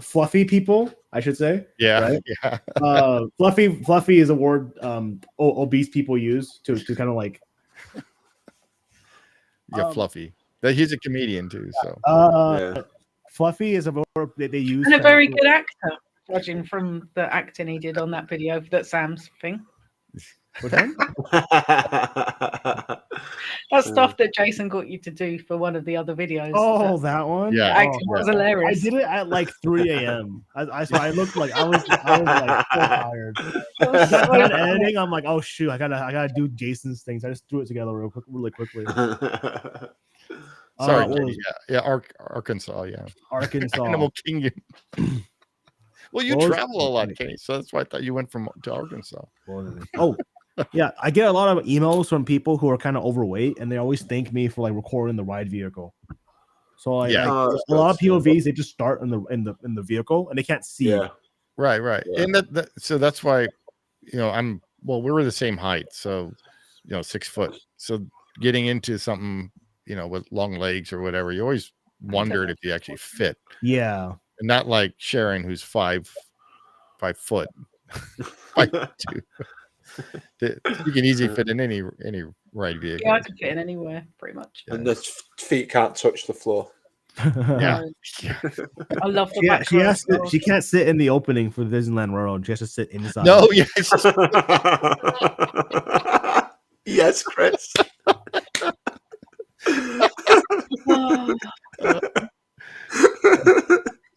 Speaker 7: fluffy people, I should say.
Speaker 1: Yeah,
Speaker 7: Right?
Speaker 1: yeah.
Speaker 7: Fluffy is a word obese people use to kind of like
Speaker 1: Yeah, Fluffy. He's a comedian too. So
Speaker 2: Yeah.
Speaker 7: Fluffy is a word that they use
Speaker 3: And a
Speaker 7: to-
Speaker 3: very good actor. judging from the acting he did on that video, that Sam's thing.
Speaker 7: Which one?
Speaker 3: That stuff that Jason got you to do for one of the other videos.
Speaker 7: Oh, that one.
Speaker 1: Yeah.
Speaker 3: The acting was
Speaker 7: I
Speaker 3: hilarious.
Speaker 7: did it at like 3 a.m. So I looked like I was like so tired. That editing, I'm like, oh shoot, I gotta do Jason's things. I just threw it together really quickly.
Speaker 1: Sorry,
Speaker 7: what was
Speaker 1: Katie. Arkansas. Yeah,
Speaker 7: Arkansas.
Speaker 1: Animal Kingdom. Well, you
Speaker 7: What was-
Speaker 1: travel a lot, Kenny, so that's why I thought you went to Arkansas.
Speaker 7: Oh, yeah, I get a lot of emails from people who are kind of overweight, and they always thank me for like recording the ride vehicle. So like,
Speaker 1: Yeah.
Speaker 7: a lot of POVs, they just start in the vehicle and they can't see.
Speaker 6: Yeah.
Speaker 1: Right.
Speaker 6: Yeah.
Speaker 1: And so that's why, we were the same height, so 6 foot. So getting into something, with long legs or whatever, you always wondered if you actually fit.
Speaker 7: Yeah.
Speaker 1: And not like Sharon, who's 5 foot, 5'2". You can easily fit in any ride vehicle.
Speaker 3: Yeah, I could fit in anywhere, pretty much.
Speaker 2: And the feet can't touch the floor.
Speaker 1: Yeah.
Speaker 3: I love the
Speaker 7: Yeah,
Speaker 3: back
Speaker 7: she
Speaker 3: row
Speaker 7: has
Speaker 3: as
Speaker 7: to,
Speaker 3: well.
Speaker 7: she can't sit in the opening for Disneyland World. She has to sit inside.
Speaker 1: No, yes.
Speaker 2: Yes, Chris.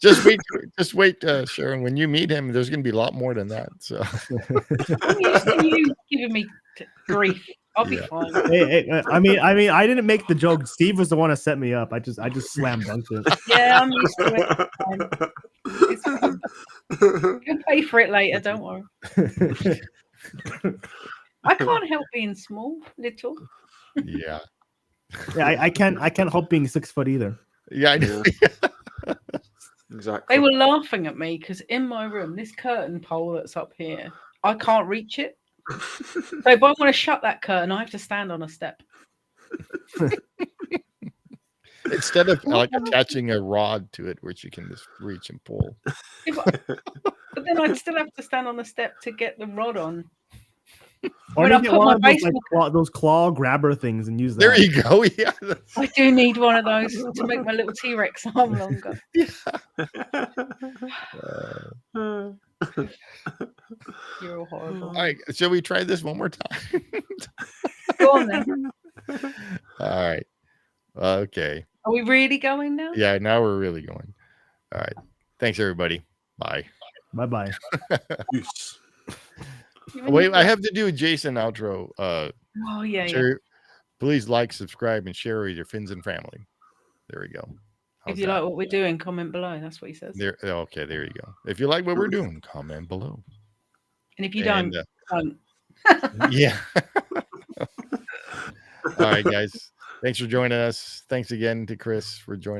Speaker 1: Just wait, Sharon. When you meet him, there's going to be a lot more than that. So
Speaker 3: I'm used to you giving me grief. I'll be
Speaker 1: Yeah.
Speaker 3: fine.
Speaker 7: Hey, I mean, I didn't make the joke. Steve was the one that set me up. I just slam dunked it.
Speaker 3: Yeah, I'm used to it. It's fine. You'll pay for it later, don't worry. I can't help being small, little.
Speaker 1: yeah,
Speaker 7: Yeah, I can't help being 6 foot either.
Speaker 1: yeah, I know.
Speaker 2: Exactly.
Speaker 3: They were laughing at me because in my room, this curtain pole that's up here, I can't reach it. So if I want to shut that curtain, I have to stand on a step.
Speaker 1: Instead of like attaching a rod to it, which you can just reach and pull.
Speaker 3: But then I'd still have to stand on the step to get the rod on.
Speaker 7: Or
Speaker 3: When
Speaker 7: you
Speaker 3: I
Speaker 7: get
Speaker 3: put
Speaker 7: one
Speaker 3: my
Speaker 7: of those,
Speaker 3: baseball
Speaker 7: those claw grabber things and use that.
Speaker 1: There you go. Yeah.
Speaker 3: I do need one of those to make my little T-Rex arm longer. You're all horrible.
Speaker 1: All right. Shall we try this one more time?
Speaker 3: Go on then.
Speaker 1: All right. Okay.
Speaker 3: Are we really going now?
Speaker 1: Yeah. Now we're really going. All right. Thanks, everybody. Bye.
Speaker 7: Bye.
Speaker 2: Yes.
Speaker 1: Wait, I have to do a Jason outro.
Speaker 3: Oh yeah.
Speaker 1: Share, please like, subscribe, and share with your friends and family. There we go.
Speaker 3: If
Speaker 1: How's
Speaker 3: you
Speaker 1: that?
Speaker 3: like what we're doing, comment below. That's what he says.
Speaker 1: There. Okay, there you go. If you like what we're doing, comment below.
Speaker 3: And if you
Speaker 1: And,
Speaker 3: don't.
Speaker 1: Yeah. All right, guys. Thanks for joining us. Thanks again to Chris for joining.